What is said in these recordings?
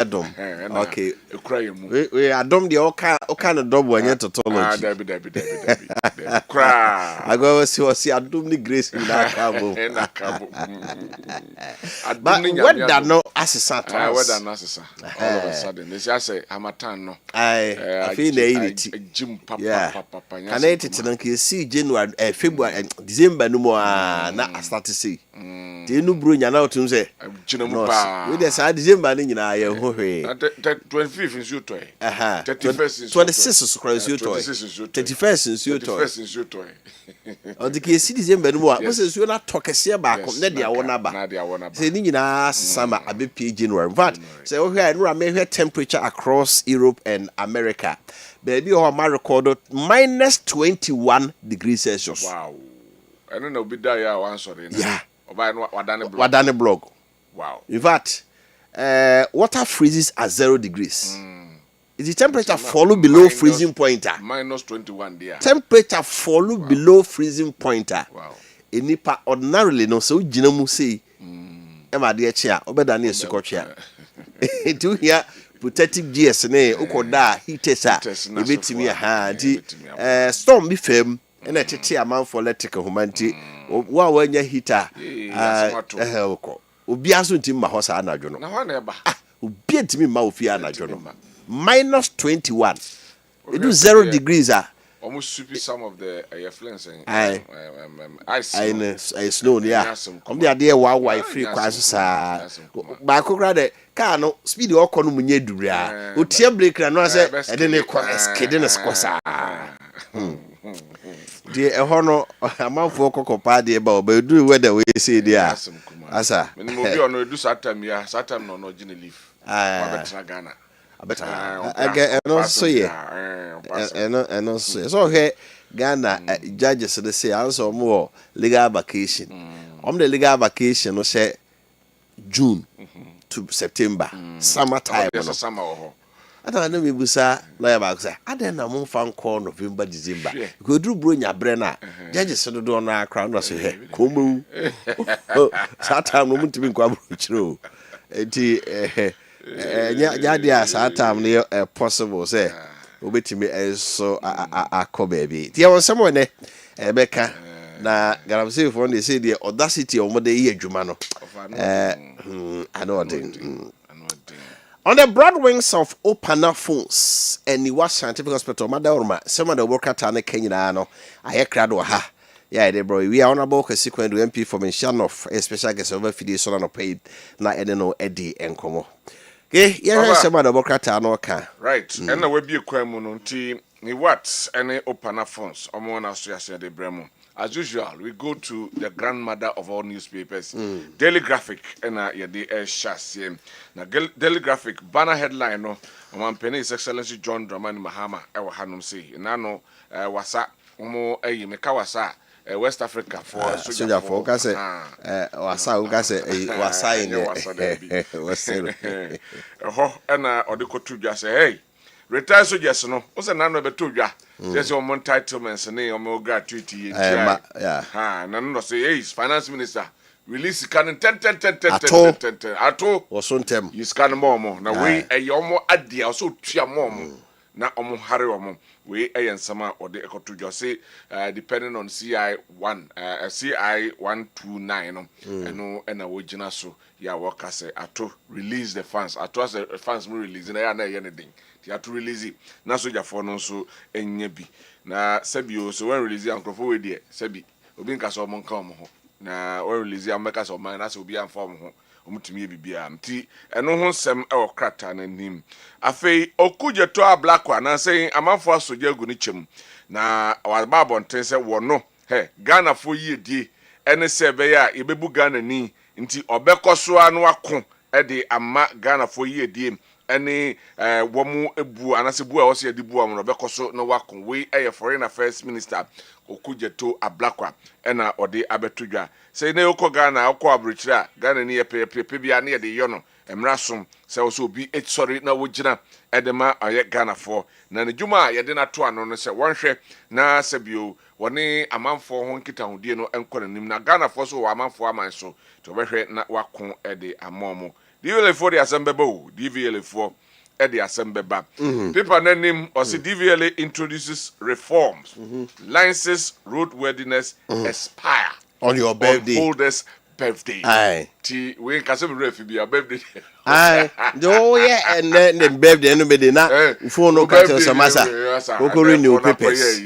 Edom. Okay. We Adom the all kind of double and yet tautology. Debbie. Cry. I go see Adom the grace in that cabo. But what that no assistant? What that no assistant? All of a sudden, they say Hamatan no. I feel the Jim Papa. And it see January, February, and December no more. Now I start to see. The new Brunya now to say. We decide December in our 25th is your toy. 31st is 26th is your toy. 31st is your toy. Or the case December no more. Because you not talk a sear back of Nadia Wanaba. Say Nina summer a bit January. But say, okay, I may have temperature across Europe and America. Baby, or my record minus 21 degrees Celsius. Wow. I don't know, be there once or yeah. Wadane blog. Wow. In fact, water freezes at 0 degrees. Is the temperature fall below freezing pointer? Minus 21 there. Temperature fall below freezing pointer. Wow. Enipa ordinarily no so jinamu say. Emma de chia, obeda na esukotwa. Do here protective gears ne ukoda heatesa ebetimi ha di storm bi fam na tete amanfo electrical humanity wa wanya heater obi aso ntim ma ho sa anadwo no na ho na eba obi ntimi ma ofi anadwo no minus 21 it do 0 degrees almost sweep some of the influencing ice snow yeah the idea why free kwaso sa ba kokra de car no speed o kono munye duria o tie break na no say e de ne kwa skid ne skosa the ehono amanfo kokopa de ba obedu weather we say there asa me mo bi ono edu satam ya satam no gine leaf wa betra Ghana again and also and also so here Ghana judges they say also more legal vacation the legal vacation no say June to September summertime no summer I don't know me busa lawyer back say I don't know fan call November December go do bronya brena judges do do na crown no say komu that time no mutimi kwa brochiro enti yeah, time possible say obetimi so akọ baby there was someone Becca na garamse for they say the audacity of the year adwuma no I know on the broad wings of Opana phones and the was scientific hospital madorma some of the worker tane Kenya no aye krado ha yeah they bro we are honorable consequent MP for mention of a special guest over fidi so no paid na ene no edi enkomo. Okay, yeah, some of the Bocata no can. Right, and we be a quamunti, ni what any Opana phones, or more association de Bremo. As usual, we go to the grandmother of all newspapers, Daily Graphic, and the chassis. Now, Daily Graphic, banner headline, no, one penny His Excellency John Dramani Mahama, our Hanum say, Nano, Wasa, Omo, Mekawasa. West Africa for soldier for kase wasa kase wasa in na odikotu dwa say hey retired soldiers no o say na no beto dwa say o entitlements ne o gratuity yeah na no say hey finance minister release can 10 ato was on tem you scan more na we eyomo adia so tua more na omo hare omo we ensama or the ekoto just say depending on CI1 CI129 no eno na wojina so ya worker say ato release the funds ato as the funds mo release na ya na anything ti ato release na soja for no so enya bi na sabio so when release ankrofo we die sabi obi nka so mo nka omo ho na when release ameka so man na so obi amfa ho omutumi bibia mti eno ho nsem e okrata na nim afei okujeto a black one na say amanfo asoje agu ni chem na wa bonten se wono he Ghana fo yiedie ene se be ya ibebu Ghana ni nti obekoso anu ako e de ama Ghana fo yiedie ene womu ebu anase bu a wo se de bu am no obekoso no wako we eye foreign affairs minister okujeto a black one ena ode abetudwa say na yoko Ghana akọ abrochira Ghana ni ye bia na ye de yono emrasom say also bi sorry na wogina edema aye Ghana for na ne dwuma ye de na to ano no say wonhwe na sabio woni amanfo ho nkita hodie no enko nanim na Ghana for so amanfo aman so to behwe na wako ede amomo DVLA4 the assembable, DVLA4 at the assembable. People name or see DVLA introduces reforms, licenses, roadworthiness expire on your birthday. On holders' birthday. Aye. We can say be a birthday. Aye. Oh yeah, and then the birthday nobody na phone no catch us massa. Go renew papers.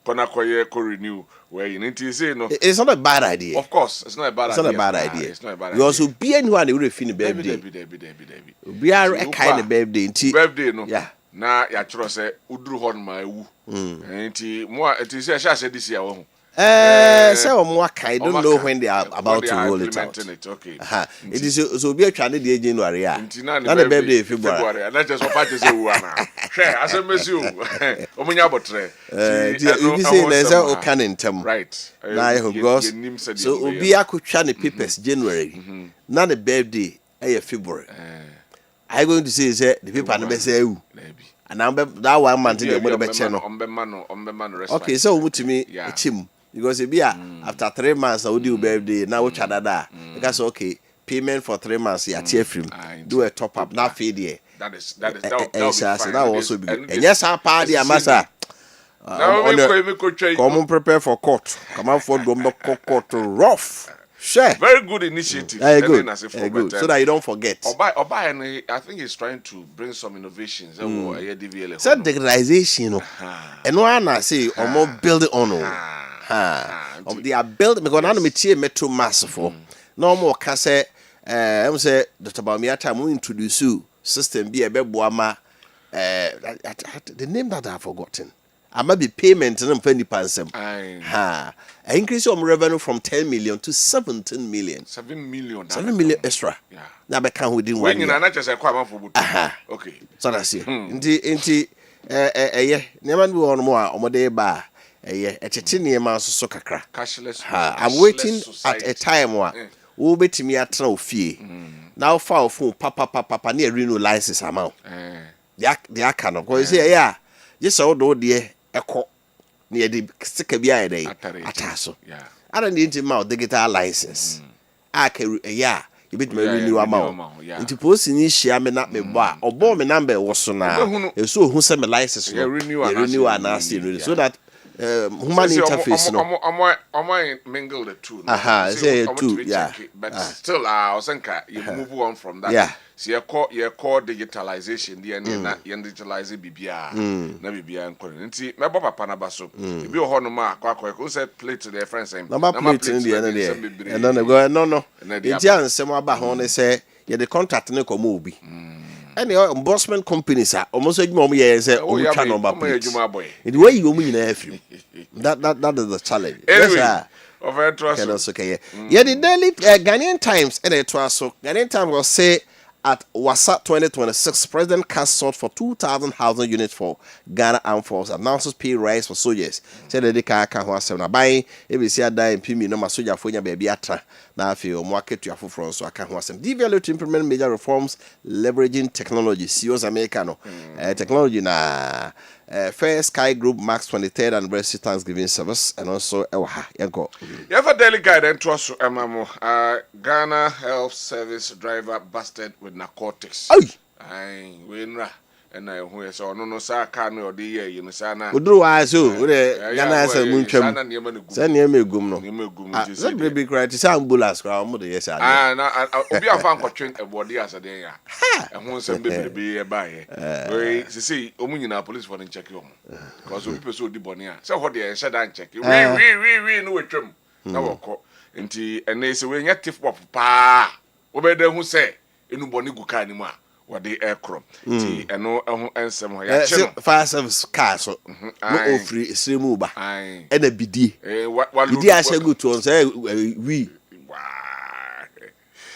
Konakoye ko renew where you need to say no. It's not a bad idea. Of course, it's not a bad idea. It's not a bad idea. It's not a bad idea. You also be anyone who refine birthday. We are a kind of birthday. Birthday no. Yeah. Na ya chro say uduru hon ma ewu. Enti mo enti say sha this year wo. Say I don't know when they are about to roll it out. Okay. It is so be a channel the January. Not the birthday February. And that's just what party say we na. Share as a messi o. Omunya botre. You say there's a can in term. Right. Now because so obi akotwa ne papers January. Not the birthday February. I going to say the paper no be say ewu. And now that 1 month the money be che no. Okay, so we to me chim. Because it be after 3 months, I would do birthday. Now which other because okay, payment for 3 months, yeah, film. Do a top up, not feed ye. That also be. And yes, our party, Amasa. Come on, prepare for court. Come on for court rough. Share. Very good initiative. Good. So that you don't forget. Obai, I think he's trying to bring some innovations. Said digitalization, and one I say, or more build it on. They are built because I'm metro massive. No more can say, I'm say Dr. Bamia time we introduce you system be a bebuama. The name that I've forgotten. I might be payment and £20. Increase your revenue from 10 million to 17 million. 7 million. 7 million extra. Yeah. Now I can't within 1 year. Okay. So that's it. Inti never do on more day bar. A chetini man so kakra. Cashless. I'm waiting at a time where we'll be to me at no fee. Now file phone papa near renew license amount. The kind of because yeah. Just all do dear echo near the sticker behind a atasso. I don't need to digital license. I can you bit me renew amount. Into posting this year may not be bar or bomb a number was so now. So who send me license renew and ask you so that human interface no. I mingle the two. Say two, yeah. But still, I was you move on from that. Yeah. See, your core digitalization, the end, digitalize BBR, na BBR and calling. See, my papa Panabaso, if you hold no mark, who said play to their friends, and number plate in the end of the day. And then they go, no. The Jan Sema Bahone say, yeah, the contract no comobi. And the embossment companies are almost like mommy years number plate. The way you mean every that is the challenge. Yes, okay. Yeah, the daily Ghanaian Times and it was so Ghanaian Times will say at WhatsApp 2026, President cast sought for 2,000 housing units for Ghana Armed Forces. Announces pay rise for soldiers. Said the car can was seven. Buying every year die in Pimi no soldier for your baby atra. Now feel market to your front so I can was them. Develop to implement major reforms leveraging technology. CEOs Americano technology na. Fair Sky Group marks 23rd anniversary Thanksgiving service and also Yanko. You have a daily guide and trust Emamo. Ghana Health Service driver busted with narcotics. Aye, winra. And I who is on no sa can or the year, you know, Sana. Udru azu, Ghana has a moonchum. Send him a gumno. Let me be cried to some bullas, mother, yes, I'll be a fan for train a body as a day. And once a baby be a buyer. They say, Omuna police for the check you. Because we pursue the bonia. So what they said and check you. We know a trim. Now, and they say, when you're tiff of pa. What who say, in Bonnie Gukanima. What the aircraft. And no answer my fire service car so no free Srimuba and a BD. What BD I say good to say we.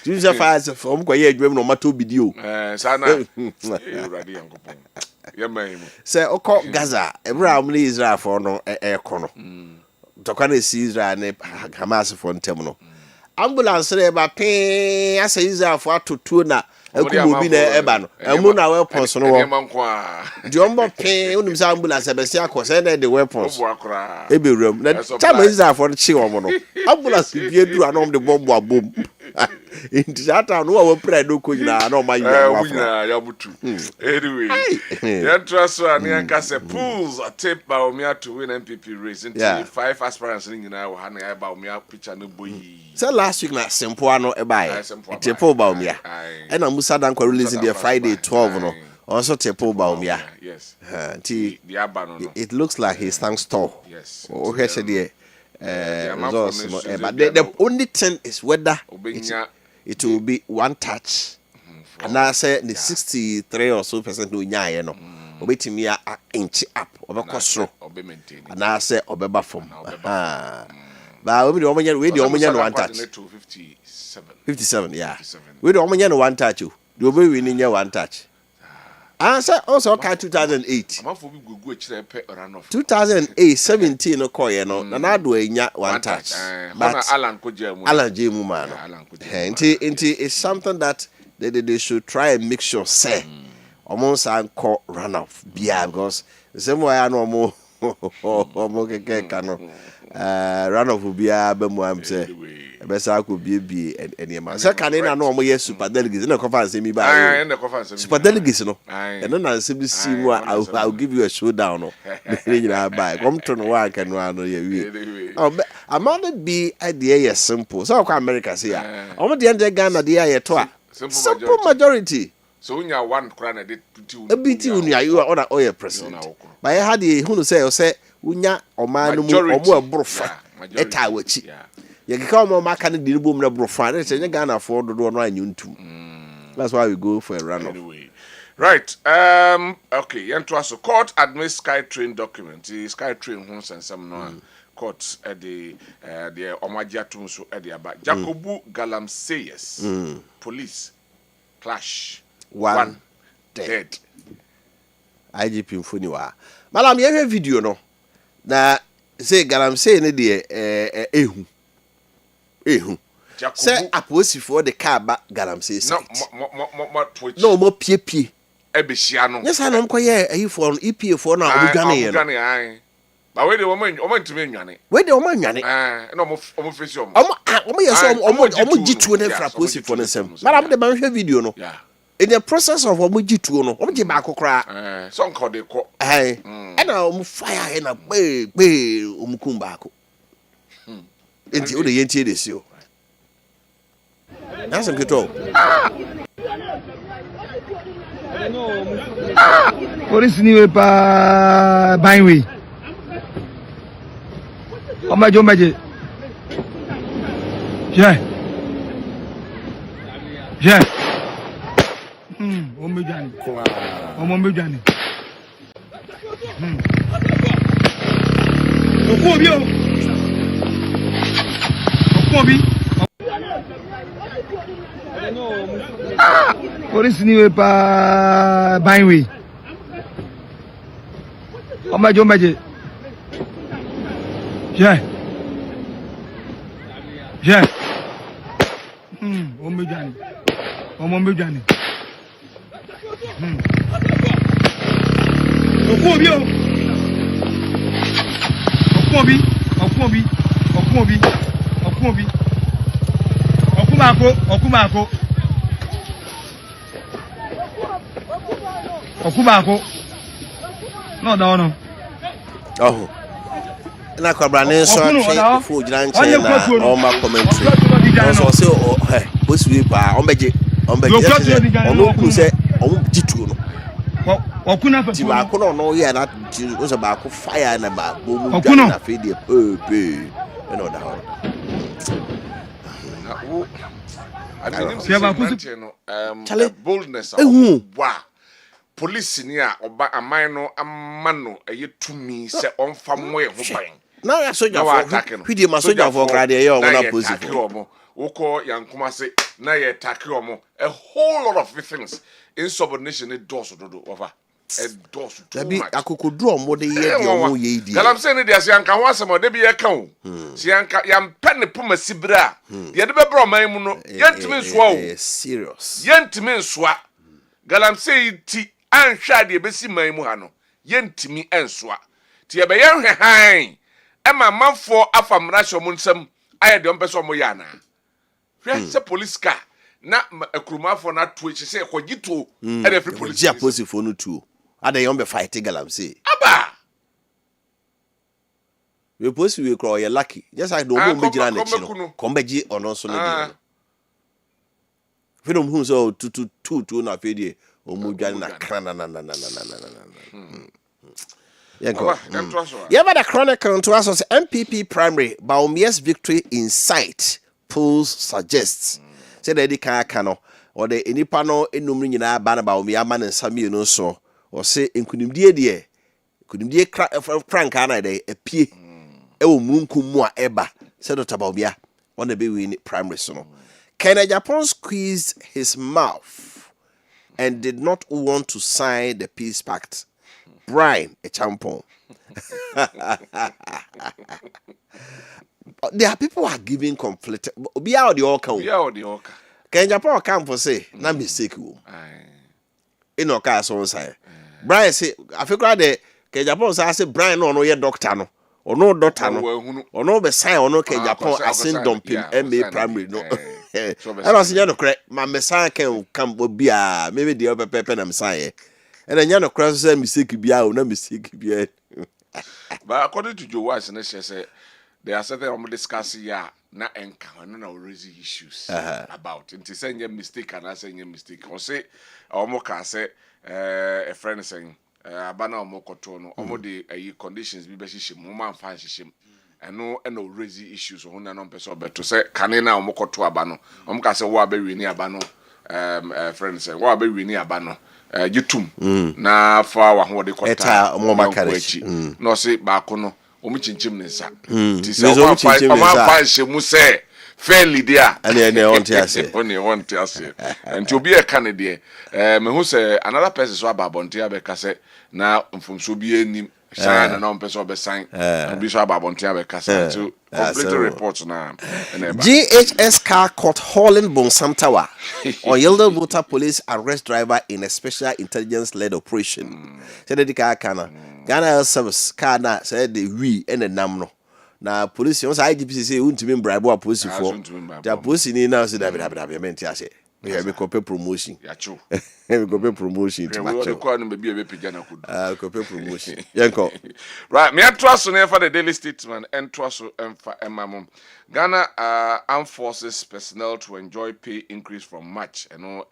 Use a fire from Quay Dream no matter BD. Sana say, Oko Gaza, a brown Israel for no air corner. Tokane Caesar and Hamas for terminal. Ambulance about pay as a Israel for to tuna. ekumo bi na eba no emu na weapons no wo di ombo pe unim say ambulance ebesi akose na the weapons ebewuram na chama Israel for chi omo no ambulance bi edu anom de bomb abom inti ata no wa pray do ko nyina na o man ya butu anyway ya trust one yanka say pools are taped by Omia to win MPP race into 5 aspirants nyina wa na ya ba Omia picture no boyi. So last week na simple ano e buy tepo ba Omia e na Musa Dan kwa releasing their Friday 12 no also tepo ba Omia. Yes. It looks like he stands tall. Yes. O hwese de results no but the only thing is whether it will be one touch. And I say the 63 or so percent no nyaye no obetimi a inch up obekosro and I say obeba form but we the omanya no one touch 57 yeah we the omanya no one touch you the obe we ni one touch I say also okay 2008 2008 17 no koye no na do enya one touch but Alan Jemu man no it's something that they should try and make sure say almost call run off because the same way I know more run off will be a bemu say best I could be any man so can I know more super delegates in the conference me by super delegates no and then I simply see what I'll give you a showdown no buy come to no work and no you I'm not be idea simple so America say I'm the end Ghana the to simple majority. So when you one crown a bit you are on a president. But I had the who say unya or man or more brofa eta wachi. You can come on my candidate boom na brofa and say Ghana afford to do no too. That's why we go for a run anyway. Right. Okay, so court admits SkyTrain document. The SkyTrain homes and some no court at the Omajia so at the about Jacobu Galamseyes police clash one dead IGP Mfuniwa malam ye video no na say Galamsey ne de ehu say aposifo the car ba Galamsey site no mo pie ebehia no yes I no koye ehifo EPA for na odwane ye but we the woman ntime nwane we the woman nwane na omo face omo yes omo gitu ne fra aposifo ne sem malam de ban hwe video no in the process of omo gitu no omo je ba kokora so nko de ko e na omo fire e na gbe omo kum ba ko enti o de yentie de si o na sem keto Police ni we pa banwe omaje je omejani okobi police ni we pa banwe omaje je omejani okobi okumako no da ono oh na kwabrane so atwe fo gira nche na o ma commentary so say oh boss we pa ombeje ono ku se o jitu no okuna fa ti ba ko no ye na o se ba ko fire na ba bo mu ga na fe de pepe no da ono boldness wow police ni a oba aman no amano ayetumi se onfa mo e ho ban na ya soja for hwide ma soja for grade ye o na positive woko yankuma se na ye take omo a whole lot of things insubordination it does dodo over does too Dabi much. akokodro omode ye de omo ye di. Galamse ne dia anka ho asem de bi ye ka o. Si anka yam pe ne poma sibra. Ye de bebro man mu no, yentimi nsoa o. Serious. Yentimi nsoa. Galamse ti anhwa de besi man mu ha no. Yentimi ensoa. Ti ye be ye hwe han. Ema manfo afamra hwomu nsam aye de ompeso mo ya na. Hwe se police car na akrumafo na to echi se kwagito e de free police. Gia police for no too. Ade yon be fight Galamse. Aba. We police we call you lucky. Just like the omo mejira na chi no. Kombeji ono so no di. Freedom hu so tu na fedie omo dwan na krana na. Yeah, but the Chronicle to us was MPP primary, Baumia's victory in sight. Polls suggests. Say that the Kayakano or the Inipano in Numina Banner Baumia man and Sami no so, or say in Kunimdia, Frankana de a P. Ewo Munkumua Eba, said Tabaubia, on the Bewin primary sono. Kenya Japan squeezed his mouth and did not want to sign the peace pact. Brian, a champon. There are people who are giving conflict. Be out the Oka. Can Japan come for say, na mistake you. In Oka, so say. Brian say, I feel glad that Can Japan say, Brian, no, your doctor, no, or no doctor, no, or no, be sign, or no, Can Japan, I send dumping, MA primary, no. I don't see no correct. My messiah can come, be maybe the other pepper and Messiah. And then you know, cross say mistake be out, no mistake be. But according to Joe Wise, and she said there are certain I'm discussing na encounter no raise issues about. And to say your mistake and I say your mistake. Or say or can say a friend saying abana omo koto no omo the conditions be behihim mo man fan hihim. And no raise issues or no person beto say kanena omo koto aba no. Omo ka say wo abewi ni aba no friend say wo abewi ni aba no. Yitum na fa wa ho de kota mo makare no se ba ko no o mi chinchim ne nsa ti se o ma fa shemu se fairly dia ane on ti ase on ti ase enti obi e ka ne de me hu se another person so ababonte abeka se na mfumso bi enim sign na person be sign and be so ababonte abeka se to complete report na GHS car caught hauling Bonsam Tower. Oyeldo Water police arrest driver in a special intelligence-led operation. Said the car kana Ghana service car na said the we and the namno. Na police once IGPC say untimi bribe wa police for. The police ni now say that menti ase. We have a promotion. Ya chu. We go promotion to match. We go no be be pija na kudu. Go promotion. Yanko. Right, me trust on for the Daily Statesman and trust on for Emamum. Ghana Armed Forces personnel to enjoy pay increase from March. And no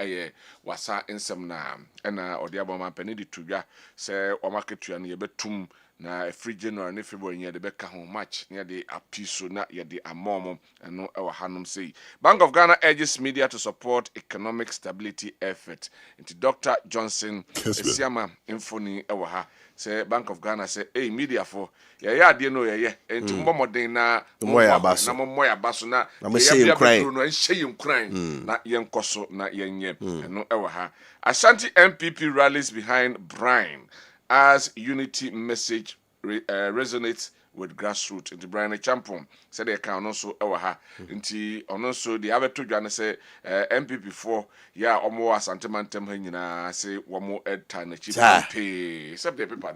wasa insem na and odiaboma penidi tuya say o market tu na yebetum na free January ne February near the beka home match near the apiso na ye the amom and no ewa hanum say. Bank of Ghana urges media to support economic stability effort. Into Dr. Johnson Esiama infoni ewa ha say Bank of Ghana say hey media for ya de no ye enti momoden na moya baso na ye no enhye kran na yenkoso na yenye no ewa ha. Ashanti MPP rallies behind Brian as unity message resonates with grassroots. Into Brian Champon said they can also ha. Into also the other two Joanna say MPP4 ya omo asante mantem hanyina say one more ed time cheap pay except the people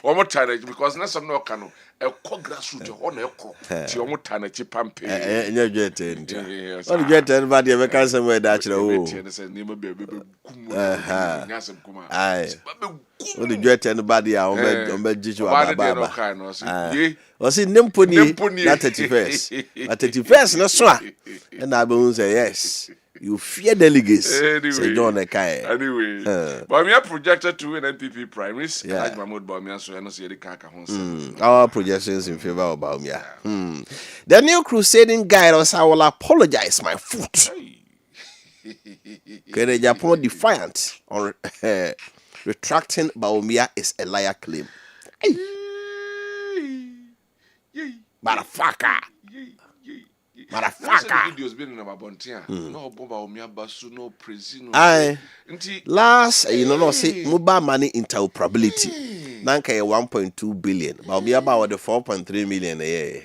one more time because na some no can e ko grassroots on e ko ti omo time cheap pay enye get all get everybody e can somewhere that o say name be kum nyasem kuma ai all the get anybody on be jiju ababa o si nemponi na 31st at 31st na so a na be say yes you fear delegates say John Ekai anyway but we are projected to win NPP primaries Haj Mahmoud Bawumia so no say the kaka hon our projections in favor of Bawumia the new crusading guide I will apologize my foot Kenya Japan defiant on retracting Bawumia is a liar claim. Motherfucker. Motherfucker. Videos been in about Bontia. No Boba Omiabasu, no Presino. Aye. Last, no, say mobile money interoperability. Nanka 1.2 billion. But we about the 4.3 million a year.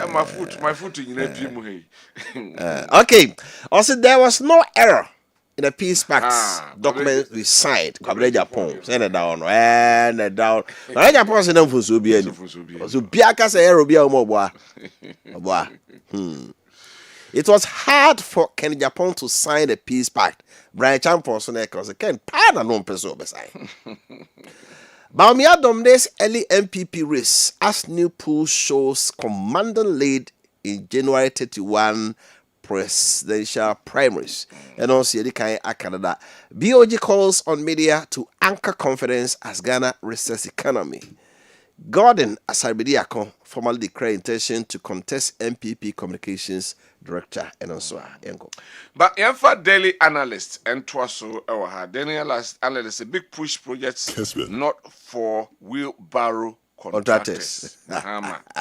My foot in Okay. Also, there was no error in the peace pact documents we signed. Kwabere Japan send it down and down. Kwabere Japan send them for so be any. So biaka say error be omo boa. It was hard for Ken Japan to sign the peace pact. Brian Champion so na cause Ken pa na no person be sign. Bawumia dominates early MPP race as new poll shows commanding lead in January 31 presidential primaries. And also, Canada. BOG calls on media to anchor confidence as Ghana resists economy. Gordon Asarbidiako formally declared intention to contest MPP communications director and also Engo. But Enfa daily analyst and Twaso daily analyst a big push projects Kessben. not for wheelbarrow contractors.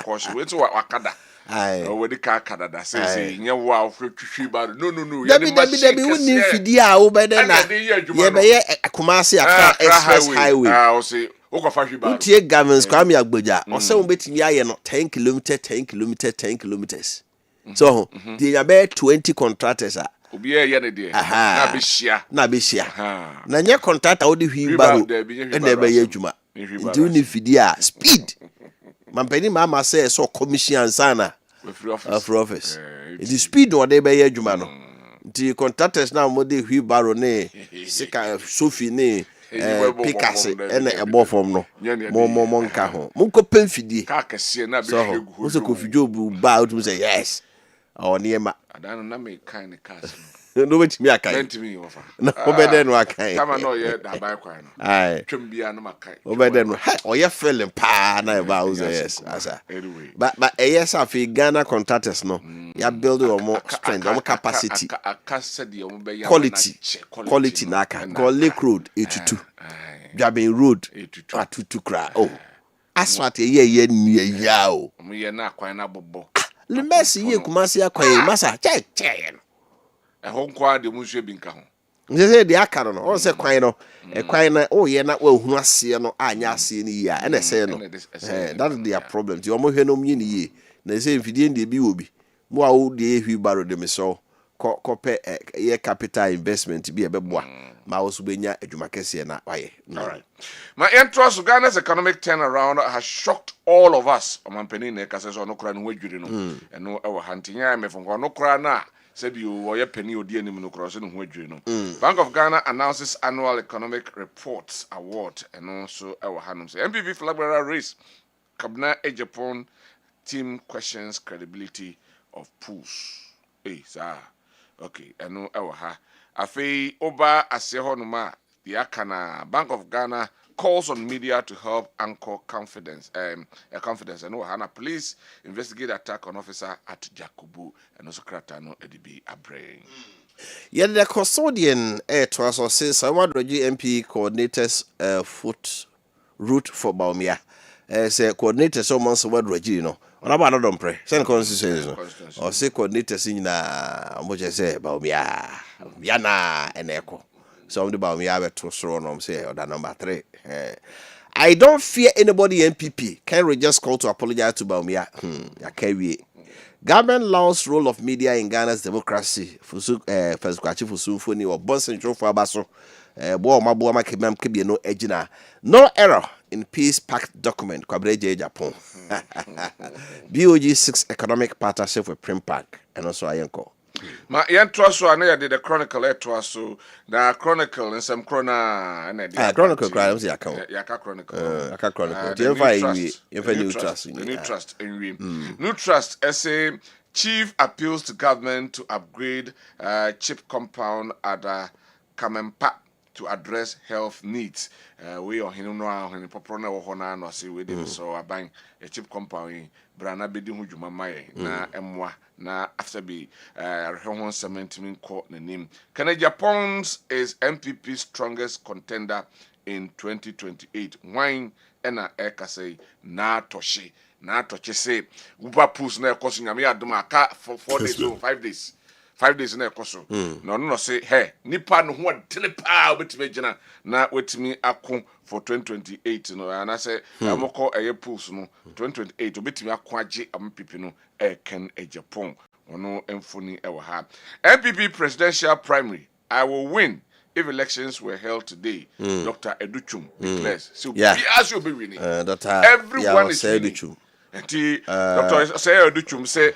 Cause we to wakada. Aye. We the car Canada say nya wow for twi bar. No. Debi we need fidia wo be na. Ye be ye Kumasi Accra Express Highway. Ah, say Utie Gavins Kwame Agboja. O se wo betimi aye no 10 kilometers. So, the about 20 contractors are. Obi ye ne de. Na be shia. Na nye contractor wo de hwiba ho. E na be ye adwuma. Nti wo ni fidia speed. Mampeni mama say so commission ansana. For office. It is speed or they be ye adwuma no. Nti contractors na mo de hwiba ne sika Sophie ne Picasso and a ball from no more nka ho. Munko pemfidie. Ka kese na be hwegu. So, so Kofi Jobu ba out say yes. Or niema. Adano na me kind cars. No wait me akai. Mentimi Wofa. No obede no akai. Kama no ye da bai kwan no. Aye. Twem bia no makai. Obede no. O ye feeling pa na ba uze yes. Asa. Anyway. But yes afi Ghana contractors no. Ya build more strength, more capacity. Quality naka. Go Lake Road 82. Jabin Road 82 kra. Oh. Asphalt ye ni ya o. Mo ye na kwan na bobo. Le Messi ye Kumasi akwan masa che no. Ho kwa de mu hwe bi nka ho. Nse se de aka no. O se kwan no. E kwan na o ye na wa hunu ase no anya ase ni ya. Na se no. That is their problem. Ti o mo hwe no myi ni ye. Na se mfidie ndi bi obi. Mo a wo de ehwi baro de me so. Kope ye capital investment bi e beboa. Ma wo so benya adwuma kese na waye. All right. My interest Ghana's economic turnaround has shocked all of us. Omampeni ne kase so no kra no wadwiri no. Eno e wo hantinya me fonko no kra na said you were penny or dear no cross in no. Bank of Ghana announces annual economic reports award and also our Hanums. MPP flag race. Kabna a Japan team questions credibility of pools. Hey, sir. Okay, and no our ha. Afe Oba Asehonuma, the Akana Bank of Ghana calls on media to help anchor confidence. Confidence. And Hana police investigate attack on officer at Jakubu and also Kratano Edibi Abrain. Yet the custodian to us or says I want the GMP coordinators foot route for Bawumia. Say coordinators so months word Regino. On about don't pray. Send constitution or say coordinators in much say Bawumia Yana and Echo. Some the Bawumia to throw say or that number 3. I don't fear anybody MPP. Can we just call to apologize to Bawumia? Government laws role of media in Ghana's democracy. Fusu Fesquachi Fusu Funi or Bonson Joe Fabaso. Bo Mabua Makimam Kibi no Ejina. No error in peace pact document. Kwabere Japan. BOG 6 economic partnership with Primpark and also Ayenko. Ma trust ane did the chronicle to us so the chronicle and some chrona and chronicle crimes account. Yaka chronicle. Yaka chronicle. New trust New trust essay chief appeals to government to upgrade chip compound at Kamempa to address health needs. We are here now when the popcorn hona no say we dey so aban a chip compound brana bedi hu dwuma mai na emwa na after be rehon cementment court na name. Can Japan's is MPP's strongest contender in 2028. Wine ena eka say na toshi na atoche say Wofa pools na ekoso nyame adom aka for 4 days so 5 days 5 days na ekoso no no say hey nipa no ho adene pa obetime gina na wetimi ako for 2028 no and I say amoko eye pools no 2028 obetimi ako age ampipi no ken Japan ono emfoni ewa ha MPP presidential primary I will win if elections were held today. Dr. Educhum declares. So as you'll be winning. Everyone is winning. Dr. Educhum say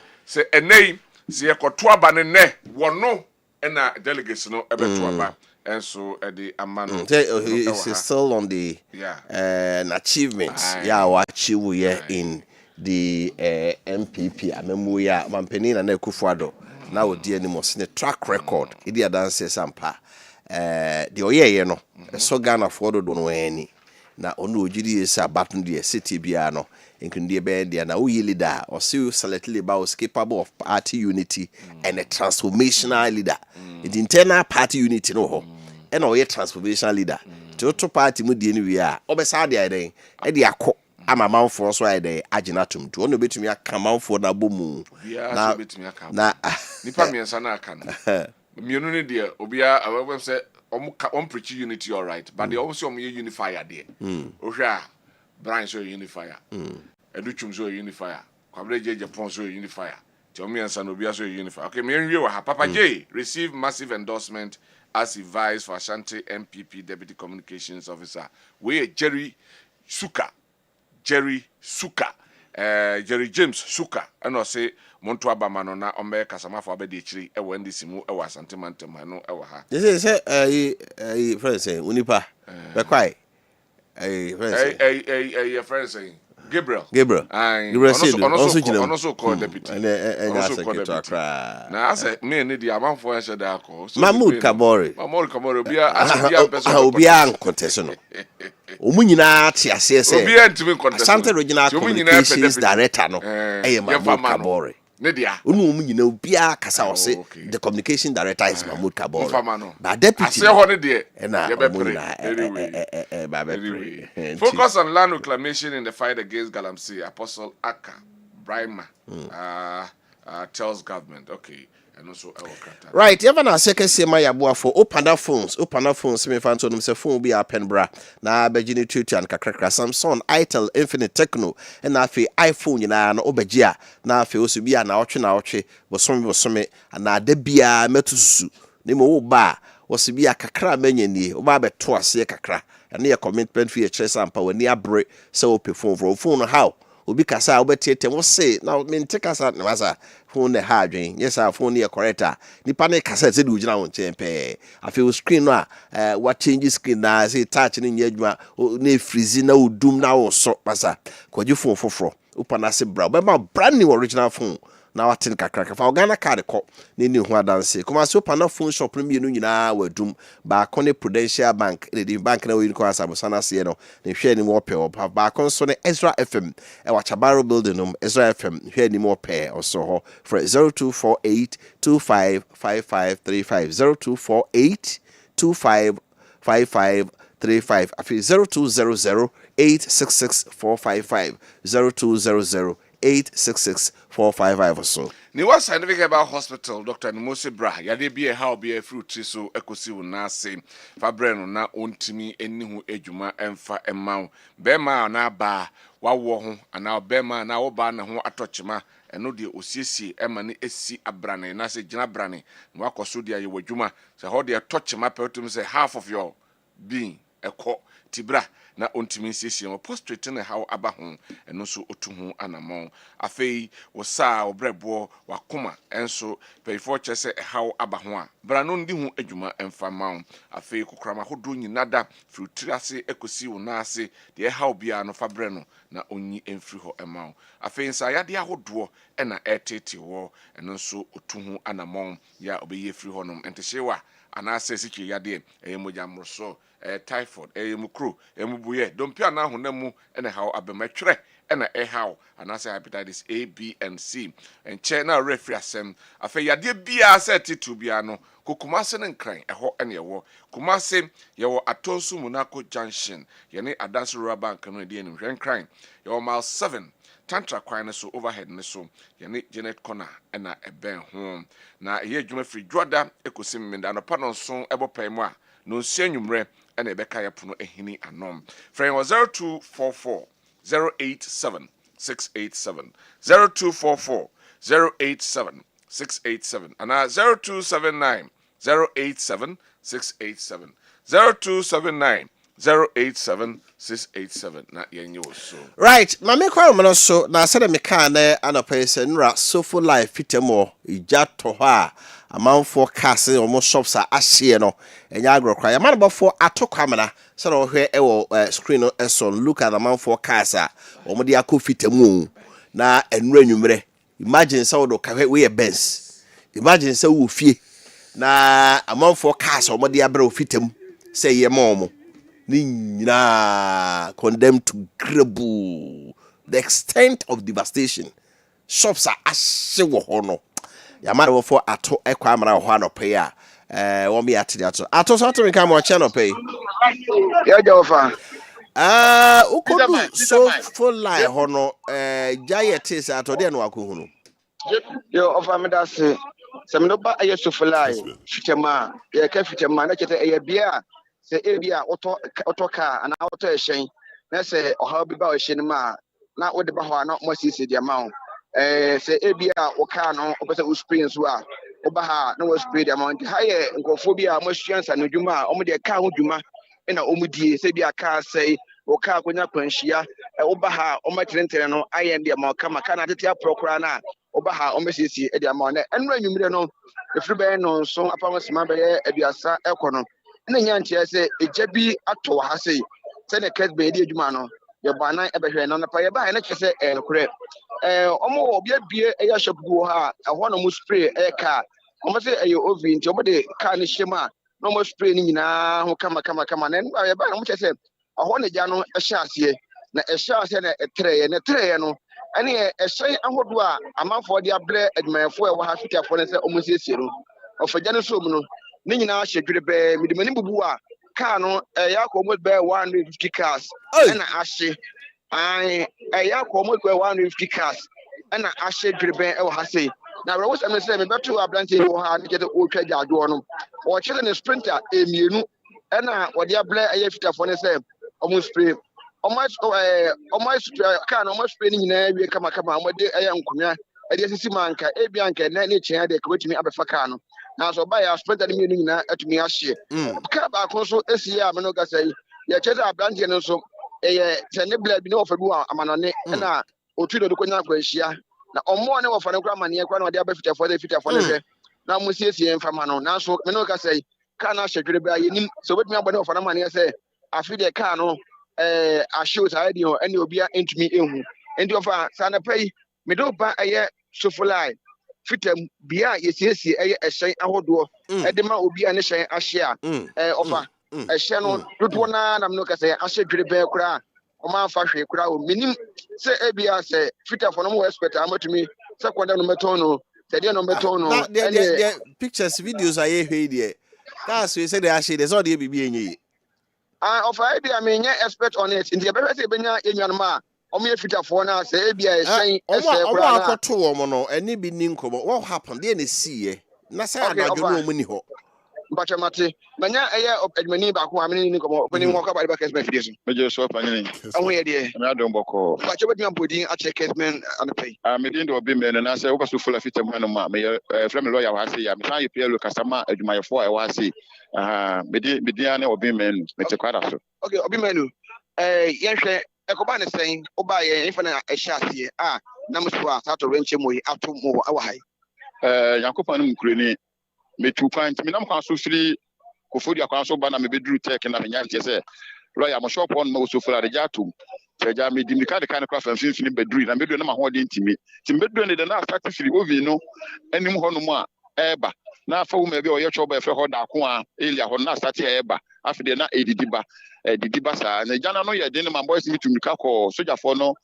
a name say a kotuaba ne wono and a delegation no ebetuaba. And so the amano he's still on the an achievement. What achieve in the MPP. I remember Mampenina and Kufuado. Now dear anymore track record. Idia dance sampa. The oye no so Ghana for do no any na onu ogidi is about the city bia no include be dia na we leader or see selectly about capable of party unity and a transformational leader the internal party unity no ho and oye transformational leader to party mu die ni we a obesa dia den e dia akọ ama manfo so ai dey aginatum to onu betumi aka manfo na bomu na nipa miensa na aka no Mununi dear, Obia, I will say, preach unity, all right, but they also unifier there. Osha, Brian, so unifier. Educhum, so unifier. Kwabreje Japan, so unifier. Tomi and Sanobia, so unifier. Okay, me and you, Papa J received massive endorsement as he vies for Ashanti MPP Deputy Communications Officer. We Jerry Suka. Jerry James Suka, and I say, Monto Abamano na ombe kasama for abedi chiri e wendi simu e wa santimante mano e wa ha. This is friend say unipa. Be kwai. Friend say Gabriel. Also called deputy. Also called deputy. Na ase me ni di amanfo en sheda akọ. Mahmoud Kabore obia asibia person. Obia an contest no. Omu nyina ate ase se. Obia ntimi contest. Asante Regional Communications Director no. Mahmoud Kabore. Nedia. Omu nyina obia kasa o se the communication director is Mahmoud Kabore. But deputy. Ase ho ne de. Focus on land reclamation in the fight against Galamsey. Apostle Aka Brahma tells government. Okay. And also right, you ever second say my abua for open phones me fan to them say phone be a pen bra na abegini tutu and kakra Samsung Itel Infinite Techno and na fe iPhone na obegia na fe osu bia na otwe bosome na da bia metusu ne mo ba wosi bia kakra manyani o ba beto ase kakra na ye commitment fi chese ampa wani abre say open phone how obi kasa obetiete wo say na mente kasa na masa phone ne ha adwen yes a phone ne correct nipa ne kasa se de ugina won chempe afi screen no what change screen na say touch ne nyadwuma na freeze na odum na wo so masa kwaji phone foforo upa na se bra be ma brand new original phone na watin kakra fa Ghana card ko ne ni hu adanse kuma so pana phone shop no mienu nyina wadum ba ko ne Prudential Bank the bank na we ko asabosana se no ne hwe ni mo pe ba ko so ne Ezra FM e wa Chabaro building no Ezra FM hwe ni mo pe oso ho for 0248255535 0248255535 afi 0200866455 0200866455 or so. Ni was scientific about hospital Dr. Nimose Bra yade bi how be fruit so ekosi wo na say fabreno na ontimi eni hu adwuma emfa emaw be ma na ba wawo ho ana be ma na wo ba na ho atochema eno de osiesie ema ne esi abrane na se gina brane na wakoso de aye wadwuma se ho de atochema petum say half of your being eko tibra na ontimi siesie mo prostrate na how aba ho eno so otu ho anamon afei wo sa obrebo wakoma enso pefo chese how aba ho a bra no ndi ho adwuma emfa mawo afei kokrama hodo nyinada frutri ase ekosi wo na ase de how bia no fabre no na onyi emfri ho emawo afei nsa yade ahodo na etete wo eno so otu ho anamon ya obeye fri ho nom entehyewa anase sikye yade moja mroso typhoid mukro mubuye dompia na honamu ene how abemetwere ena how anase hepatitis A, B and C enche na referee asem afa yade bia set titu bia no kokumase ne nkran eho ene yewo kumase yewo atonsu munako junction yene adanso rural bank no de enim hwenkran yewo mile 7 tantra kwan so overhead ne so yene Janet corner na eben ho na ye adwuma free dwoda ekosim menda no pa no so ebopai mu a no nsia nwumre na ebeka yepono ehini anom friend was 0244 087 687 0244 087 687 and 0279 087 687 0279 087 687 na yenye so right ma me kwa mo so na se de me kan na anopese nra sofo life fitemo ija to ho a amanfo kase omo shops a ahye no enya agrokra ya man bofo atokwamana se no hwe e wo screen no eson look at amanfo kase a omo de akofitemu na enura nwumre imagine say wo do ka we ye Benz imagine say wo fie na amanfo kase omo de abra ofitemu say ye momo Nina condemned to grable. The extent of devastation. Shops are ashewo hono. Yamara for ato ekwamara hwano pay ya. Won't be at the ato so to come on channel pay. Yeah, Wofa. Ukodu so full lie hono giant is ato de no akuhunu. Yo, Wofa me das se me no ba aye so full lie. Fitema, ye ka fitema na chete aye bia. Se ebia auto car and auto ehyen na se oha bi ba ehyen ma na wo de ba ho na mo sisi de ma se ebia wo car no opese wo spray nso a wo ba ha na wo spray de ma nti ha ye nkofo bi a mo hwiansa no dwuma a o mo de car ho dwuma na o mo die se bia car sei wo car konya kwanhia wo ba ha o ma trentere no aye de ma kama kana tete aprokora na wo ba ha o mo sisi de ma na enra nwumire no efiri be no so apamo sima be aduasa ekono na nyantia se ejabi ato ha sei se ne Kessben di adwuma no ye bana ebehwe no na pa ye ba na kese kure omo obi abie eya shop go ha ho no mo spray ka omo se eyo ovi nti omo de ka ne hyema no mo spray ni nyina ho kama na ye ba na mo kese ho ne gya no ehya ase na ehya ase na etreye no ene ehye ahodo a amanfo de abre adwumayefo e wo ha fitiafo ne se omo siesie no ofagya ne so mu no ni nyina hyedwere be midimani bubu a car no ya ko mo be 150 cars na ahye ya ko mo be 150 cars na ahye dwere be e wo ha sei na we wo se me se me beto ablante wo ha ni kete o twa gyaado no o chele ne sprinter emienu na wo de able aye fitafo ne se omo spray omo spray car no omo spray ni nyina wie kama mo de aye nkonwa e de sisi manka e bia nka na ne kyen de ka wetumi abefa car no na so ba ya sprinter ni nyina atumi ahye ka ba ko so esi ya me no ga sai ya cheze ablante no so se ne bla bi no ofadu amanone na otu do konya kwanhia na omo ne wofa ne kra mane kra na de abafitafo ne hwe na mo siesie mfama no na so me no ga sai ka na hyedwere ba yenim so betumi abone wofa na mane se afi de ka no ahye sa ade ho ene obi a entumi ehu enti ofa sa na pai me do ba aye sofulai fitam bia yesiesie ehyen ahodo edema obi a ne hyen ahye a ofa ehyen no dodo na me no ka say ahye dwere be kura o ma fa hwe kura o minim se ebia se fitafo no mo expect amatumi se kwanda no meton no se de no meton no the pictures videos are here there that's we say they ahye there's all the bibi enyi ofa ebia me nya expect on it ndi be se benya enyanoma a omo fitafo na se ebia ehyen ese kura na akoto wo no eni bi ni nkomo what happened there na see na say adwajo no omo ni ho Mbacha mate manya eye adwani ba ko amene ni nkomo openi nwo ka ba Kessben fideso meje so panini aho ye de me adon boko mbacha bedwam podin a check Kessben anpay me din do obi me na say wo ka so fula fitam hanu ma me frame lawyer wa say ya me san ye pelo kasama adwumayefo e wa say me din ane obi me me te kwada so okay obi menu yenhwe ekoba ne sen oba ye ifa na ehya ase na muso a sato renche moyi ato mo awa hai yakopanu mkureni metu kwan ti minam kwa so firi kofodi akwan so ba na me beduru tek na nya ntie se lawyer mo shop on mo so fura de jatum ja me dimika de kan kwa fanfin beduru na beduru na ma ho de ntimi ti beduru ne de na start firi ovi no anim ho no mu a eba na afa wo me bi o ye choba e fe ho da ko a elia ho na start eba afide na edidiba sa na jana no ye de ne ma boys mi tumika ko sojafo no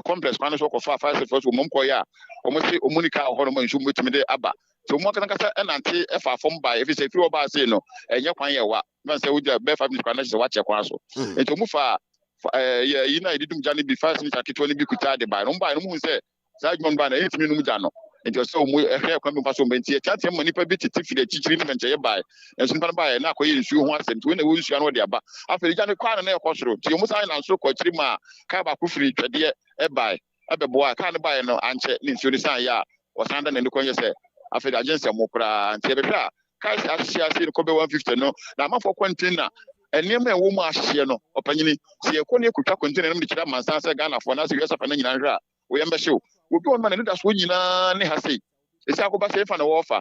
complex kwano so ko fa first mom ko ya o mo se omunika ho no mo nsu metumi de aba so mo kan kasa enante efa fom ba efi se fi oba se no enye kwan ye wa man se wuja be 5 minutes kwan na se wa che kwan so ento mu fa you know, I didn't Johnny be fast in Sakitoni be kuta by no by no moon say, Sagmon Banner 8 minutes. And you're so hair coming past so many chat him when you pay bit to the teaching and by and some by an aqua you once and when the woods you know the abba. After the Johnny Quan and Air Crossroad, you must sign and so called Trima, Kaba Kufri, Tradia, Ebai, Abba boy, can't buy no answer, Ninsulisan ya, or Sandan and the Conya say, after the agency of Mokra and Tebeka, Kai Asia, Kobe 150 no, now for Quentina. And near me a woman, no, opinion, see a corner could contain the Chairman Sansa Ghana for us, yes, upon Nandra. We am sure. We go on, man, that's what you have said. It's a go safe and a offer.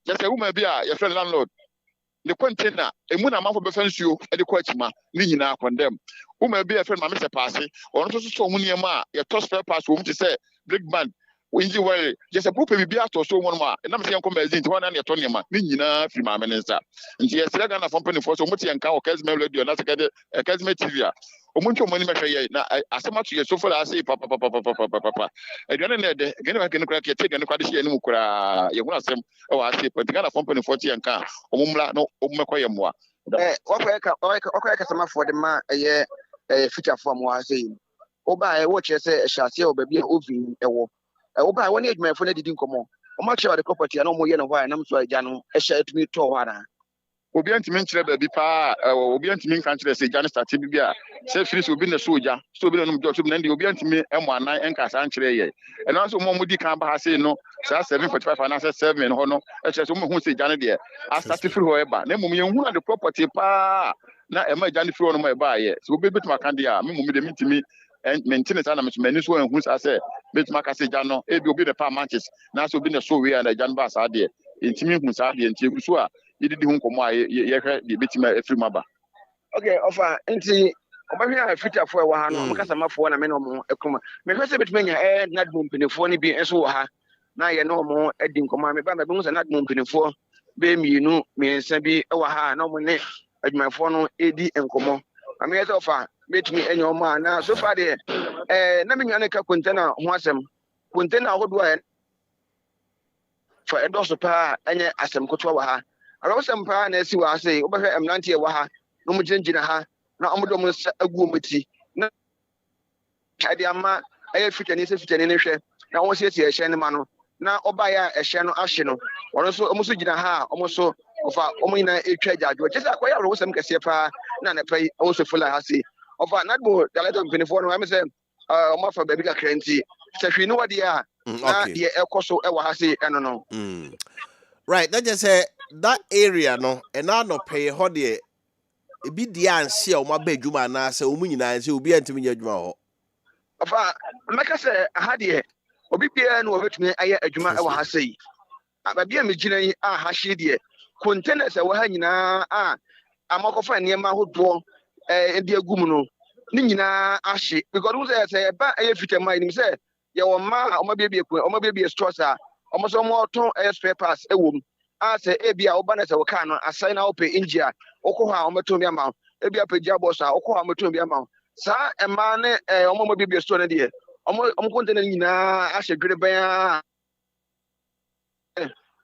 Just a woman be your friend landlord. The container, a moon amount of defense you at the Quachma, Nina condemn. Who may be a friend, Mr. Passy, or not so many your toss fair pass, whom to say, Big Man. When you were just a poop be out or so one more, and I'm saying, come as into 1 and your Tonyama, Nina, my minister. And she has a gun of company for so much and cow, Kessben radio, and that's a Kessben TV. Omuncho money measure now, as much as so far as I say, Papa. I don't know, again, I can crack your take and quality and Mukra, you want them, oh, I say, but the gun of company 40 and car, Omumla, no, Omakoyamwa. Okay, some for the man, a future form was saying, oh, by watch, I say, shall see, or baby, Ovi, a war. Oh, by 1 age, my friend didn't come on. How much of the property, I know more than why, and I'm so I don't, a share to me to Wana. Obianti mention baby pa Obianti min country say Jan start bibia say Phyllis will be the soldier so be no job so na the Obianti me M19 enka san kire ye and also mo mudi kan ba say no say 745 and 7 ho no e che so mo hu say Jan de a start free ho e ba na mo ye hu na the property pa na e ma Jan free no mo e ba ye so be betuma kan dia me mo me de mitimi and maintenance na me so hu say betuma ka say Jan no e bi obi the pa matches na so be the so we and Jan ba sa de intimi hu sa de nti so a did the home ye heard the bitima a free maba. Okay, offer into a future for a while, because I'm for one minimum. May first bit many not bumping for any being so ha. Now you know more edding command me by my bones and not bumping for baby, you know, me and Sabi, our ha, no money at my phone, AD and Como. I may offer, bet me and your man now so far there. Nothing Anaka container, Wassam, container, what do I for a dorsal pa and as some cotoa. I was some pan as you are saying, over here, I'm 90 a waha, no more ginger ha, no almost a woomity. No, I am a fit and is a fit and in now was yet a shanamano. Now, Obaya a shano ashino, or also almost ha, almost so of our omina a treasure, just like I was some Cassipa, none a pay also full of hussy. Of our not more, the letter of Piniform, I'm saying, more for baby cranty. So we know what they are. The El Coso, El Hassi, I don't know. Right, that just say that area no, and I no pay holiday. It be the answer of my bedroom and I say, Umina, and she will be into me. Like I said, I had here. Obi and over to me, I Juma, I say. I be a Mijina, Hashi, dear. Containers are hanging. I'm off for near my whole door, and dear Gumuno. Nina, Ashi, because I say, but I fit a mind, say, your ma, or maybe a strosser. Almost more ton spare pass a woman. I say, Abia Obanas or Cano, a sign out pay India, Okoha, Omatumia Mount, Abia Pajabosa, Okoha, Matumia Mount. Sir, a man, Omo baby a story dear. I'm going to I should great bear.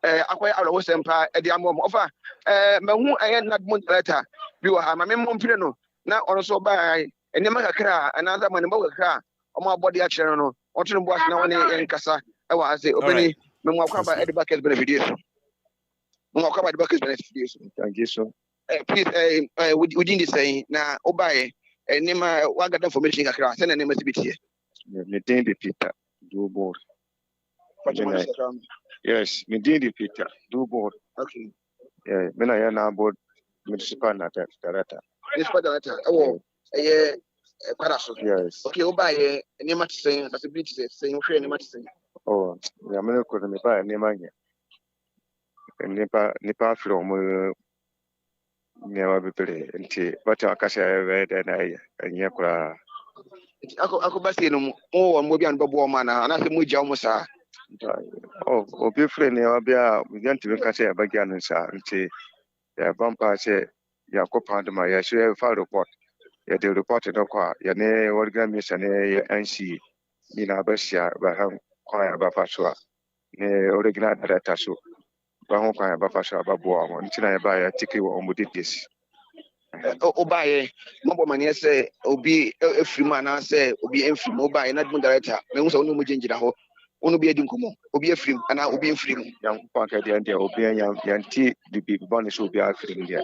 Acquire our West Empire at the Amom offer. Mahu, I had not one letter. You are my mem Pino. Now also by a Nemaka, another man, Moka, or my body action, or to was now in Casa. I was say, opening. Mwakaba at the back as benefits. Mwakaba at the back as benefits. Thank you, sir. Please, within the saying, now, Obaye, and name one got information across, send a name to be here. Me did the Peter, do board. Yes, me did the Peter, do board. Okay. Yeah, when I am now board municipal director. Municipal director, oh, yeah, Paraso. Yes. Okay, Obaye, and name much saying, as a bit saying, okay, much saying. Oh, I'm going to me by Nemanja. And Nipa from never be pretty until but I can say read and I and Yakura. I could see no more movie and Bob Woman, and I think we Jamusa. Oh, be friend, I'll be a begin to make a say a bagan until the vampire say Yakopa and my Yashua file report. Yet the reported of your name, what Grammys and NC in Abasia, Baham. Kwaya bafashwa ne original director so ba ho kwaya bafashwa ba bo awon ntina e ba ya tiki wo omudidis obaye mabo mane say obi efrim ana say obi enfrim obaye na admin director me hu say onu mo gingira ho onu bi edi nkomo obi efrim ana obi enfrim yang kwa dia dia obi yang ti di bi bonus obi afrim dia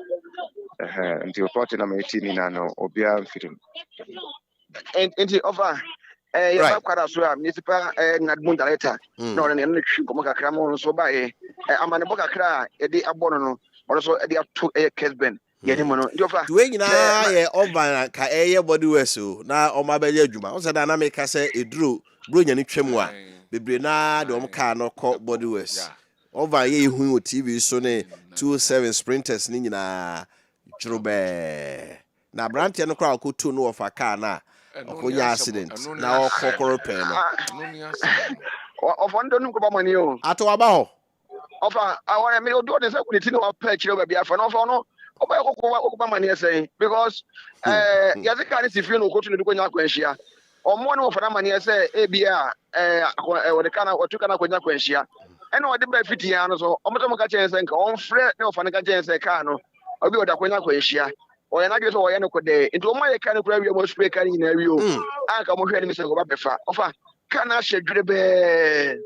nti report na me ti ni na no obi afrim enti over ya ba kwara so a municipal na admin director na ore ne twi nkomo kakra mo so baye amane bo kakra e di abono no ore so e di ato Kessben yeni mo no ndi over we nyina ye over ka body weso na o ma beje adwuma o se da na me ka se eduro bro nya ni twam a bebre na de o ka no ko body wes over ye hu o TV so ne 27 sprinters ni nyina churube na brand no kra ko tu no of a car na okonya accident na o kokoro pe no of ndo nko ba mani o ato aba ho ofa awon me odo de se ku ni ti no pa kire ba bia fa no fa no oba ko ba mani ese because ya ze kan si fi no ko tu no ko nya kwanhia omo no fa na mani ese e bia o de kana o tu kana ko nya kwanhia ena o de ba fiti ya no so omo to mo ka chen se nka on frɛ ne o fa na ka chen se ka no obi o da ko nya kwanhia o ya na gbe so o ya no ko de nti o ma ye kan kura wi mo spray kan ni na wi o anka mo hwɛ ni mi se ko ba befa ofa kana hwedwere be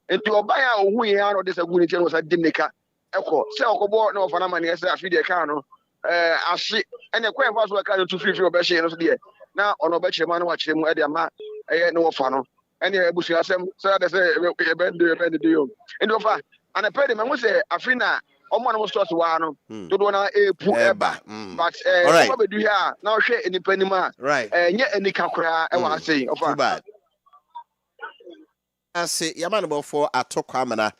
enti oba ya ohu ye ano de sagu ni cheno sa dimeka ekọ se okobo na ofana mane ese afide ka no ahye ene kwen fa so ka no tu free oba hye no so de na ono ba kyerema no wa kyeremu e de ama eye no wofa no ene ebusu asem se de se e bend de yo enti ofa ana pede me ngo se afina omo na mo stores wa no dodo na epu eba but oba be du here na ohwe enipa nim a nye enika kora e wa sei ofa ase yamane bofo atokwa amana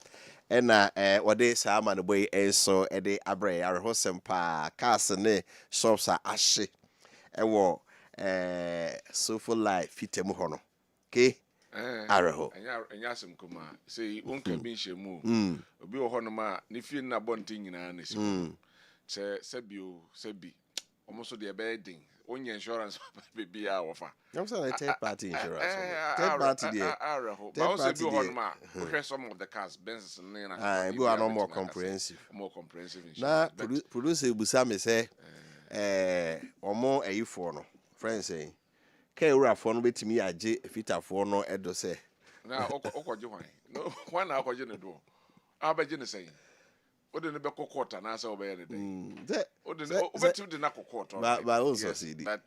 ena wode sa amane boy enso ede abre arehosem pa cars ne shops ahye ewo sofa life fitemu ho no ke areho enya asem kuma say onka bi nhemu obi wo ho no ma ne fie na bonte nyina na si sebi omoso de bedding onye insurance baby a wofa I'm saying third party insurance third party there but also do one ma we some of the cars Benz na we are no more comprehensive insurance na producer busa me say omo ayifo no friends say ka ewurafo no betimi age fitafo no edo say na okoje hwan no hwan na okoje ne do abaje ne say ode ne be kokota na say obeye ne dey ode ne obetu de na kokota ba also see that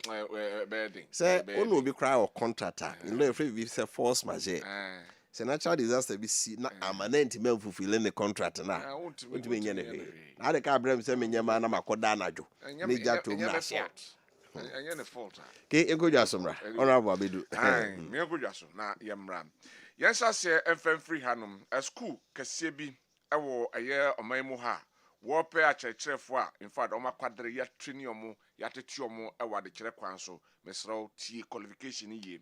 bedding say onu obi cry or contractor you know if we say force majeure say natural disaster be see na amanent men fulfill the contract na ontime nye ne na de ka brem say menyama na makoda anadwo ne jato na sia anya ne fault ke enkodwa somra honorable abedu me enkodwa so na yemra yensa se enfem free hanom a school kase bi ewo aye oman mu ha wo pe a checherefo a in fact o makwadre ya treni omo ya tete omo ewa de kire kwan so mesraw tie qualification ye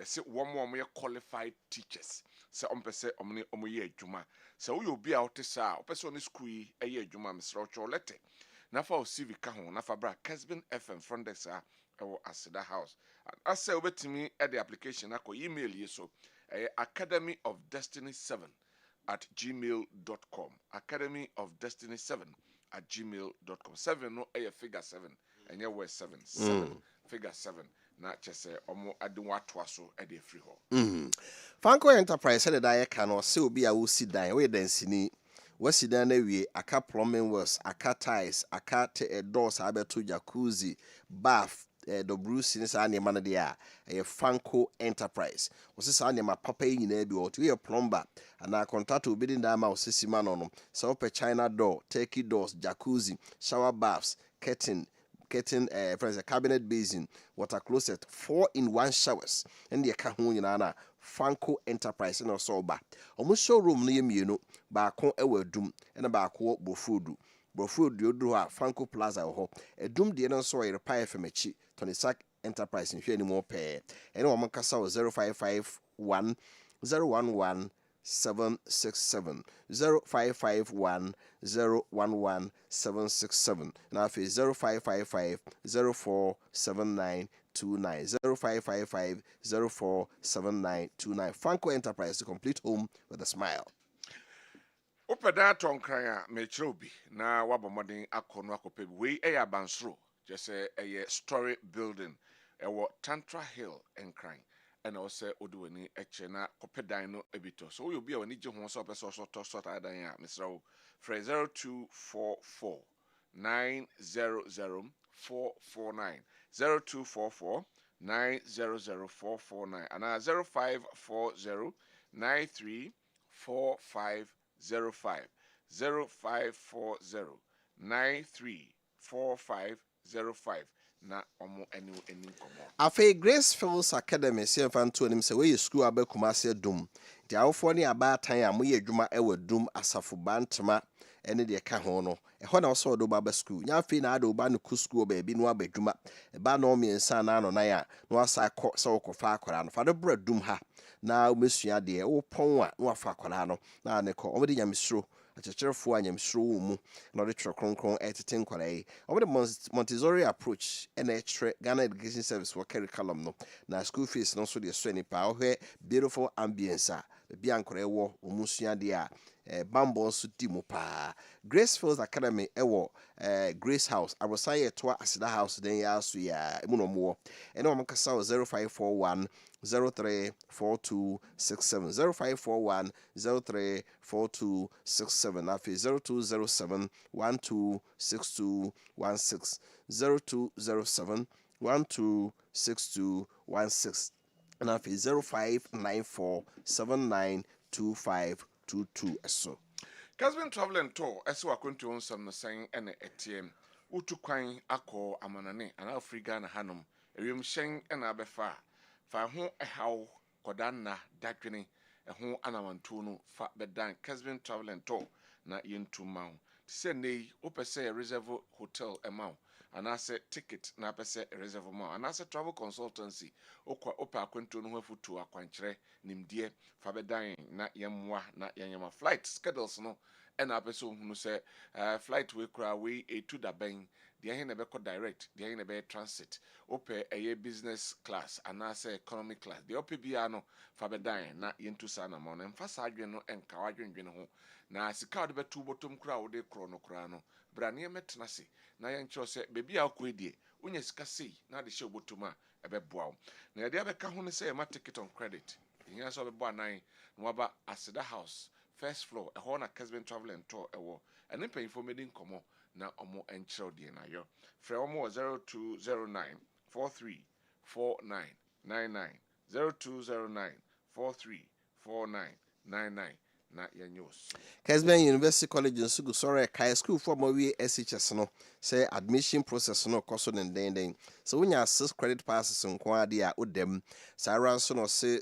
se wo mo ye qualified teachers se ompese omne omo ye adwuma se wo obi a otesa opese on school yi eye adwuma mesraw cho lete na fa o CV ka ho na fa bra Kessben FM front desk a ewo Asida house ase obetimi e the application akọ email ye so academyofdestiny7@gmail.com academyofdestiny7@gmail.com 7 no a figure 7 and you 7 figure 7 na chese omo adinwa toaso e de free ho Fanko Enterprise said that I can say obi a wo si dan we dansini wasi dan na wie aka plumbing works aka tiles aka doors abeto jacuzzi bath the Bruce in sa nema na dia Fanko Enterprise wose sa nema papa yi nyina bi o to ye plumber ana contract obi din da ma osisi ma no no so pe China door turkey doors jacuzzi shower baths curtain friends a cabinet basin water closet 4-in-1 showers and the ka ho nyina na Fanko Enterprise no so ba omo showroom no ye mienu ba ko ewadum na ba ko bofudu yodo a Fanko Plaza ho edum de no so ye repair femachi Tonisac Enterprise nhwe ni mo pe ene wo kasa 0551 011 767 0551 011 767 na fe 0555 047929 0555 047929 Fanko Enterprise, to complete home with a smile. Opeda tonkran a me chrobi na wabomodin akono akope we e ya bansro just a story building. Tantra Hill and Crying. And also Oduani Echena Copedino Ebito. So you'll be on each one so sort of Mr. Frey 0244 900-449 0244 900-449 and 0540 934505 0540 934505 na omo eni komo Afe Grace Fellows Academy se fanto anim se we school abekuma se dum di awofo ne abatan a moye adwuma ewa dum asafo bantema ene de ka ho no ho na so do ba school nya afe na ado ba no ku school ba bi no abadwuma ba no miensa na no na ya no asa ko se wokofa akwara no fa do bra dum ha na umesua de wo pon a no afa akwara no na ne ko omde nyamesro achecherefo anyamsro mu na de tro kronkron eteten kwalai omde Montessori approach ene etre Ghana Education Service for curriculum no na school fees no so de so ni pa ohwe beautiful ambience a bia nkore wo omusua de a bambo so di mu pa Grace Fellows Academy ewo Grace House arosaye to asida house den ya so ya emu no mo ene o mkasa 0541 034267 0541 034267 afi 0207 126216 0207 126216 and afi 0594792522 eso Kessben traveling tour eso akonto onsam no san ene etiem utu kwan akọ amanane ana Africa na hanom ewiem hyen ena abefa fa ho ehaw kodanna dadwene ho anamanto no fa bedan Kessben traveling tour na yentu maw se nei opese reserve hotel emaw anase ticket na pese reserve maw anase travel consultancy okwa opa akwento no ho afutu akwankyere nimdie fa bedan na yemwa na yanyama flight schedules no ena pese ohunu se flight we kra we etu da ben de ahe na be direct de ahe na be transit ope eye business class anase economy class de ope bia no fa bedan na yentu sana ma no mfa sa adwen no enka wadwenwene ho na sika de betu botom kra wo de kro no kra no brane metena se na yenkyerɛ se bebi a akoedie unya sika sei na de hye botom a ebeboa na de abeka ho ne se ma ticket on credit nya so bebo anan no waba asida house first floor a na Kessben travel and tour ewo and then pay for meeting komo na omo enchiro de na yo frɛ omo 0209 434999 0209 434999 na yanyos Kessben University College in Sugu sorry kai school for mo we SHS no say admission process no koso den so when you 6 credit passes nko ade a odem sara so no say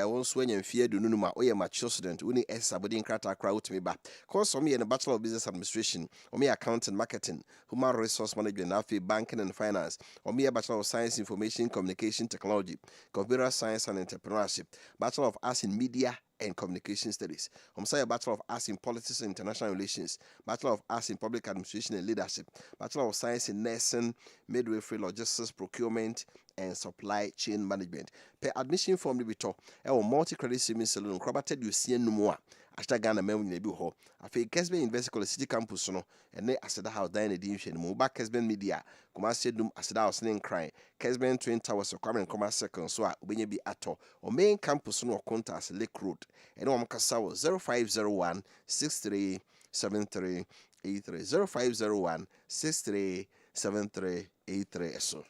won so anya mfie do nunu ma oye mature student uni esabodin krata kra utimi ba course o me in Bachelor of Business Administration o me accounting marketing human resource management afi banking and finance o me Bachelor of Science Information Communication Technology computer science and entrepreneurship Bachelor of Arts in Media and Communication Studies. Say a Bachelor of Arts in Politics and International Relations, Bachelor of Arts in Public Administration and Leadership, Bachelor of Science in Nursing, Midwifery, Logistics, Procurement, and Supply Chain Management. Per admission form libito, multi-credit swimming salon, crobated you see no more. Ashta Ghana men will be ho. I feel Kessben University College City Campus no, and they asada house dine edition, Muba Kessben Media, Commerce Dum asada house name crying, Kessben Twin Towers or Common Commerce Second, so when you be ato, or main campus no contact Lake Road, and one Kasawa 0501 637383 0501 637383 so.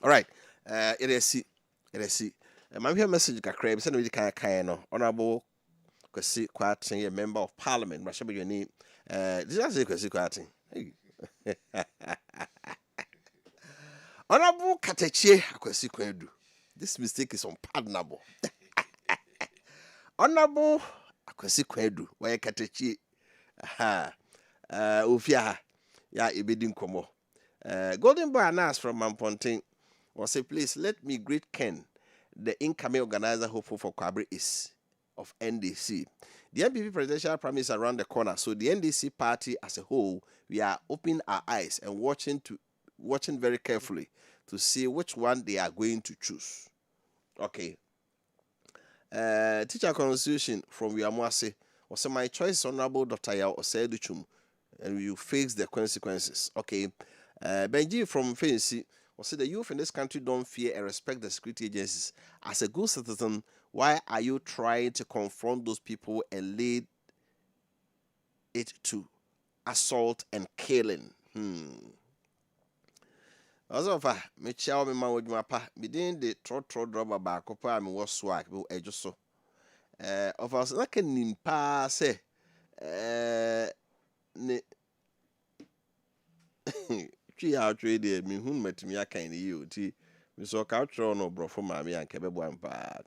All right, it is my message kakra be say no kan no honorable Kwesi Kwatin, a member of parliament. This is Kwesi Kwatin. Honorable Kateche Kwesi Kwedu. This mistake is unpardonable. Honorable Kwesi Kwedu. Why Kateche? Ufia. Ya ibidin komo. Golden Boy announced from Mamponting was say, please let me greet Ken, the incoming organizer hopeful for Kwabri is of NDC. The NPP presidential primary is around the corner, so the NDC party as a whole, we are opening our eyes and watching very carefully to see which one they are going to choose. Okay. Teacher constitution from Yamwase was my choice, Honorable Dr. Yao Oseduchum, and we will face the consequences. Okay. Benji from Fancy will say the youth in this country don't fear and respect the security agencies. As a good citizen, why are you trying to confront those people and lead it to assault and killing? Also, me chow me man with my pa. Me didn't the trot rubber back up. I mean, was swag. Will edge so. Of us, I can nimpa say. Ne. Tree out trade me who met me a kind of you. Tea. Me saw culture no bro for mammy and kebab bad.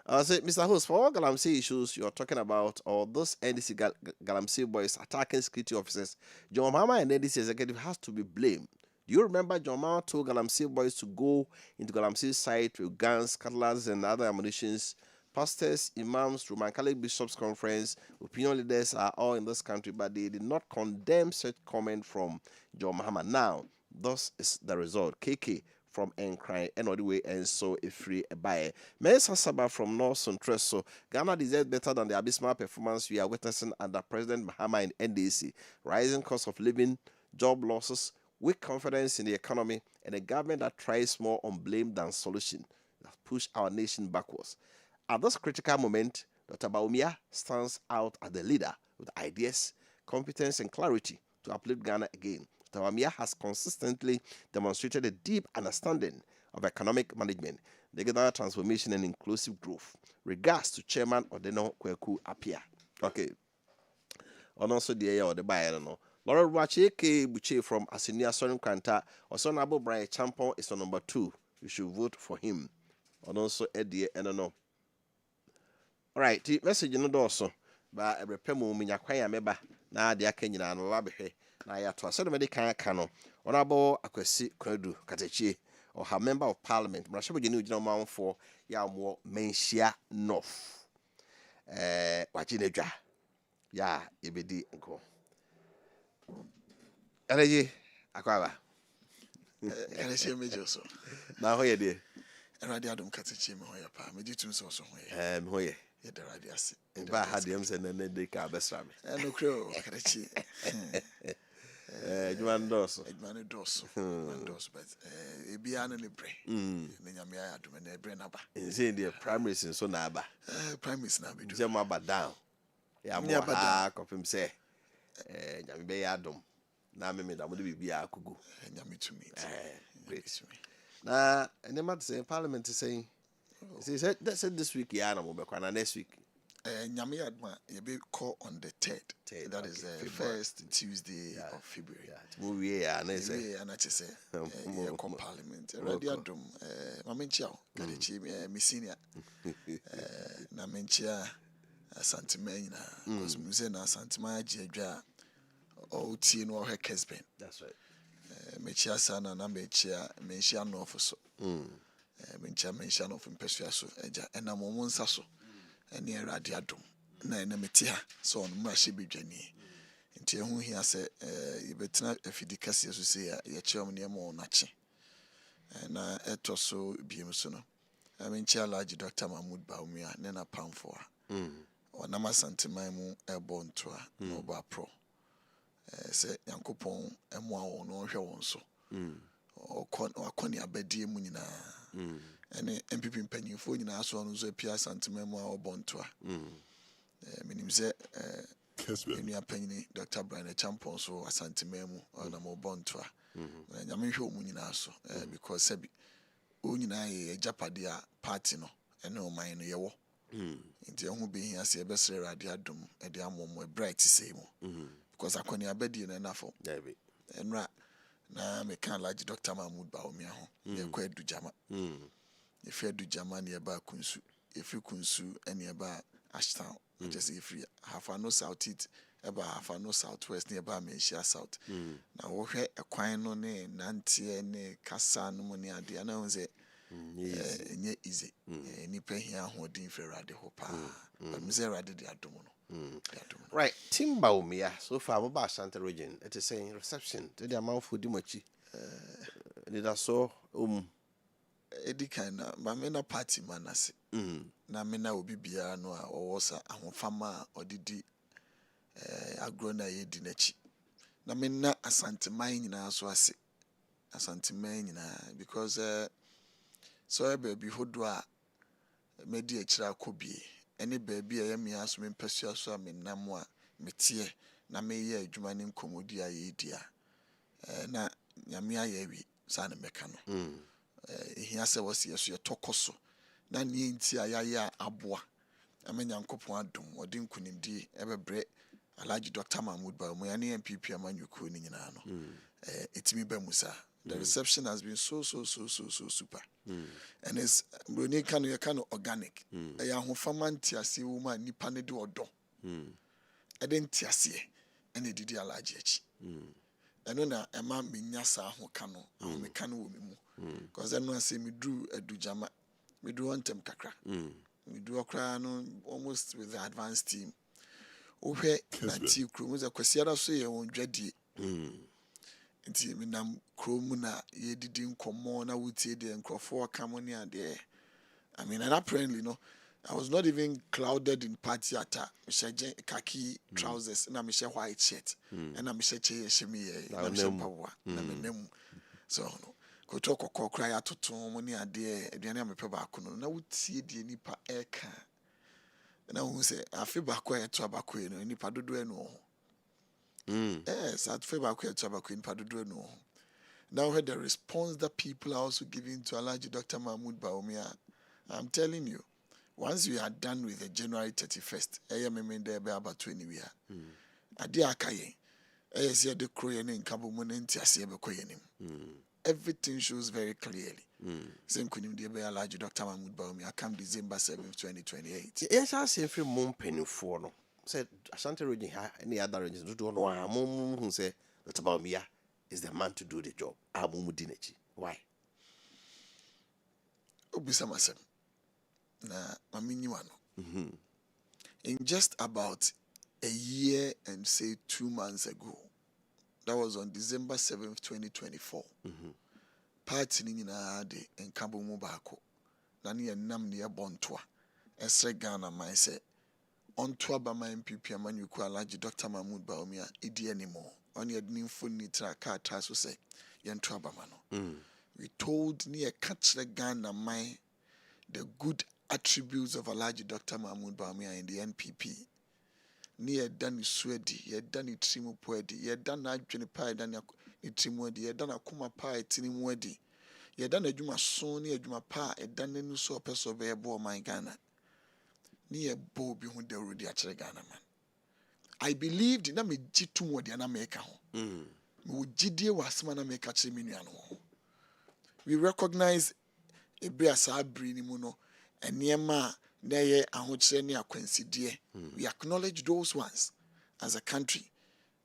I say, Mr. Host, for all Galamsey issues you're talking about, or those NDC Galamsey boys attacking security officers, John Mama and NDC executive has to be blamed. Do you remember John Mama told Galamsey boys to go into Galamsey site with guns, cutlasses, and other ammunitions? Pastors, imams, Roman Catholic bishops' conference, opinion leaders are all in this country, but they did not condemn such comment from John Mahama. Now, thus is the result. KK from Encry, and all the way, and so a free buy. Mensa Saba from North Central. So Ghana deserves better than the abysmal performance we are witnessing under President Mahama in NDC. Rising cost of living, job losses, weak confidence in the economy, and a government that tries more on blame than solution that push our nation backwards. At this critical moment, Dr. Bawumia stands out as the leader with ideas, competence, and clarity to uplift Ghana again. Dr. Bawumia has consistently demonstrated a deep understanding of economic management, digital transformation, and inclusive growth. Regards to Chairman Wofa Kofi Appiah. Okay. And also the area of the buyer, no. Laura Rwacheke Buche from Asinia Sonim Kanta, or Son Abu Brian Champon is on number 2. You should vote for him. And also Eddie, and no. Alright, the message no also. Ba ebrepemu minya kwan ya meba na de aka nyina no babehwe na ya to ase no me kan aka no Honorable Akwasi Kwadu Katachie or her member of parliament Mrashabo Jeni Ugina Manfo ya mo Menhia North wajinedwa ya ebedi nko Eleji akwaba Eleji mejo so na hoye de Erade adom Katachie me hoye pa me ditum so hoye me hoye Yedarade ase. Ba hadem se na de ka besra me. No kro Akarachi. Edman dos. Edman dos. But ebia na ne bre. Ne nyame ya adom na bre na ba. Say the primaries so na ba. Primaries na be do. Say ma ba down. Ya mo ha kopim say nyame be ya adom. Na me da mo de bibia akugu. Nyame to meet. Great. Na enema say parliament saying he said that said this week ya na mo be kwa next week. Nyame adma ye be call on the 3rd. That is the first Tuesday of February. We ya na say. Yeah, na say. Ye call parliament. Ready adom mamenchia Kadechi me senior. Na menchia Santima nyina because me say na Santima agedwa o tie no he Kessben. That's right. Mechia sana na menchia no for so. Menchia no for mpesua so eja na mo nsa so. Ene Erade adom na ene metia so on mrahye bedwani nti ehu hia se yebetena afidi kase so se ya kyerem ne mo na kye na etoso biem so no amenchia Alhaji Dr. Mahmoud Bawumia ne na pamfo a ona masanteman mu ebo nto a no ba pro se yankopon emu a won no hwe won so okoni abadie mu nyina ene MPP mpanyimfo nyina so no so apia santeman mu a obonto a menim se enu apanyini Dr. Brian Champon so asanteman mu na mo bonto a nyame hwe mu nyina so because sabi o nyina ye japade a party no ene o man no ye wo nti ehu be hia se ebesere Erade adom e de amom bright say mu because akoni abadie na nafo enra na me kan Alhaji Dr. Mahmoud Bawumia ho ye kwa Adujama if Adujama ne ba kunsu if kunsu ene ba Ashtown just if half no south it eba half no southwest ne ba Menhia south na wo hwe ekwan no ne nante ne kasa no mo ne ade na ho se nye easy nipa hia ho din fe Erade ho pa but me say Erade de adom no. Right, Team Bawumia so far about Santa region it is saying reception to the amount for Dimochi leader so edi kind ma me na party manase na me na obi bia no a owosa ahofama odidi agro na ye di nachi na me na asanteman nyina so ase asanteman nyinaa because so baby hodo a medi akira akobie ene baby a yemi aso me mpasua so a menam a metie na meyɛ adwuma ne nkomodi a yɛdia na nyame ayɛ wi sa na meka no ehia sɛ wɔse yeso yɛtɔkɔ so na ne nti a yɛayɛ aboa amenya nkopon adom wɔde nkunimdi ɛbɛbrɛ Alhaji Dr. Mahmoud Bawumia ya ne MPP amanyuko ni nyina no etimi ba musa. The reception has been so super. And it's broni kind of organic. Ya hofama ntiase wo ma nipa ne de odo. Ede ntiase ene didi Alhaji echi. Eno na ema menya sa ho ka no, me ka no wo me mu. Because eno ase me dru adujama. Me dru ontem kakra. Me dru okra no almost with the advanced team. Ohe na ti krom za kwasiara so ye won dwadie. Nti me nam krom na ye didi nkomo na wutie de nkrofo kamoni ade. I mean, and apparently I was not even clouded in party attire. Misha khaki trousers na misha white shirt. And na misha che shemi na misha pawa na menem. So no. Ko to kokko kra ya toto mo ni ade aduane amepe ba ko no na wutie de nipa eka. Na who say afi bako eto abako no nipa dodo eno. Yes, afi bako eto abako nipa dodo eno. Now heard the response that people are also giving to Alhaji Dr. Mahmoud Bawumia. I'm telling you, once you are done with the January 31st, I am in there about 20 years. Adia Kaye, I see the Korean in Kabumunenti, I see everything shows very clearly. Same kunim de be Alhaji Dr. Mahmoud Bawumia come December 7th, 2028. Yes, I see free mom penny for no. Said Ashanti region any other regions do no mom who say Dr. Bawumia is the man to do the job. Abumudinechi. Why? Obisamasem. Na maminiwano. In just about a year and say 2 months ago, that was on December 7th, 2024. Party ni nyina de enkabo mu baako. Na ne nam ne yebontoa. Esre Ghana man say ontoa ba man MPP amanyuku Alhaji Dr. Mahmoud Bawumia edi anymore. On your phone ni traka so say yentoa ba no. We told ni e catch the Ghana man the good attributes of Alhaji Dr. Mahmoud Bawumia in the NPP. Ni ye dani swedi, ye dani trimu poedi, ye dana adwene pa dani trimu edi, ye dana kuma pa tinimu edi, ye dana adwuma son ni adwuma pa dana nu so peso be bo man Ghana. Ni ye bo bi hu de rudi a kire Ghana man. I believed na me jitu mo de na me ka ho. Me wo jidie wasema na me ka kire me nua no. We recognize ebia sa abri ni mu no enema na ye ahokyere ne akwansidie. We acknowledge those ones as a country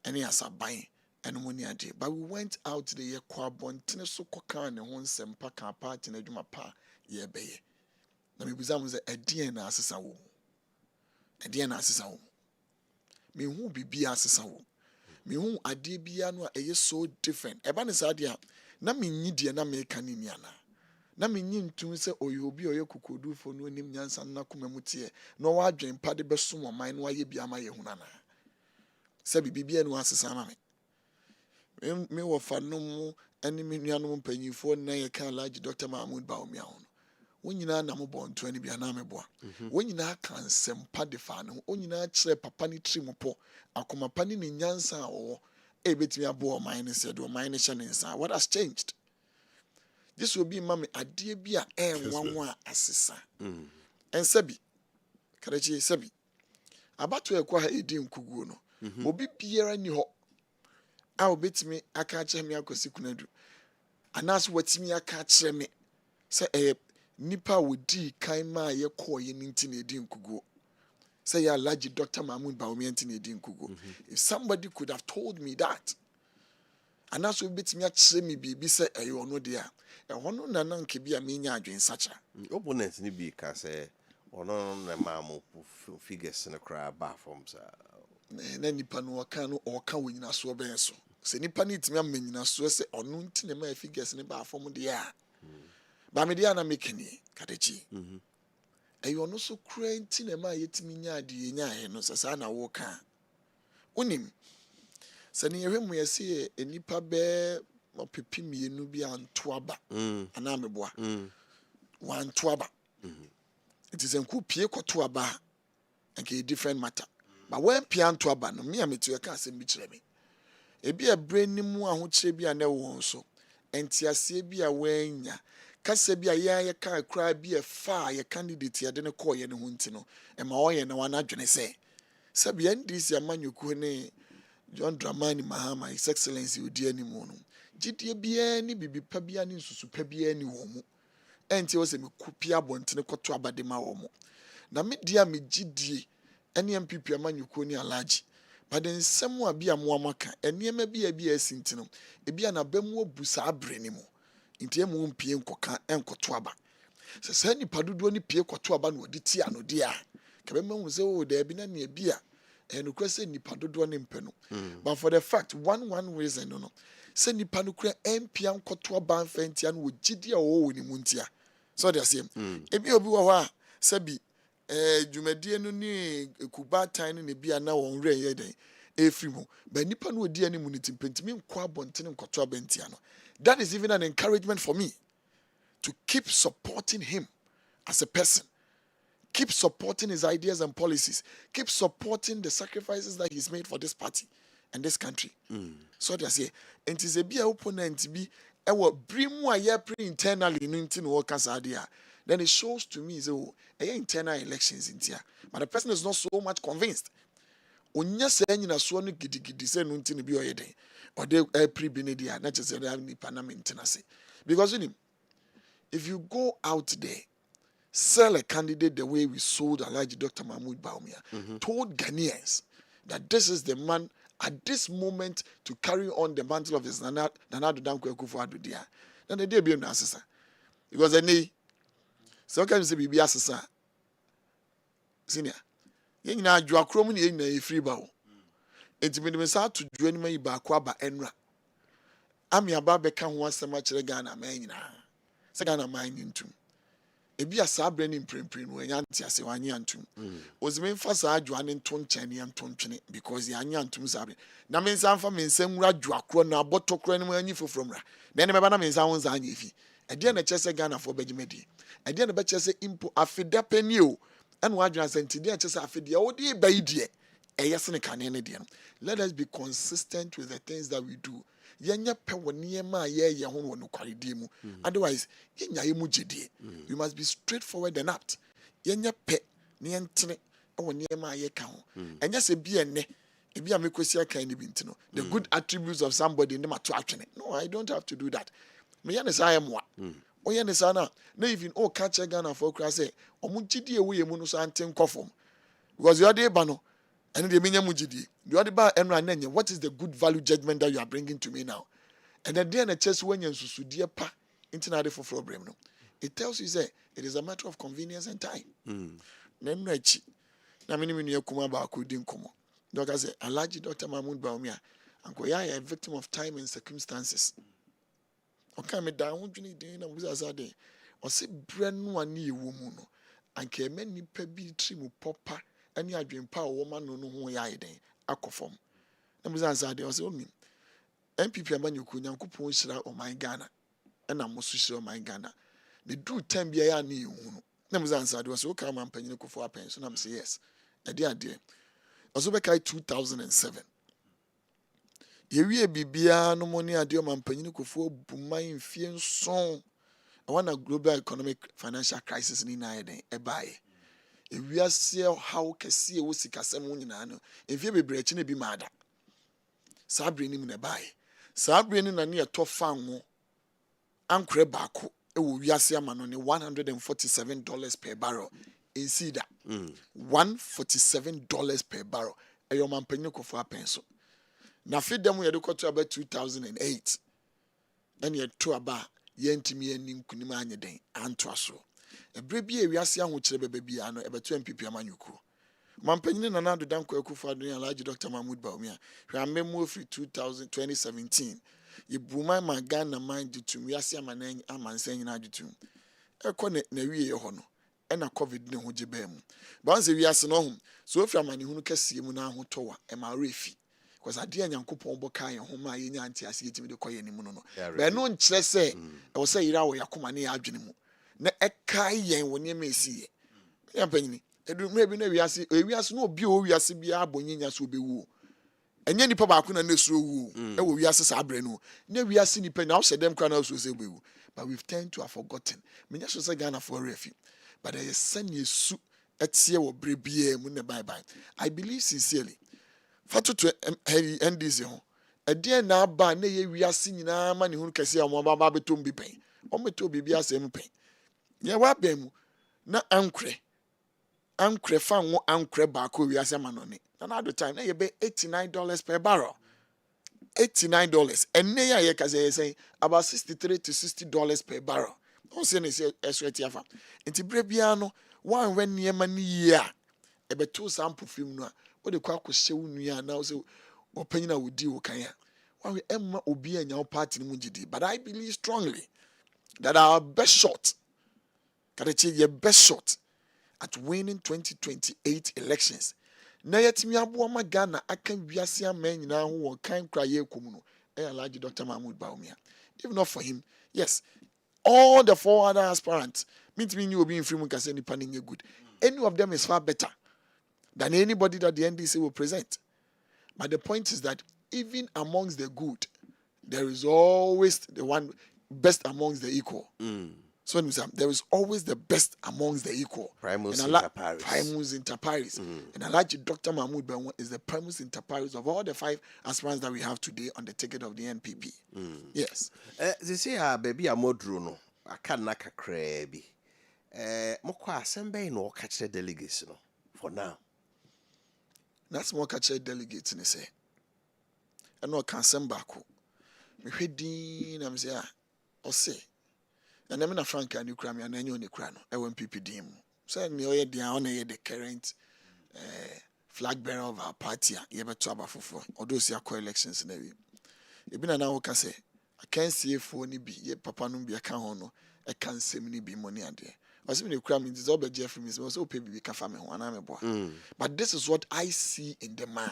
and as a ban and money ade. But we went out the year kwa bontene so koka ne ho nsɛmpa ka party na adwuma pa ye beye. Na me buzamu ze edien na asesa wo. Edien na asesa wo. Me hu bibia asesa wo. Me hu ade bia no a eye so different. Eba ne sa ade a na me nyidie na me ka ni ana. Na me nyi ntum se oyobi oye kukodu fo no nim nyansa na koma mutie no wa adwen pa de beso mo man no aye bia ma ye hunana se bibia no asesa ma me wo fa no mu ani me nuanom mpanyifo na ye kan Alhaji Dr. Mahmoud Bawumia ho wonyina na mo bonto ani bia na me boa wonyina kan sempa de fa no wonyina kire papa ni tri mo po akoma pa ni nyansa a wo e betimi abo man ne se do man ne hye ne nsa. What has changed? This will be mommy adie bi a wanwa asesa. And sabi karachi sabi abato ekwa ha edi nkuguo no obi biara ni ho a obetimi aka kire me akosi kunadu anas watimi aka kire me se nipa wodi kan ma ye koye ninti na edi nkuguo say ya Alhaji Dr. Mahmoud Bawumia ninti na edi nkuguo. If somebody could have told me that, and that's what bit me at me be say you no there. And one na nanke bi a menya adwen sacha. Opponents ni bi ka say ono na mamu figures na cry ba from sa. Na nipa no waka no o ka wonyina so ben so. Se nipa ni timi amanyina so se ono nti na ma figures ne ba from there. Ba me dia na mekani kadechi. Ayo no so kura nti na ma yetimi nya ade nya he no sasa na wo ka. Unim sani yehwe mu yesi enipa be pipi mienu bi antoaba ana meboa wantoaba it is enku pie kotoaba and a different matter but when pianto aba no me ametu e ka asem bi kire me ebi abre ni mu ahokyere bi ana wo so entiase bi a wanya kasa bi a ye ka kra bi e fa ye candidate ye de ne call ye ne ho nti no e ma wo ye na wana dwene se sabi ndisi amanyuku ne John Dramani Mahama His Excellency odi animu no gidie bia ni bibipa bia ni nsusu pa bia ni wo mu enti wo se me kupia bontene koto abade ma wo mu na me dia me gidie ene MPP amanyuku ni alaji but then nsɛm a bia mo amaka enema bia asintino ebia na bamu obusa abre ni mu nti emu mpie nkoka enkoto aba sɛ nipa dodo ni pie koto aba na odi ti ano dia kebe mahu sɛ o da bi na ne bia enu kura sɛ nipa dodo ni mpenu but for the fact one reason no sɛ nipa no kura empia nkoto aba mfentia no ogidi a wo ni mu ntia so they say ebi obi wo hɔ a sɛ bi dwumadie no ni ekubatan no ne bia na won re ye den efiri mu ba nipa no odi ani mu ni timpentimi nkɔ abontene nkoto abantia no that is even an encouragement for me to keep supporting him as a person, keep supporting his ideas and policies, keep supporting the sacrifices that he's made for this party and this country. So they say it is a be opponent be bring more year internally in work as idea. Then it shows to me so internal elections in here. But the person is not so much convinced. Onya say nyina so no gidigidi say no ntini bi oyeden or they pre-benedia not just the parliament say because you know, if you go out there sell a candidate the way we sold Alhaji Dr. Mahmoud Bawumia, told Ghanaians that this is the man at this moment to carry on the mantle of his Nana Dankwa Akufo-Addo dia. Then the day be na asesa because any so can say bibi asesa senior yen na adwo akrom ne yen na efiri ba wo enti me sa to dwo ni mai ba kwa ba enra ami aba be ka ho asem a kire Ghana ma nyina se Ghana ma ntum ebi asa abre ni mprempren no anya ntia se wanye antum ozime mfa sa adwo ane nto nkyane ya nto ntwene because ya anya antum sa abre na me nsa mfa me nsa nwura adwo akro na abotokro ne ma anyi fofromra na ne meba na me nsa ho nsa anya efi ade na kyese Ghana fo bagimedi ade na be kyese impo afida pani o and what you are saying today, just after the OD by dear, let us be consistent with the things that we do. Yenya pe woni ma ye ye ho no kwalidi mu. Otherwise, yenya emu jedi. We must be straightforward and apt. Yenya pe ne entene woni ma ye ka ho. Enya se bi enne e bi amekosi aka ni bi ntino. The good attributes of somebody in ma to atwene. No, I don't have to do that. Me yana say am wa. Oye ne sana na even catch Ghana for cry say omugidi ewe mu no so anten kofom because you are the bano and the minya mugidi you are the ba enra nanye what is the good value judgment that you are bringing to me now and then the chess when you susudie pa internet for problem no it tells you say it is a matter of convenience and time na no achi na mini yakuma ba akudi nkomo doctor say Alhaji Dr. Mahmoud Bawumia ankoya a victim of time and circumstances. Okay, me da ho dwene din na musa sade o se bre no ani ewo mu no anka me nipa bi trimu popa ani adwempa o ma no no ho ya iden akofom na musa sade o se o mi MPP amanyuku nyankopon hira o man Ghana na mosu hira o man Ghana the do time bia ya ni ewu no na musa sade o se o ka man panyine Kofi Appiah so na me say yes ade o so be kai 2007 yewie bibia no moni ade o mampanyini Kofi buman mfie nson wana global economic financial crisis ni na eden ebae ewiase how kese wo sikasem nyina no mfie bebre achi na bi maada sabre ni mu na bae sabre ni na ne to fan ankre baako ewo wiase ama no ne $147 per barrel in cedar $147 per barrel eyo mampanyini Kofi Appiah so na fidem ye de koto about 2008 and ye to aba ye ntimi anim kunim anyeden anto aso ebre bi ewiase ahokyere bebe bia no ebeto MPP amanyuku mampanyine na Nana Dankwa Akufo-Addo Alhaji Dr. Mahmoud Bawumia hwa memo free 2017 ye buma ma Ghana man ditum wiase amanan amansan nyina ditum ekọ na wiye ye ho no ena covid ne ho gebe mu ba nse wiase no ho so ofra manehunu kase mu na ho towa e ma refi because adeɛ nyankopɔn bɔ kan ho ma yɛnya ante ase yɛtimi de kɔ yɛ nimu no but no nkyerɛ sɛ ɛwɔ sɛ yira wɔ yakoma ne adwene mu na ɛkae yɛn wɔ nneɛma ɛsi yɛ panyini edumre bi na wiase no obi o wiase bia abonyinya so obewu enye nipa ba ko na nesuro wu e wo wiase sa abre no na wiase nipa na wo sedem kra na so se obewu but we've tend to have forgotten menya so say Ghana for refi but there is sane su etie wo bre bia mu na bye bye. I believe sincerely fatu to NDC ho ade na aba na ye wiase nyina ma ne hunu kase a mo ba betom bi pen o meto bibia asem pen ye wa ba mu na ankre fa wo ankre ba ko wiase manone and at the time na you be $89 per barrel. $89 and na ye ka say about $63 to $60 per barrel. Don't say ne say esweti afa enti bre bia no wan when niema ni yia e be to sample film no a wo de kwa kwhye wo nua na wo say opanyina wo di wo kan a wan emma obi anya wo party mu gidi. But I believe strongly that our best shot your best shot at winning 2028 elections. Na yetimi abo ma Ghana aka wiase aman nyina ho won kan kraye ekum no. Alhaji Dr. Mahmoud Bawumia. If not for him, yes, all the four other aspirants, means me you will be in free muka say ni paninge good. Any of them is far better than anybody that the NDC will present. But the point is that even amongst the good, there is always the one best amongst the equal. So there is always the best amongst the equal. Primus inter pares. Primus inter pares. And Alhaji Dr. Mahmoud Bawumia is the primus inter pares of all the 5 aspirants that we have today on the ticket of the NPP. Yes. They say baby amodru no aka na kakra bi. Mokwa assemble no catch the delegates no for now. That's more catch the delegates ni say. And no can send back. Me hwedin am say o say and I'm not frank and you cram and any crano. I want PPD. So me oye the honor the current flag bearer of our party. You ever to about for although see elections in every. You been an hour can say I can't see if any be ye papa no be a can hono. I can't say many be money and there. I see me cram is all Jeffrey Miss also pay be family one I'm a boy. But this is what I see in the man.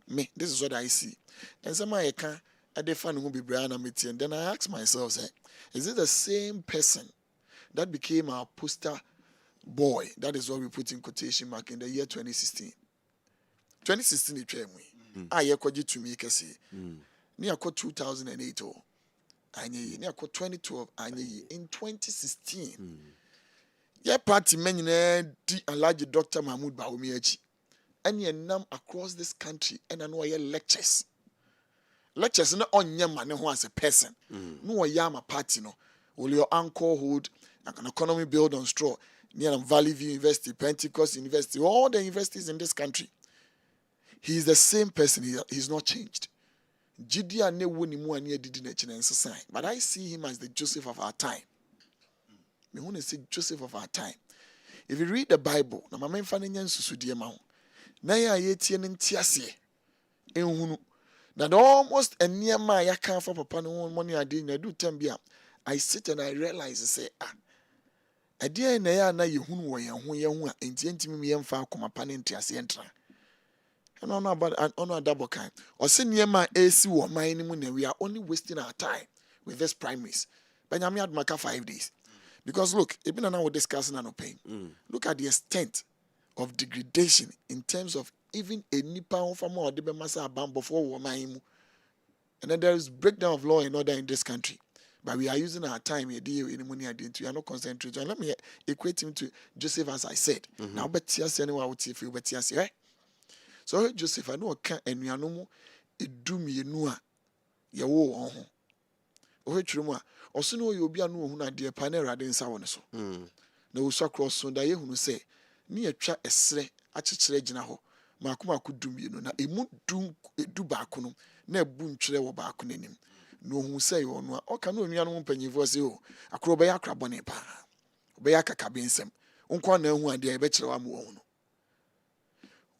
Me, this is what I see. And some I can I define who be Brian Amity, and then I ask myself, say, is it the same person that became our poster boy? That is what we put in quotation mark in the year 2016. 2016 it came we. I kwaji to me kasi. Ni akwa 2008 oh. Anye ni akwa 2012 anye in 2016. Ye party men di Alhaji Dr. Mahmoud Bawumia echi. Anye nam across this country and I know ye lectures. Lectures no on yama ne ho as a person. No yama party no. Will your anchor hold an economy build on straw near Valley View University, Pentecost University, all the universities in this country. He is the same person. He's not changed. But I see him as the Joseph of our time. Me want to say Joseph of our time. If you read the Bible, na mama mfa nyan susudie ma ho. Na ya yetie ne ntiase. Ehunu. That almost a near my account for papa no money I didn't do tembia. I sit and I realize say a dear na ya na yehunu wo yan ho yan ho a entientimi me yemfa akoma pa ne ntiase entra. And on about on a double kind. Or say near my AC or my we are only wasting our time with this primaries. But I'm had maka 5 days. Because look, even now we're discussing an pain. Look at the extent of degradation in terms of even a nipa from more de masa ban before woman. And then there is breakdown of law and order in this country. But we are using our time here, in money identity. We are not concentrating. Let me equate him to Joseph, as I said. Now, but yes, anyone would see if you bet yes, right? So Joseph, I know can't and we are no more a doom ye noa ye wo on ho. O hetwiremu also no you be anu hu na de panera de nsa won so. Na wo so cross so da ye hunu say ne atwa esre akyekyere gina ho. Makoma akudum ye no na emu dum edu baako no na ebu ntwere wo baako nanim. No hu say wo no o ka no nua no mpanyifo say o akro be yakra bone pa. Be yakaka be nsem. Nkwa na hu ade e be kyere wa mo wo no.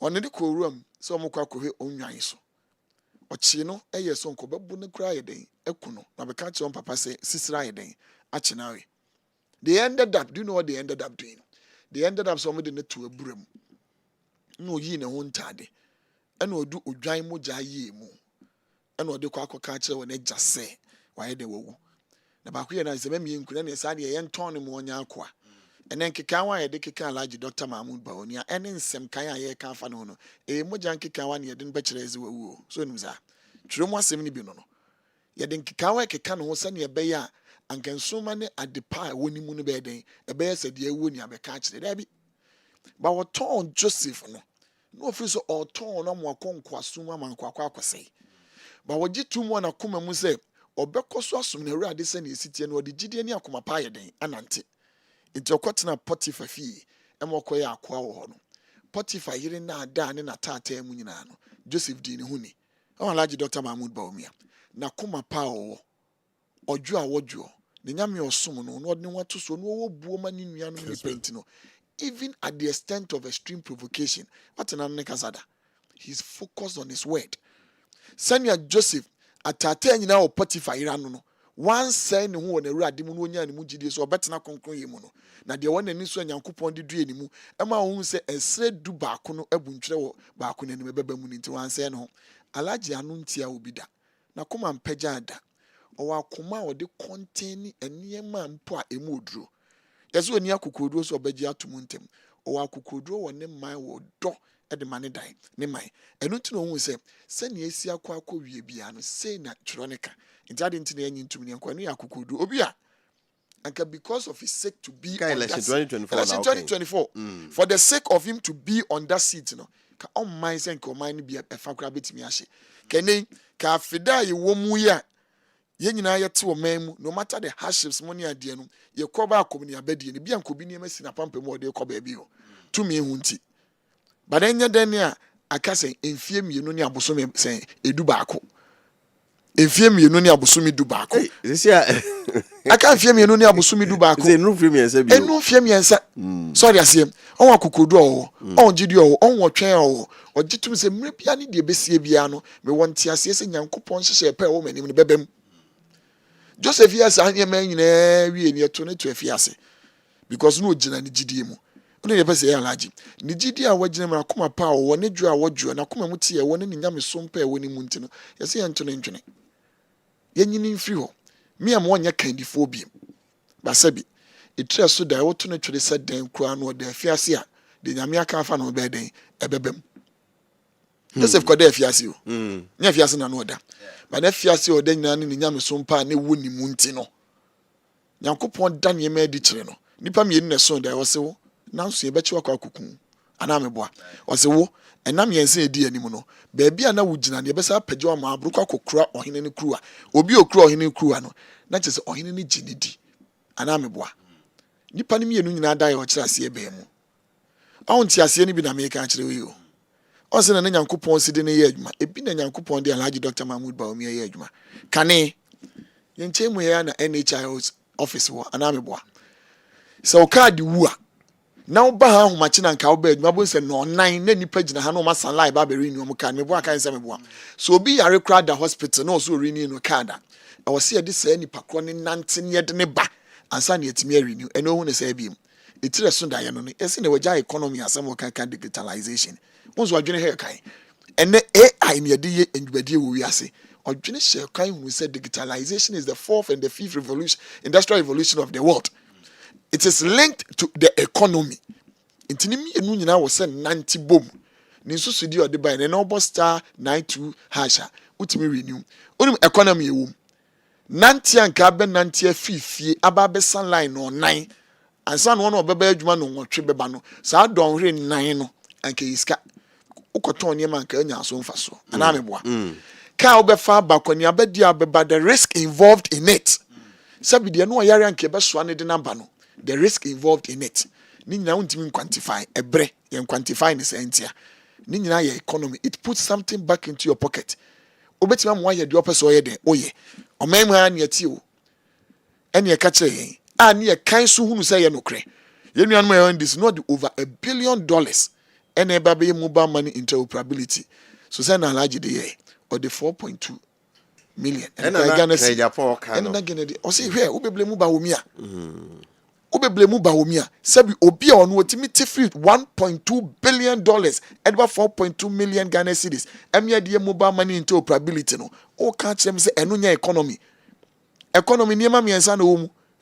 On the quorum, so Moka onyan so. Ochi no, so nko bebu ne kura yeden, ekuno, na beka che on papa say, sisra yeden, achinawe. They ended up, do you know what they ended up doing? They ended up somebody to a brim. No, ye ne huntade. ɛna ɔdu odwan mogya yie mu ɛna ɔde kɔ akɔka kyerɛ wɔn agya sɛ wayɛ dɛ wawu na baako yɛ na sɛ mɛmie nkuna ne saa deɛ yɛntɔn ne mu ɔnya akoa ɛnɛ nkeka wa yɛde keka Alhaji Dr. Mahmood Bawumia ɛne nsɛm kan a yɛka afa no no mogya nkeka wa ne yɛde no bɛkyerɛ ɛsɛ wawu so nim saa twerɛ mu asɛm no bi no yɛde nkeka wa keka no ho sɛ ne ɛbɛyɛ a anka nsoma ne adepa a ɛwɔ ne mu no bɛyɛ den ɛbɛyɛ sɛ deɛ ɛwɔ ni abɛka akyerɛ daabi ba wɔtɔn Joseph no na ɔfiri so ɔtɔn no mo akɔ nkoasom ama nkoakɔ akɔsɛe ba wɔgye tu mu na koma mu sɛ ɔbɛkɔ so asom na Awurade sɛ ne ɛsitie no ɔde gyidie ne akoma pa yɛ den anante nti ɔkɔtena Potifa fie ɛma ɔkɔyɛ akoa wɔ hɔ no Potifa yere na ada ne na taataa mu nyinaa no Joseph di ne ho ni Alhaji Dr. Mahmood Bawumia na koma pa ɔwɔ ɔdwo a wɔdwo ne nyame ɔsom no na ɔde ne wato so no ɔwɔ buo ma ne nua no ne penti no even at the extent of extreme provocation what an kasada he's focused on his word sanya Joseph atata nyina o Potifa ira no one say ne ho na Awurade mu no nya ne mu gidie so obetena konkron ye mu no na de won ani so Nyankopɔn de due ne mu ema wo se esre du baako no abuntwere wo baako na ne beba mu nti wan say no Alhaji anu ntia obi da na koma mpagya ada o wa koma o de contain eniyema mpo a emu oduro yeso oni akokoduro so obagye atom ntem o wa akokoduro wo ne man wo do de mane dan ne man enu nti no hu se ne esi akwa wie bia no sei na tronika nti ade nti na enyi ntum ne nkwa no akokoduro obi a anka because of his sake to be on that 2024 for the sake of him to be on that seat no ka on man say nka o man no bia efa kra betimi ahye kene ka afida ye wo mu ya ye nyina ye te o man mu no matter the hardships money ade no ye koba akom ne abadie ne bia nkobi ne masi na pampa mu ode koba bi o tumi hu nti badanya den a aka sen enfie mienu ne abosome sen edu baako enfie mienu ne abosome du baako aka enfie mienu ne abosome du baako enu enfie miensa bi enu enfie miensa sorry asem on akokodu o on gidi o on wotwen o ogitum se mre bia ne de besie bia no me wonte ase se Nyankopɔn hyehye pe wo manim ne bebam Joseph yes anye man nyina wie ne to ne to afie ase because no ogina ne gidie mu ono ye pese Alhaji ne gidie a wagina mu akoma pa o wone dwo a wodwo na akoma mu tie e wone ne nyame so mpa e wone mu ntino yese ye nto ne ntwene ye nyini mfiri ho me am wonye kandifo bi ba sabi etre so da woto ne twere se den kura no da afie ase a de nyame aka afa no be den ebebem Joseph kode afie ase o nya afie ase na no da ba na afie ase o da nyina ne nyame so mpa ne woni mu ntino Nyankopɔn da ne ma di kire no nipa me ne so da wo se wo nanso ye bechi wakwa kuku ana meboa wose wo enam yense edi anim no baabi ana wugina ne besa pagye wa ma abruko akokura ohene ne kruwa obi okura ohene kruwa no na kyese ohene ne gini di ana meboa nipa ne mienu nyina da ye o kira ase ebe mu awonti ase ne bi na me ka kire we o ose na Nyankopɔn sidi ne ye adwuma ebi na Nyankopɔn de Alhaji Dr. Mahmood Bawumia ye adwuma kane yenche mu ya na NHIS office wo ana meboa so card wu a na wo ba ha homachi na nka wo ba adwuma bo nse no nan na nipa gina ha no ma san live ba beri ni o ka me bo aka nse me bo so obi yare kra da hospital na so ori ni no kada e wo se ye de sa nipa kro ne nante ne de ne ba ansa na yetimi ari ni eno hu ne sa biem etire so da ye no ese na waja economy asem wo kan digitalization wonso adwene he kan ene AI ne de ye endwade wo wi ase odwene she kan hu se digitalization is the fourth and the fifth revolution industrial revolution of the world. It is linked to the economy. Intinimi enu nyina wo se nanti bom. Ni susu di ode by na obo star 92 hasha. Utimi renew. Onim economy ewum. Nanti anka be nanti afifie aba be san line no 9. Ansa no no obeba adwuma no nwotwe beba no. Sa don hwe 9 no anka iska. Ukoton ne man ka anya so mfa so. Ana meboa. Ka obefa bakoni abedi abeba the risk involved in it. Sabi de no yare anka be so ne de namba no. The risk involved in it. Ni nyina untimi quantify ebre yen quantify ne sentia. Ni nyina ye economy. It puts something back into your pocket. Obetima mo ye de opese oye de oye. Omemu ha ne ati o. Ene ye ka kire yen. A ne ye kan so hunu say ye nokre. Ye nuanum ye this not over $1 billion. Ene ba be mobile money interoperability. So say na Alhaji de ye or the 4.2 million. And na Japan kan. And na gene de o say hwe obeble mu ba wo mi a. Obeblemu Bawumia, Sabi Obia on Wotimiti free $1.2 billion, about 4.2 million Ghana cedis. Emia dear mobile money into probability no. Oh, can't them say enunya economy. Economy near Mammy and San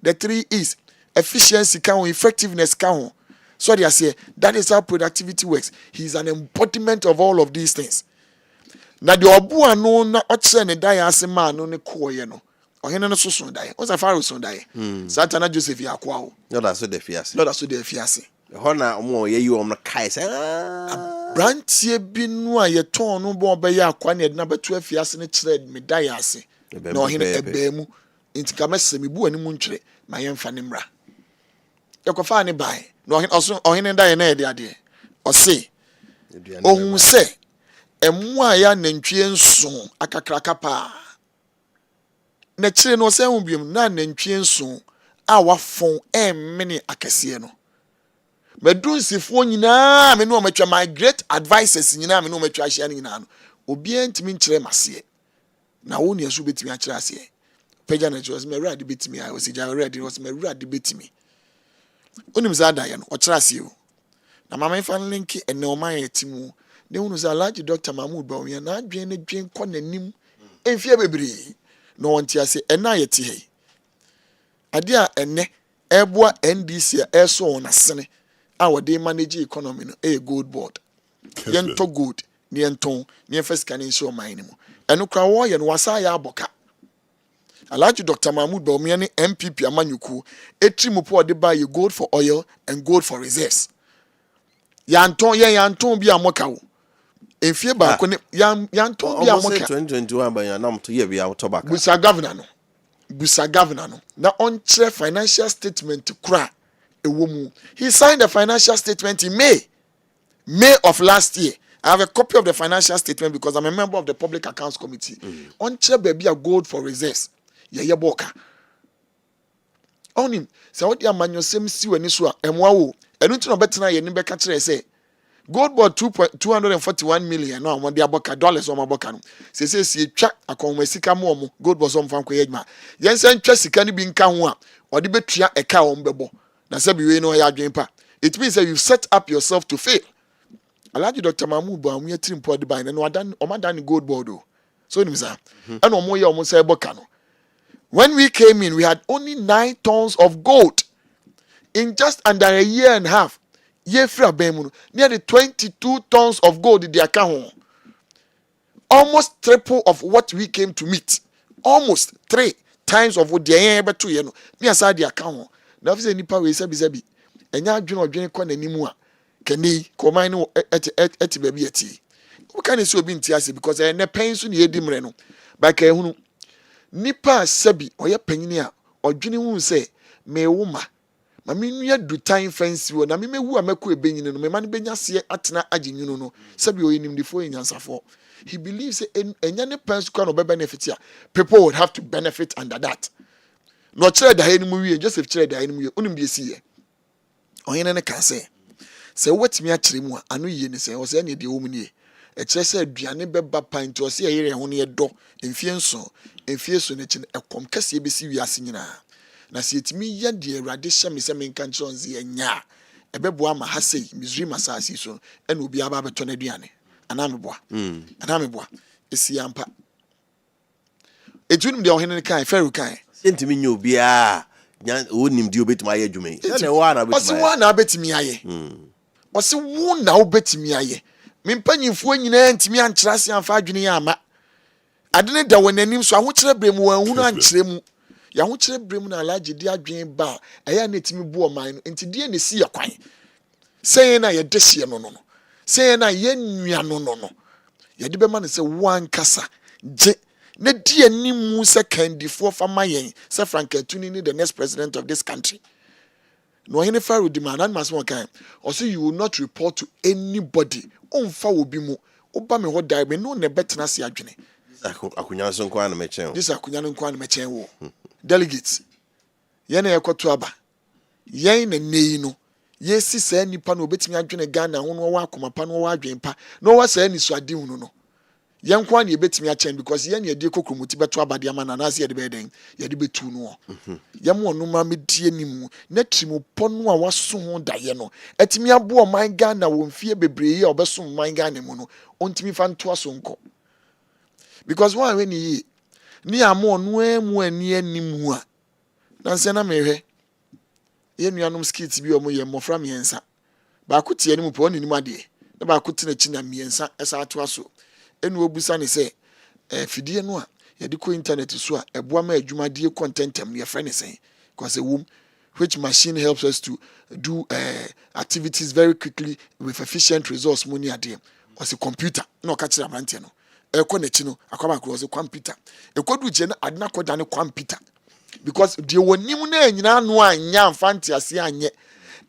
the 3 is efficiency count, effectiveness count. So they say that is how productivity works. He's an embodiment of all of these things. Na the obu ano na oche ne dai asema no ne koye no. Ohene no so so dai. Once afaro so dai. Satana Joseph yakwa o. No da so de fiase. No da so de fiase. Ho na omo ye yi omo kai say brantie bi no a ye ton no bo be ya akwa na de na beto afiase ne kire me dai ase. Na ohene ebe mu. Inti kamese me bu ani mu ntwere ma ye mfa ne mra. Yakofa ne bai. Na ohene dai na ye de ade. Ose. Ohun se emwa ya nantwie nso akakraka pa na kire no se hu biom na nantwie nso a wafon emmene akese no medunsifoɔ nyinaa me no matwa my great advisors nyinaa me no matwa ahia nyinaa no obi antimi nkyerɛ maseɛ na wo ne aso betimi akyerɛ aseɛ pagya na kyerɛ me ready betimi a osigya ready was me ready betimi onim za da ya no ɔkyerɛ aseɛ o na mama fa link ene o man yetimu ne hunu za large Dr. Mahmoud Bawumia na adwen ne dwen kɔ nanim emfie bebre no wonti ase ena yeti he ade a ene eboa NDC a eso na sene a wode manage economy no gold board yento good ne yento ne first can show mine mu eno kra wo ye no wasa ya aboka Alhaji Dr. Mahmoud Bawumia ne MPP amanyuku etri po de buy gold for oil and gold for reserves yanton bi amoka wo enfie ba ko ne yanton bi amoka 2021 ba yanam to ye bi autobaka busa governor no na on share financial statement kura ewomu. He signed the financial statement in May of last year. I have a copy of the financial statement because I'm a member of the Public Accounts Committee. On share baby a gold for reserves ye boka on him say what ya manyo sem si wani so a emwa wo enu nti no betena ye ni beka kire say gold board 241 million no amode aboka dollars o maboka no say si etwa akonwa sika mo mo gold board so mfa nkoye adwuma yen se ntwa sika ni bi nka ho a ode betua eka o mbebo na se bi we no ya adwen pa. It means that you set up yourself to fail. Alhaji Dr. Mahmoud Bawumia trimpo de ban no adan o madan gold board o so nim sa and o mo ye o mo say boka no. When we came in, we had only 9 tons of gold. In just under a year and a half, nearly 22 tons of gold in the account. Almost triple of what we came to meet. Almost 3 times of what they are able to, near side the account. Now, if nipa we sabi, and ya join kwan anymore, can they come in at baby at tea? What can you so be in Tiasi because I am paying soon ye dimreno. Back a nipa sabi oya panyini a odwene hu se me woma ma menua du time fancy wo na me mewu a mako ebenyini no me ma ne benya se atena agenyunu no sabi oyinimdifo enyansafo. He believes enya ne pensu kwa no be benefit a people would have to benefit under that. No chere da hanimu wie Joseph chere da hanimu wie onim de siye oyene ne ka se wetimi a kire mu a anu yie ne se o se ne de wo mu nie e kire se aduane beba pint o se yere ho ne do enfie so ne chi ekom kase ebesi wiase nyina na se etimi ya de awrade hye me se me nka nchonze enya ebebo ama ha sei misri masasi so ena obi aba beto na aduane anameboa esi ampa etunim de ohene kan feru kan sentimi nyo bia onim di obetuma aye adwuma yi na wo ana betimi aye osi wo na obetimi aye mempanyimfo nyina ntimi ankyerase amfa adwene ya ama adene da wonanim so ahokyere brem wanhunu ankyere mu ya ahokyere brem na alaje di adwen ba eya na etimi bu oman no enti die ne si yakwan sey na ye dehye no sey na ye nwia no ye de be ma ne se wankasa je ne die animu se kandifo fama yen se Frank Atuni ni the next president of this country. No hene faru di man mas one kind or say you will not report to anybody onfa obi mu oba me ho dai me no ne betena se adwene akunya so nkwa na mechen this akunya no nkwa na mechen wo delegates ye na yekoto aba yen na nei no yesi sa nipa no obetimi adwene Ghana ho no wa akoma pa no wa adwen pa no wa sa ni so ade hunu no yen kwa na yebetimi a chen because yen ye de kokromuti beto abade ama na na se ye de beden ye de betu no yem wonu ma medie nimu na trimu pono a waso ho daye no etimi abo man ga na wonfie bebree a obeso man ga ne mu no ontimi fa nto aso nko because one when ni amo no emu ani animu a na nse na mehwe ye nuanom skit bi omo ye mofra miensa ba ko tie ni mu po ni nimu ade na ba ko tina chi na miensa esa ato aso enu obusa ne se fidie no a ye de ko internet so a eboa ma adwumadie contentam ye frɛ ne sen because which machine helps us to do activities very quickly with efficient results money ade was a computer no ka kira mante no ekɔ na chi no akwa was a computer ekodu je na adna koda ne computer because the wonim na anyina no anya mfante ase anye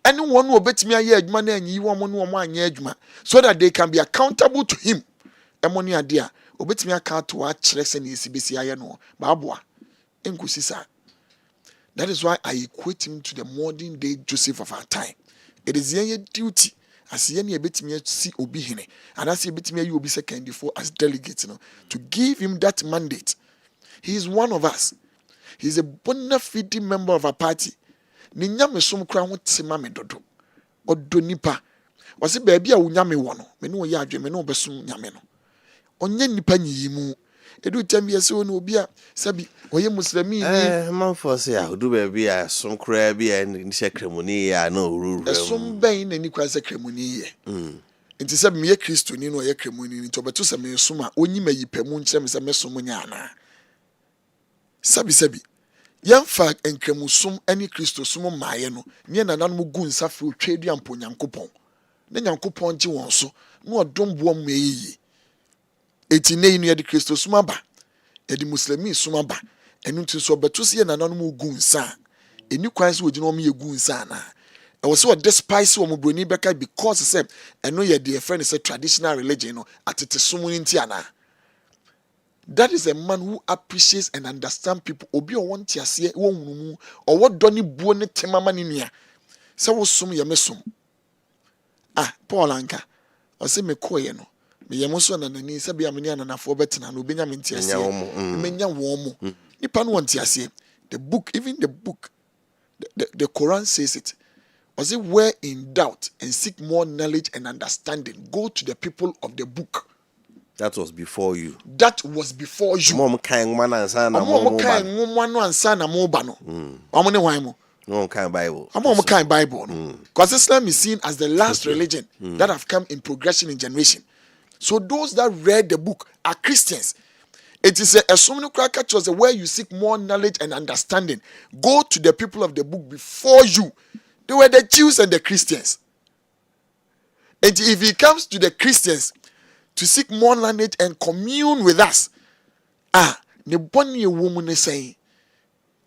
anyone who obetimi aye adwuma na anyi wo mo no mo anya adwuma so that they can be accountable to him emoni ade a obetimi aka to a kyerɛ sɛ ne esibesi aye no baaboa enkusi sa. That is why I equate him to the modern day Joseph of our time. It is your duty as any betimi see obi hene and as you betimi you obi second for as delegate, to give him that mandate. He is one of us. He is a bona fide member of our party. Ni nyame som kra ho tema me dodo. Odo nipa. Wase baabi a wo nyame wo no, me no ye adwe me no besom nyame no. Onye nipa nyiyimu. Edu tembi ese woni obi a sabi oye muslimi ni man for say odu baabi a som kra bi a ni se kremoni ya na oruru som ben na ni kwa se kremoni ye nti sabi me ye Kristo ni no ye kremoni ni to beto se me som a onyi mayi pemu nkyere me se me som nya ana sabi yamfa enkremusom ani Kristo som maaye no ne nananom gu nsafre otwedu ampo nyankopon na nyankopon gye won so na odom bo am eyi eti ne inu yedi Kristo sumaba yedi muslimi sumaba enu nti so beto se nananom gu nsa eni kwan se ogina om ye gu nsa na e wo se o despise wo broni beka because say eno ye de friend say traditional religion no atete sumu nti ana. That is a man who appreciates and understands people. Obi o want ase wo hunu o wo doni buo ne temama ne nua se wo sum ye mesum Paul anka o se me koye no me yemoso na nani se bia me ne ananafo betena no benya me ntiase menya wo mo nipa no want ase the book the Quran says it. Was it where in doubt and seek more knowledge and understanding, go to the people of the book. That was before you. That was before you. Mom kan man ansa na mo kan no ansa na mo ba no. Omo ne hwan mo? No kan Bible. Omo kan Bible no. Because Islam is seen as the last religion that have come in progression in generation. So those that read the book are Christians. It is a summary cracker where you seek more knowledge and understanding. Go to the people of the book before you. They were the Jews and the Christians. And if he comes to the Christians to seek more knowledge and commune with us, ne boni woman is saying,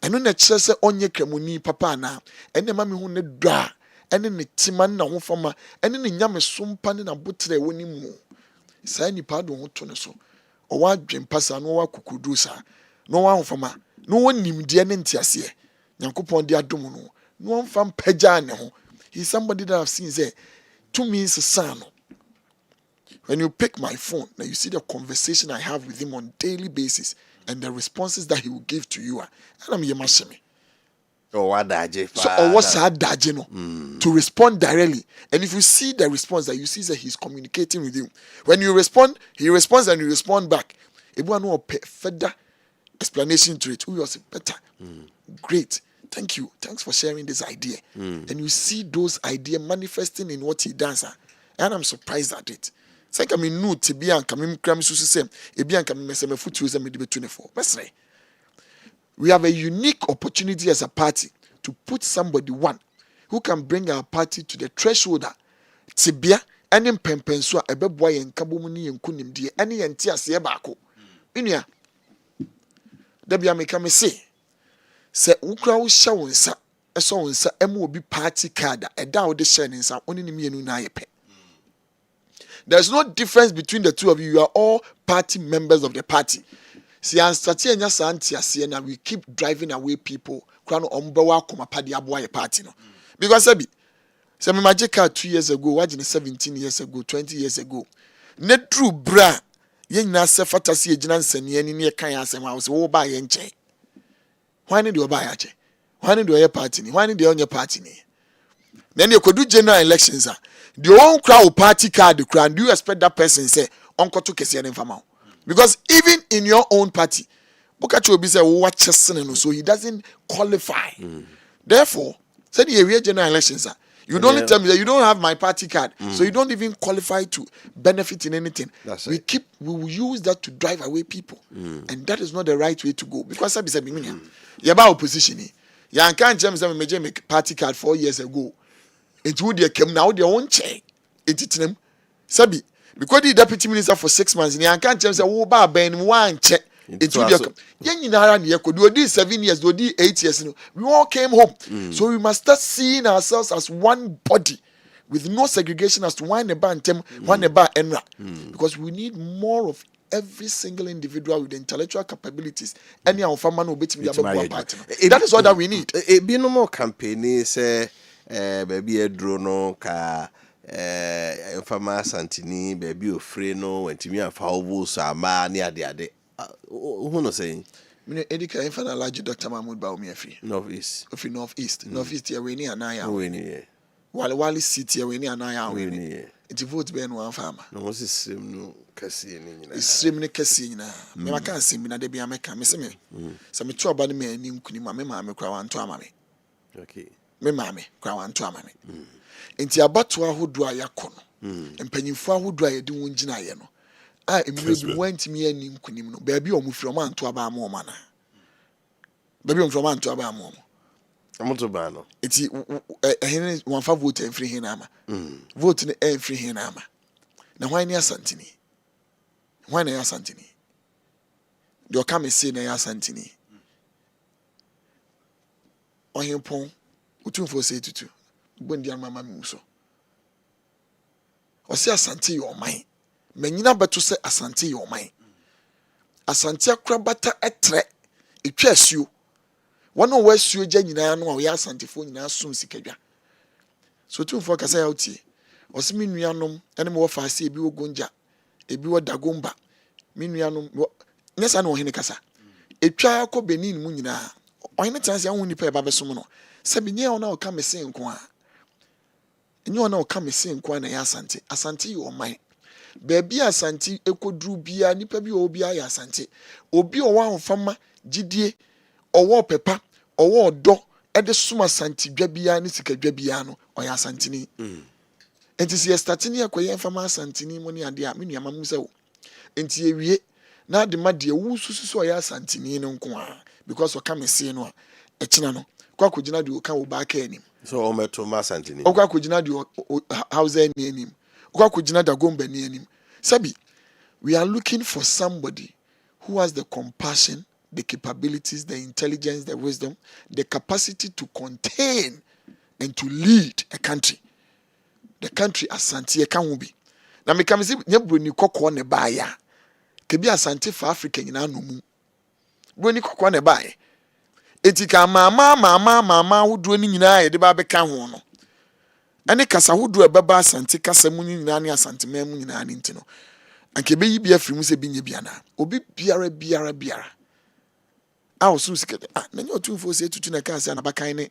and when the church onye kremoni papa na, and the mami who ne dra, and then the timan na wofama, and then the nyame sumpan na butre woni mu. Say ni pardon ho to ne so. O wa dwen pasa no wa kukudu sa. No wa wofama. No one nimde ne ntiase. Nyankopon de adom no. No one fam pagya ne ho. He's somebody that I've seen say to me is a son. When you pick my phone, now you see the conversation I have with him on daily basis and the responses that he will give to you. And I'm yemashemi. Oh, what daje? So, or what's that daje no? To respond directly. And if you see the response that you see that he's communicating with you, when you respond, he responds and you respond back. Everyone will pay further explanation to it. Oh, you're better. Great. Thank you. Thanks for sharing this idea. And you see those ideas manifesting in what he does. And I'm surprised at it. Say kami nu tibia kami kram susu sem ebia kami meseme futu ze me de 24. Mesre. We have a unique opportunity as a party to put somebody one who can bring our party to the threshold. Tibia any pempenso a ebeboa yen kabomu ni yen kunimdie any yenti ase baako. Inua. Da bia me kame se ukra wo hya wo nsa eso wo nsa emu obi party card eda wo de share nsa oni ni mienu na yepe. There's no difference between the two of you. You are all party members of the party. See, and we keep driving away people. Party no. Because say me magic 2 years ago, 17 years ago, 20 years ago. Ne true bra Yen na se fata si ejina nsani ani ne kan asem a wo se wo ba ye nche. Hwan ne de oba ya che? Hwan ne de oye party ni? Hwan ne de onye party ni? Then you could do general elections. The own crowd party card, the crowd. Do you expect that person say, Uncle to Kessben Infama? Because even in your own party, Bokacho be say, watch so he doesn't qualify. Therefore, say the area general elections. You don't tell me that you don't have my party card, so you don't even qualify to benefit in anything. We will use that to drive away people, and that is not the right way to go. Because I be saying, you're about opposition. You can't just make party card 4 years ago. It would come now their own chair. It Sabi, because the deputy minister for 6 months, and can't say, oh, Ben, one check. It would come. Young in Iran, you could do 7 years, do 8 years. We all came home. So we must start seeing ourselves as one body with no segregation as to one a bantem, one a bar enra. Because we need more of every single individual with intellectual capabilities. Any of man will be to be about one party. That is all that we need. It be no more campaign, say. Baby a drone ka infama santini baby ofre no wentimi afa ovu so ama ne ade who no saying me edika infana large Dr. Mahmoud Baumi afi northeast northeast ya we ni anaya we ni wale city ya we ni anaya we ni it vote be no afama no mo system no kase ni nyina system ne kase nyina me maka sim na de bia meka me se me se me to oba ne me ani nkuni ma me kura wanto ama me okay me maame kwa wanto amame enti abato ahodo ayakono empanyimfo ahodo ayede won gina ye no a emire bi wantimi ani nkunim no baabi o mu firi o manto aba ama o mana baabi o mu firi o manto aba ama o amoto ba no enti ehene wan fa vote free hin ama vote ne free hin ama na hwan ne asantini hwan ne asantini de o ka me say na asantini ohempon utumfo say tutu bondi amama muso o say asante your mind manyina beto say asante your mind asante akrabata etre etwa asuo wono wa asuo gya nyina no o ya asante fo nyina som sikadwa so utumfo kasa ya uti o se me nuanom ene me wo fa ase ebi wo gonja ebi wo dagomba me nuanom nyesa no hene kasa etwa akọ benin mu nyina o hene tanse ahun nipa e ba besom no sabi nye ona o ka mese nko a nye ona o ka mese nko na ya asante yo man baabi asante ekoduru bia nipa bi o bia ya asante obi o wa honfama gidie owo pepa owo odo e de suma asante dwa bia ne sika dwa bia no o ya asante ni enti si start ni akoye honfama asante ni mo ni ade a me nuama mu se wo enti ewie na de ma de wu susu so ya asante ni nko a because o ka mese no a e kina no kwa kujina di oka wo ba ka anim so o meto ma santini o kwa kujina di house ni anim o kwa kujina da gomba ni anim sabi we are looking for somebody who has the compassion, the capabilities, the intelligence, the wisdom, the capacity to contain and to lead a country. The country asante e kan wo bi na me kam se nya broni kokko ne ba ya ke bi asante for Africa nyina no mu broni kokko ne ba ya etika mama hudro ni nyina ye de ba beka ho no ane kasa hudro beba asante kasa mu nyina ne asante ma mu nyina ne ntino anke be yi bia firi mu se bi nya bia na obi biara a osu sikete na nya otumfo se tutu na kasa na bakan ne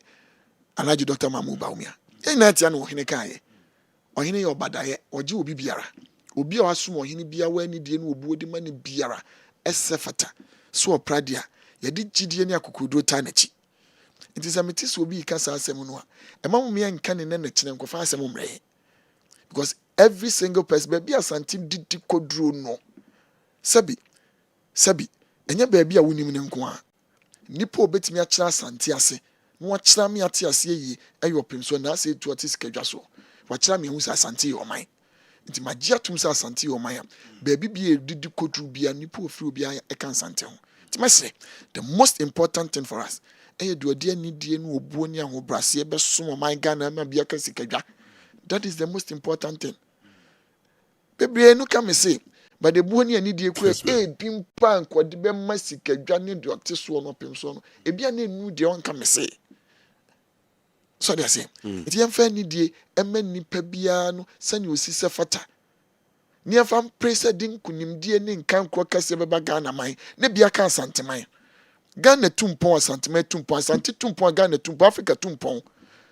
Alhaji Dr. Mahmoud Baumi ye na tia no ohene kae ohene ye obadaye oje obi biara obi a wasom ohene bia wa ni die no obuo de ma ne biara esefata so opradia yedi gidie ne akokodo ta na chi nti sameti so obi kasa asem no a ema me nka ne na kine nkofa asem mre because every single person be asante didi kodro no sabi enya ba a wonim ne nko a nipa obetimi a kira asante ase no wa kira me ate ase yi eyopem so na ase tu ate sikadwa so wa kira me hu sa asante yo man nti magia tum sa asante yo man ba bi didi kodro bia nipa ofiri obi a e kan asante ho. The most important thing for us that is the most important thing. Baby, no come say, but the buoni and the equate, pim pank, what the bemasica, Johnny, the artist, one of him, son, a biane knew the on come say. So they say, it's young fanny, dear, a many pebiano, send you sister fata. near fam president kunimdie ne nkan kro kase beba Ghana man ne bia kan santeman Ghana tumpon asanteme tumpon asante tumpon Ghana tumpon Africa tumpon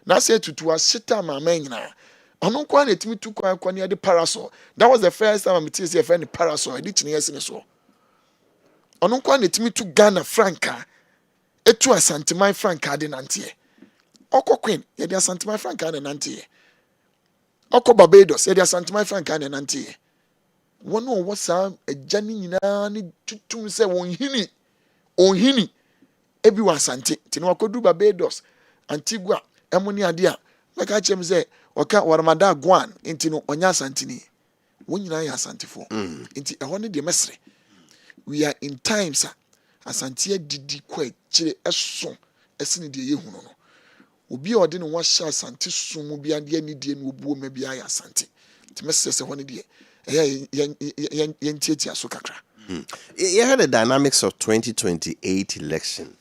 na say tutu asita ma man nyina ono kwa na etimi tu kwa ne de parasol. That was the first time I met say friend parasol e di chine yesi ne so ono kwa na etimi tu Ghana franca etu asanteman franca de nante oko queen ye de asanteman franca de nante oko Barbados ye de asanteman franca de nante wono wo sa agani nyina ne tutum se onhini ebi wasante tini wakodu Barbados Antigua emuni ade a meka chem se oka waramada gwan enti no onya asante ni wonyina ya asante fo enti ehwo ne de mesre we are in times asante didi kwa kire eso esine de yehunu no obi ode no wa sha asante sumu bi ade ni de no obuo ma bi ya asante enti mesre se ho ne de yentiatia so kakra. You had the dynamics of 2028 election.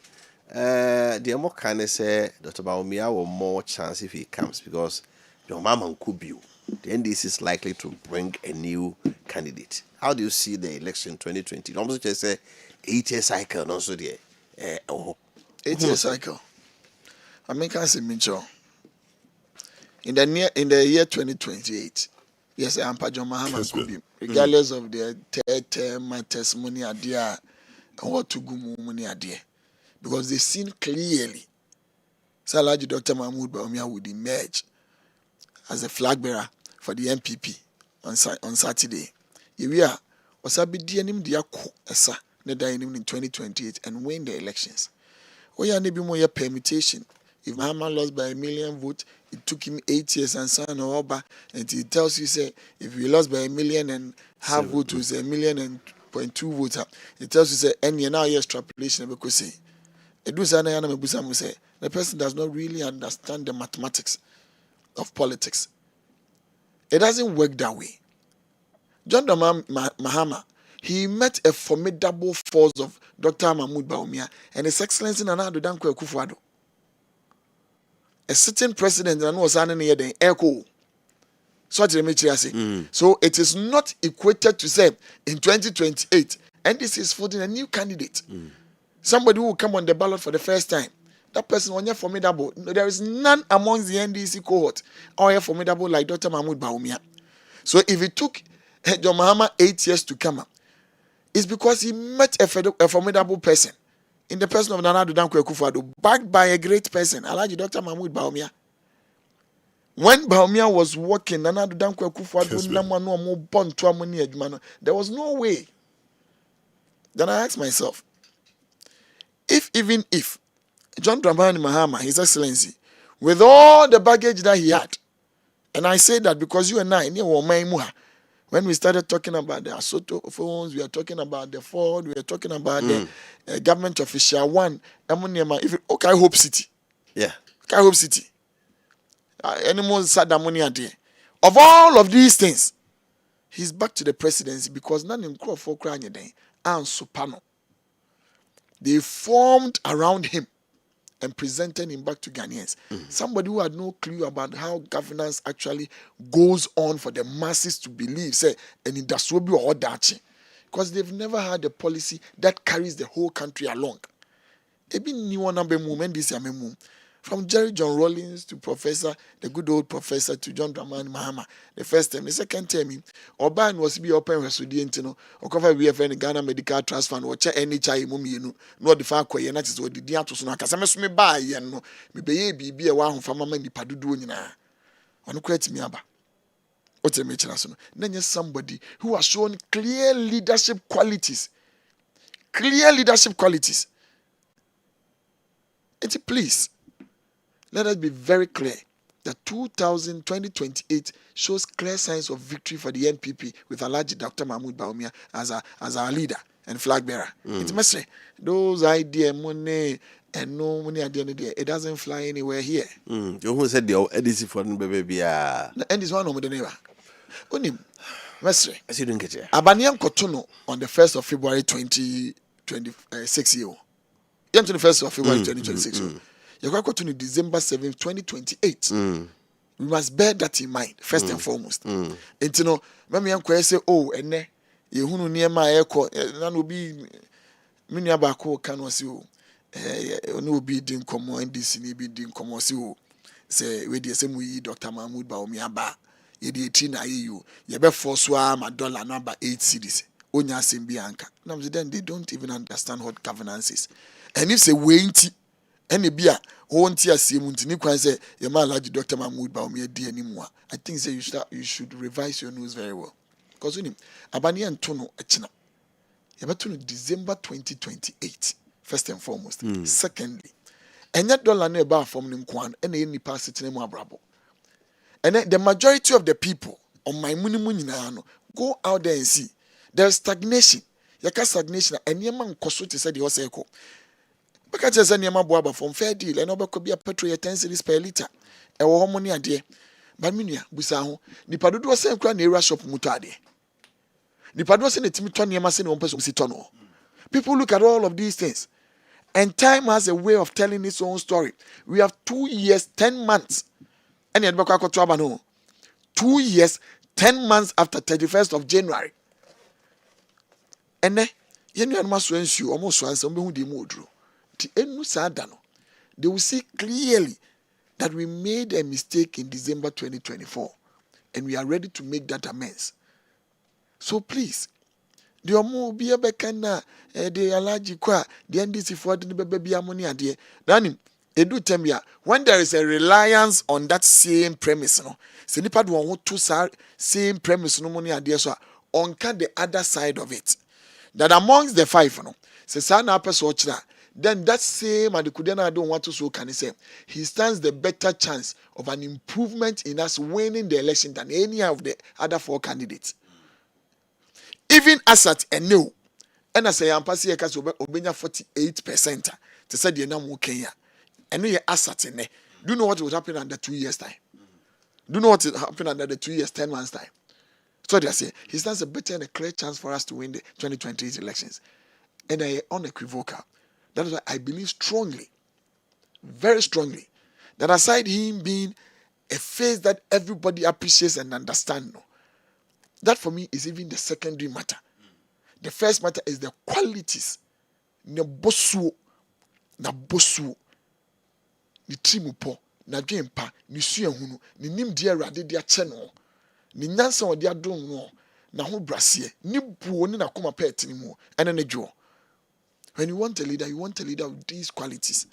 The more can say Dr. Bawumia will more chance if he comes because your mama could be. The NDC is likely to bring a new candidate. How do you see the election 2020? Almost just say 8-year cycle, also there. 8-year cycle. I mean, can say Mitchell. In the year 2028. Yes, I'm Pajo Mahama could be, regardless of the third term, my testimony idea, and what to go money idea. Because they've seen clearly, Salaji Dr. Mahmoud Bawumia would emerge as a flag bearer for the MPP on Saturday. Here was a bit dealing the Esa, in 2028 and win the elections. We are maybe more permutation. If Mahama lost by 1 million votes, it took him 8 years and so on over, and he tells you, say, if he lost by 1.5 million votes, was 1.2 million votes. It tells you, say, and you now hear extrapolation because say, the person does not really understand the mathematics of politics. It doesn't work that way. John Mahama, he met a formidable force of Dr. Mahmoud Bawumia and His Excellency Nana Addo Dankwa Akufo-Addo. A sitting president and was an echo. So it is not equated to say in 2028, and this is for a new candidate. Somebody who will come on the ballot for the first time. That person was formidable. There is none amongst the NDC cohort or formidable like Dr. Mahmoud Bawumia. So if it took John Mahama 8 years to come up, it's because he met a formidable person. In the person of Nana Addo Dankwa Akufo-Addo, backed by a great person, Alhaji Dr. Mahmoud Bawumia. When Bawumia was working, Nana Addo Dankwa Akufo-Addo, there was no way. Then I asked myself, even if John Dramani Mahama, His Excellency, with all the baggage that he had, and I say that because you and I, when we started talking about the Asoto phones, we are talking about the Ford, we are talking about the government official one. Okay, Hope City. Yeah. Okay, Hope City. Any more sad money are there. Of all of these things, he's back to the presidency because none in crowd for crying day and Supano. They formed around him and presented him back to Ghanaians. Somebody who had no clue about how governance actually goes on for the masses to believe, say, and in Daswobi or Dachi. Because they've never had a policy that carries the whole country along. From Jerry John Rawlings to Professor, the good old professor, to John Dramani Mahama, the first time, the second time, Oban was be open with Sudientino, or cover we have any Ghana Medical Trust Fund, or check any chai mummy, no the far quay, and that is what the Diatus Nakasamas me buy, and no, be a one from Mamma Paduduina. On create me aba. What's a mention? Then you're somebody who has shown clear leadership qualities. Clear leadership qualities. And please, let us be very clear that 2028 shows clear signs of victory for the NPP with Alhaji Dr. Mahmoud Bawumia as our leader and flag bearer. It must say those ideas, money and no money at the end of the day, it doesn't fly anywhere here. You who said the NDC for the baby? And this one of the neighbor. Only Mestre. I see, don't get it. Abaniam Kotono on the 1st of February 2026 year. Yeah, to the 1st of February 2026. You got to December 7th, 2028. We must bear that in mind first and foremost. And you know, me and say, oh, ene ye hunu niema eko na no bi me nua ba ko kan wasi o no obi din komo NDC ni bi din komo si o say we dey say mu yi Dr. Mahmoud Baomi aba ye dey ti na you ye be force wa ma dollar number 8 cedis onya asem bi anka na then they don't even understand what governance is. And if say we nti ene bia o nti asem nti ni kwan say ye ma Alhaji Dr. Mahmoud Baomi di animu I think say you should revise your news very well, because unim abani ento no echina ye beto no December 2028 first and foremost. Secondly, and that dollar no eba from nim kwan ene nipa setene mu abrabo. And then the majority of the people on my munimu nyina no go out there and see there's stagnation. Yaka stagnation and yema nkoso te say the oseko. Beka che say yema boaba from fair deal and obeko bia petrol 10 cedis per liter. E wo homo ni ade. Ba menua busa ho nipa dodo say nkra na area shop muto ade. Nipa dodo say na timi to niema say na won person si to no. People look at all of these things. And time has a way of telling its own story. We have 2 years, 10 months. And yet, 2 years, 10 months after 31st of January. And then, almost they will see clearly that we made a mistake in December 2024. And we are ready to make that amends. So please, the omo bi ebekana the Alhaji kwa the NDC for the baby amoni ade nanim edu temia when there is a reliance on that same premise no se nipa do won to same premise no money ade so on can the other side of it that amongst the five no se sa na person ochira then that same adikude na don't want to so can say he stands the better chance of an improvement in us winning the election than any of the other four candidates. Even as at a no, and as I am passing a case over 48%, to say the name Kenya, and we are asset in there. Do you know what will happen under 2 years' time? Do you know what will happen under the 2 years, 10 months' time? So they say he stands a better and a clear chance for us to win the 2028 elections. And I unequivocal. That is why I believe strongly, very strongly, that aside him being a face that everybody appreciates and understands, that for me is even the secondary matter. The first matter is the qualities. Na bosu, ni trimupo, na jempa, ni suyenhunu, ni nim dia rade dia cheno, ni nyansa wa dia don no, na ho brasie, ni buo ni na kuma pet ni mu, ene ne jo. When you want a leader with these qualities.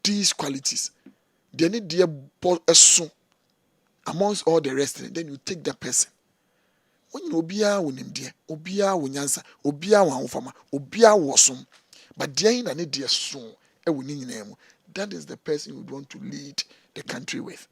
These qualities. They need their so amongst all the rest, then you take that person. When you obia wonim de obia wonyansa obia wanfama obia wosom but there in any dear so e woni nyinam that is the person you would want to lead the country with,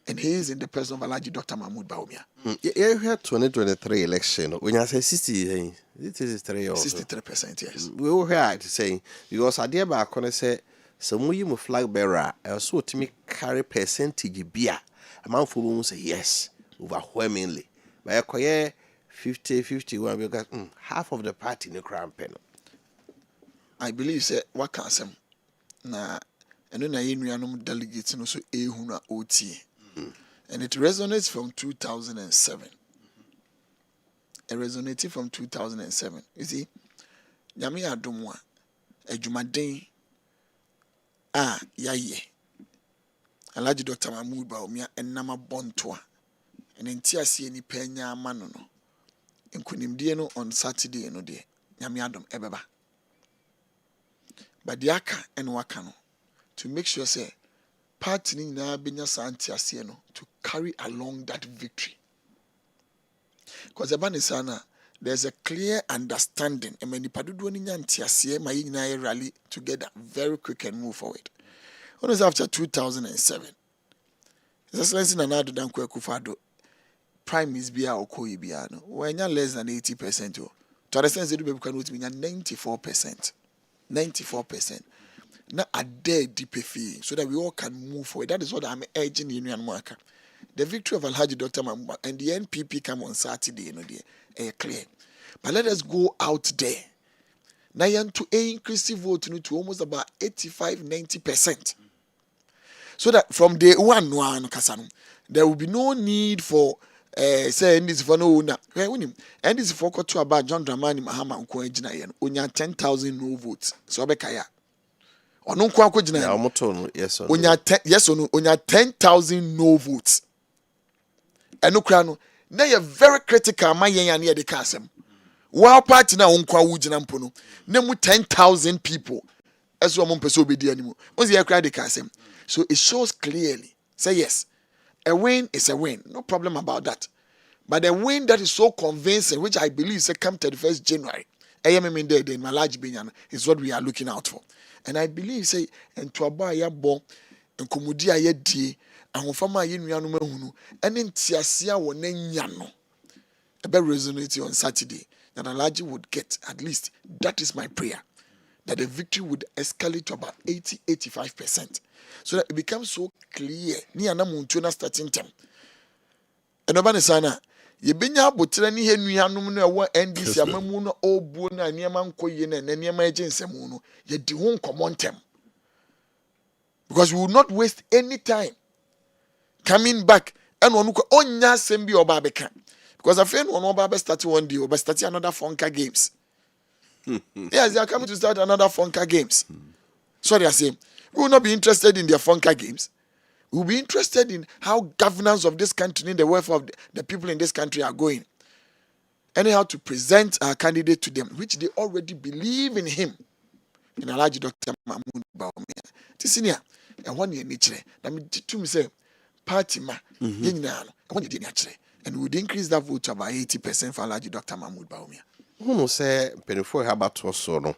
and he is in the person of Alhaji Dr. Mahmoud Baomi. You had 2023 election when I say 63%, yes. We were here to say because I dear back when I say some we mu flag bearer also to me carry percentage beer amount for whom say yes overwhelmingly by a 50-51 because half of the party in the crown panel. I believe say what can some na eno na yenuanom delegates no so ehuna OT. And it resonates from 2007. It resonated from 2007. You see, nyame adomwa adwumaden yaye Alhaji Dr. Mahmoud Baomi enama bontoa and entiasie ni penya amano no nkunimdie no on Saturday no de nyame adom ebeba but the aka and waka no to make sure say party ni na benya santiasie no to carry along that victory, because abanisana there's a clear understanding and many padudu ni nyantiasie ma yina rally together very quick and move forward. When was after 2007 His Excellency Nana Addo Dankwa Akufo-Addo prime is bia okoyi bia no when you less than 80%, to understand say do be can 94%. Now a dead deep fee so that we all can move forward. That is what I'm urging Union Marker. The victory of Alhaji Dr. Mahmoud and the NPP come on Saturday, you know, clear. But let us go out there. Now to increase vote to almost about 85-90%. So that from day one, no kasano, there will be no need for say this for no na. And this for to about John Dramani Mahama Unko Engineer, Unya 10,000 no votes. So Bekaya. Or no Quaco General. Yes, or yes, or no, Unya 10,000 no votes. And no crano. Now you're very critical, my young near the castle. While party now unkwa wujinampono. Nemu 10,000 people. As one person be the animal. Once you cry the castle. So it shows clearly. Say yes. A win is a win. No problem about that. But a win that is so convincing, which I believe say come 31st January. AMM Day in my large binyan is what we are looking out for. And I believe say and to abaya bo and kumudia ye di and fama yin yanu hunu and in tiasia wo nenyano. A better resonate on Saturday that Alaji would get at least. That is my prayer. That the victory would escalate to about 80-85%. So that it becomes so clear. Ni anamuntuna starting time. And Obana sana, ye benya botre ni henu yanum no ewo NDC amamu no obuo na niema nkoye na niema agensemu no ye di ho common term. Because we will not waste any time coming back and onu ko onya sembi oba beka. Because I feel one oba be start one day oba start another Funka games. Yes, they are coming to start another Funka games. Sorry, I say we will not be interested in their Funka games. We will be interested in how governance of this country and the welfare of the people in this country are going. And how to present our candidate to them, which they already believe in him. In Alhaji Dr. Mahmoud Bawumia. Tisinia, and 1 year nature. Let me to me say, party ma, I want you to and we would increase that vote to about 80% for Alhaji Dr. Mahmoud Bawumia. Who say, Penifo Habat was so no,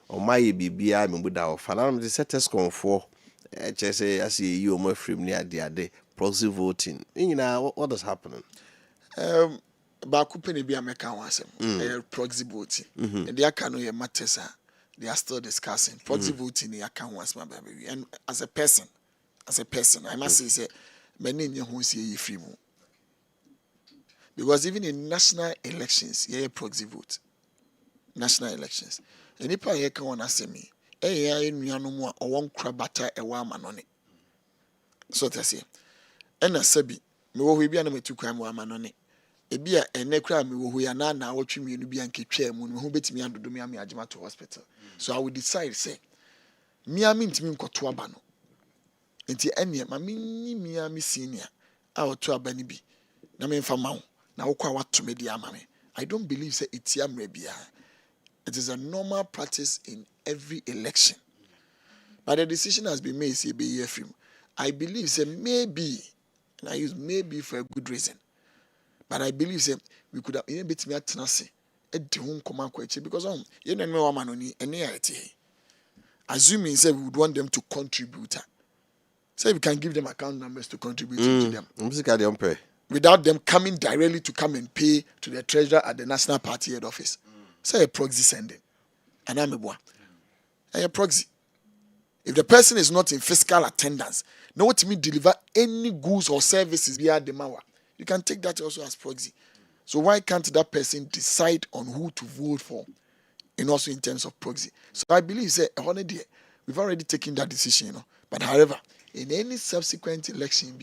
or my BBI, Mubuda, Fanam, the setters come for. HSA, I see you more from near the day, proxy voting. You know, what is happening? Bakupeni be American wasem, proxy voting. And they are matters, they are still discussing. Proxy voting, they are once, my baby. And as a person, I must say, many in your home see free mo. Because even in national elections, you proxy vote. National elections. And if I can ask me, nuanom a ɔwɔ nkrabata ɛwɔ amanɔne so tase ɛna sabi me wo hɔ bi ana metu kwan mu amanɔne ebi a ɛnɛ kra me wo hɔ ya na awɔtwe mienu bi anketwa mu no ho betimi adodo me agema to hospital so I will decide say me ami ntimi nkoto aba no enti ɛne ma menyi me ami senior a ɔto aba ni bi na me mfa mawo na wo kwa wato me di ama me. I don't believe say etia mra bia. It is a normal practice in every election. But the decision has been made, say, be here from. I believe, say, maybe, and I use maybe for a good reason. But I believe, say, we could have even bit me at Tenassi, at the home command question, because, you don't know, man, only any idea. Assuming, say, we would want them to contribute. Say, we can give them account numbers to contribute to them. Without them coming directly to come and pay to the treasurer at the National Party head office. Say a proxy sending. And I'm a boy. A proxy. If the person is not in fiscal attendance, no to me deliver any goods or services via the Mawa. You can take that also as proxy. So why can't that person decide on who to vote for? And also in terms of proxy. So I believe, say, we've already taken that decision, you know. But however, in any subsequent election,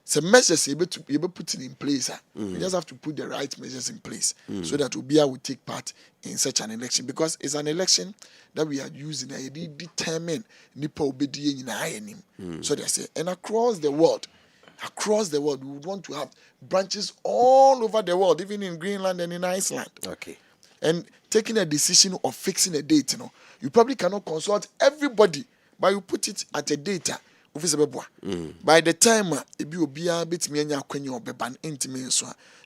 so measures able to be able to put it in place. We just have to put the right measures in place so that Obia will take part in such an election, because it's an election that we are using to determine Nipa obedi in so they say, and across the world, we would want to have branches all over the world, even in Greenland and in Iceland. Okay. And taking a decision of fixing a date, you probably cannot consult everybody, but you put it at a data. By the time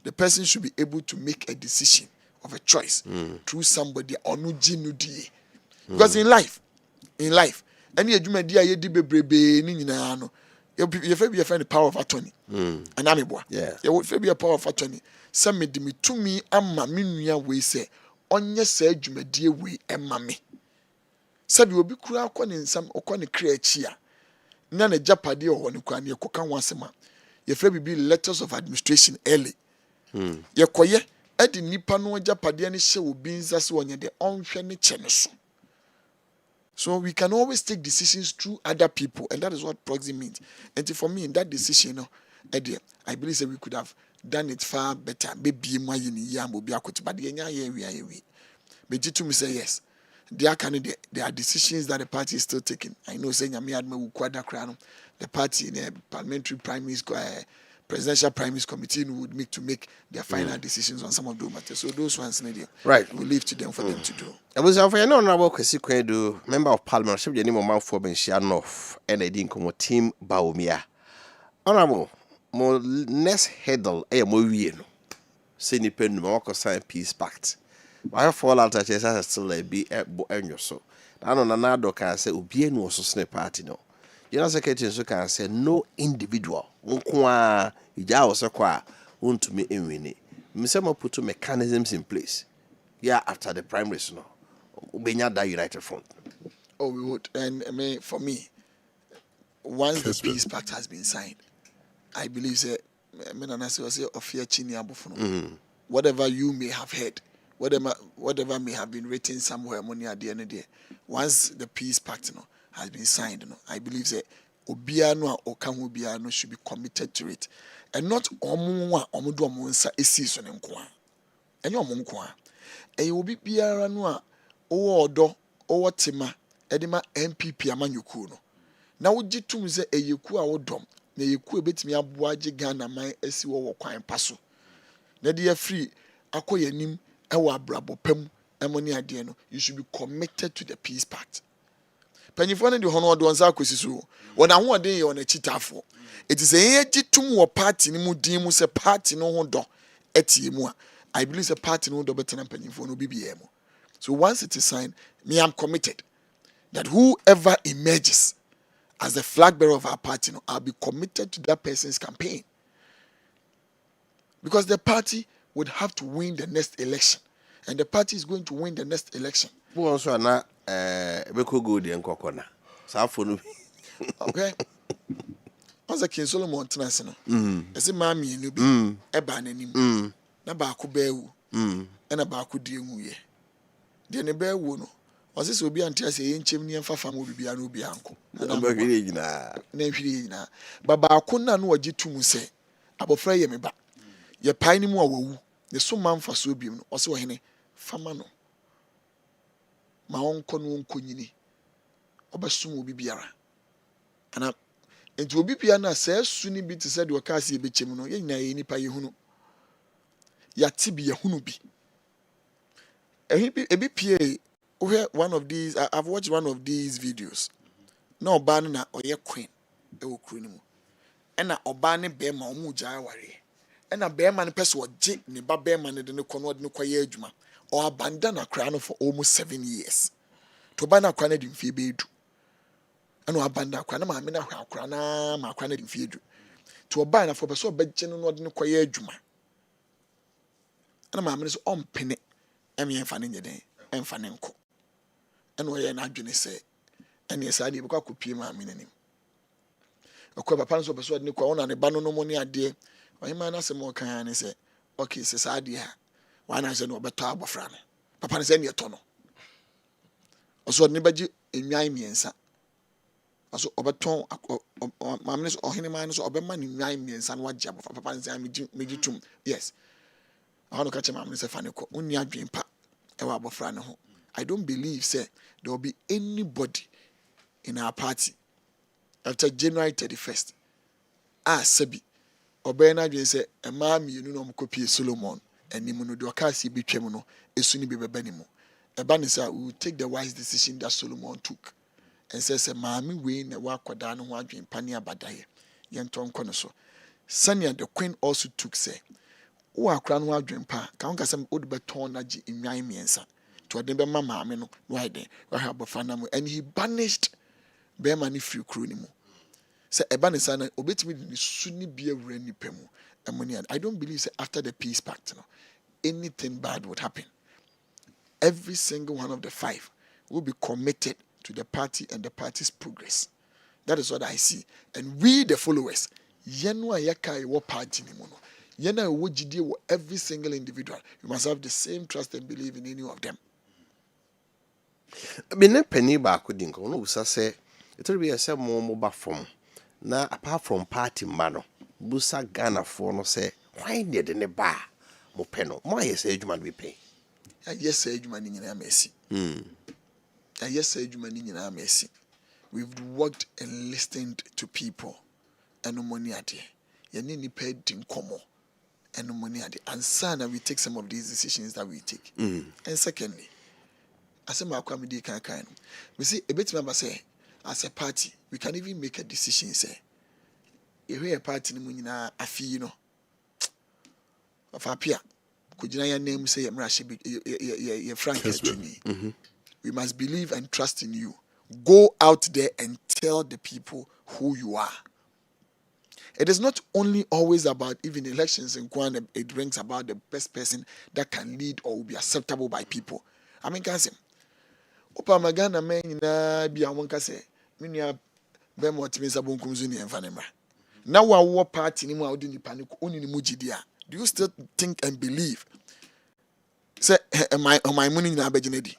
the person should be able to make a decision of a choice through somebody. Because in life, any idea you did you find the power of attorney. And I'm a be a power of attorney. Some made me to me and my minia way say, on your said you may dear way and mammy. Sabi will be cruel in some or create here. Nana Japadi or one can cook once a month. Your favorite be letters of administration early. Your quiet, Eddie Nipano Japadiani show beans as one the unfinished channels. So we can always take decisions through other people, and that is what proxy means. And for me, in that decision, I believe that we could have done it far better. Maybe more in yam will be a but the but to me say yes. There are decisions that the party is still taking. I know saying the party in the parliamentary presidential primaries committee would make their final decisions on some of those matters. So those ones, right, we leave to them for them to do. I was for honorable Kwesi Kwedu, member of parliament, ship the name of Mount for Benchianoff, and I didn't come team Baumia. Honorable, more next headle, a movie, say ni pen, Morocco sign peace pact. I have fall out at chess still a be at Boenyo so. I don't know, can say, Ubien was a snap party no. General Secretary so can say no individual. Unkwa ija osakwa to me in winning. Misemo put mechanisms in place. Yeah, after the primaries no. Ubenya that united front. Oh, we would. And I mean, for me, once the peace pact has been signed, I believe that whatever you may have heard, whatever may have been written somewhere money at the end of the day, once the peace pact has been signed, I believe that Obiano or Kamubiano should be committed to it. And not Omwa Omudu Monsa is season in Kwa. And your Monkwa. And you will be Biaranoa, Odo, Owatima, Edima MPP Amanyukuno. Now would you to say a Yuku our dom, ne Yuku bit me up Waji Gana, my SEO Quine Passo. Nadia free, Akoya Nim, Ewa Brabo Pem, Ammonia Diano, you should be committed to the peace pact. Pennyphone the honor ones are quisisu. When I want day on a chitafo. It is a jitum or party ni mudimus a party no hondo etiemua. I believe a party no do better than Pennyphone BBM. So once it is signed, me I'm committed that whoever emerges as the flag bearer of our party, I'll be committed to that person's campaign. Because the party would have to win the next election. And the party is going to win the next election. Who also are not Beko good and Kokona. South okay. Once a King Solomon Tenasino, as a mammy and you be a banin, Nabaku Beau, and a Baku Dimuye. Then a bear wound. Was this will be until I say in chimney and Fafam will be an Ubianco. But Bakuna know what you two say. About Freya me back. Ye piney more, the so man for Subium, or so any Famano. My own Conun Kunini. Obasum will be Biara. And it will be Piana says soon be to said your Cassie Bichimino, yen any payuno. Yatibi a hunubi. A BPA. One of these, I've watched one of these videos. No banana or your queen, they will queen. And a obani bear my muja worry. And a bear man person or jig ni bear man in the corner no quayejuma or a bandana crown for almost 7 years. To ban a craned in Phoebe. And no abandon crana, my mina crana, my craned in Phoebe. To a banner for so bed general no quayejuma. And my man is on penny. And me and fanning your day and fanning co. And where an adjunct say, and yes, I did because I could pay my meaning. A couple of pounds of persuade Nico on a banner no money a day. Why man has a more kind and say, okay, says idea. Why not say no better of Fran? Papa is any tunnel. Also, nobody in my means. Also, Oberton, Mammas or any minus or Berman in my means and what job of Papa and made you to. Yes. I want to catch a man as a funny co, only a dream pack. I don't believe, sir, there will be anybody in our party after January 31st. Sebi, or Bernard say, a mammy, you know, copy Solomon, and Nimuno do a cassi be tremono, a soon be benimo. A banisa will take the wise decision that Solomon took and says, a mammy win a walk or down one dream pania badaye, young Tom Conoso. Sanya the queen also took, say, who are crown wild dream pa, count as some old baton in my miensa. To a demon mamma, no, why then, where have Bafanamu, and he banished Bearman if you cronimu. Say a banisana, obey me, soon be a rainy pemu, and money. I don't believe that after the peace pact, anything bad would happen. Every single one of the 5 will be committed to the party and the party's progress. That is what I see. And we, the followers, Yanwa Yakai, what party anymore. Yana would every single individual. You must have the same trust and believe in any of them. Bene penny back with Dinko, no, say it will be a some more mobile phone. Now, apart from party mano, Busa Ghana for no say, why did in a bar? Mopeno, my age man be pay. Yes, age man in a messy. Yes, age man in a messy. We've worked and listened to people and no money at it. You need paid in common and no money at it. And son, we take some of these decisions that we take. And secondly, as a Maakye kind, we see a bit member say, as a party, we can even make a decision. Say, if we a party, I feel you know, of Appiah, could you your name say, you're frank to me. We must believe and trust in you. Go out there and tell the people who you are. It is not only always about even elections in Kwan, it brings about the best person that can lead or will be acceptable by people. I mean, can say, Opa Magana men na be a one case, Minia Bemo Timisa Bunkumzuni and Vanema. Now, our war party in the panic only Mujidia. Do you still think and believe? Say, my money in Abedinedi?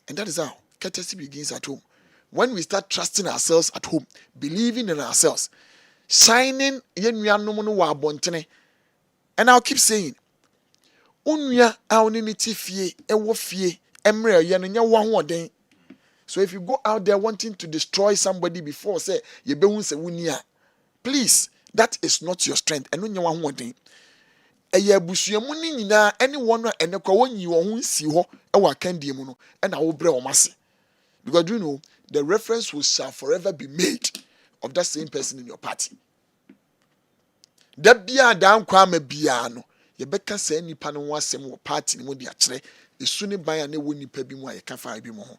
And that is how courtesy begins at home. When we start trusting ourselves at home, believing in ourselves, shining, and I'll keep saying, Unya aunity fie, fie, emre, yanya one day. So if you go out there wanting to destroy somebody before, say, you be se wunya, please, that is not your strength. And unya one day. Eye busuamu ni nyina anyone and the kwon yi won si ho e wa kandie mu no and I will bre o mase. Because you know, the reference will shall forever be made of that same person in your party. That bia dan kwama bia no, ye beka say nipa no wasem wo party ni mo dia kire, esu ni ban na wo nipa bi mu a ye ka fa bi mo ho.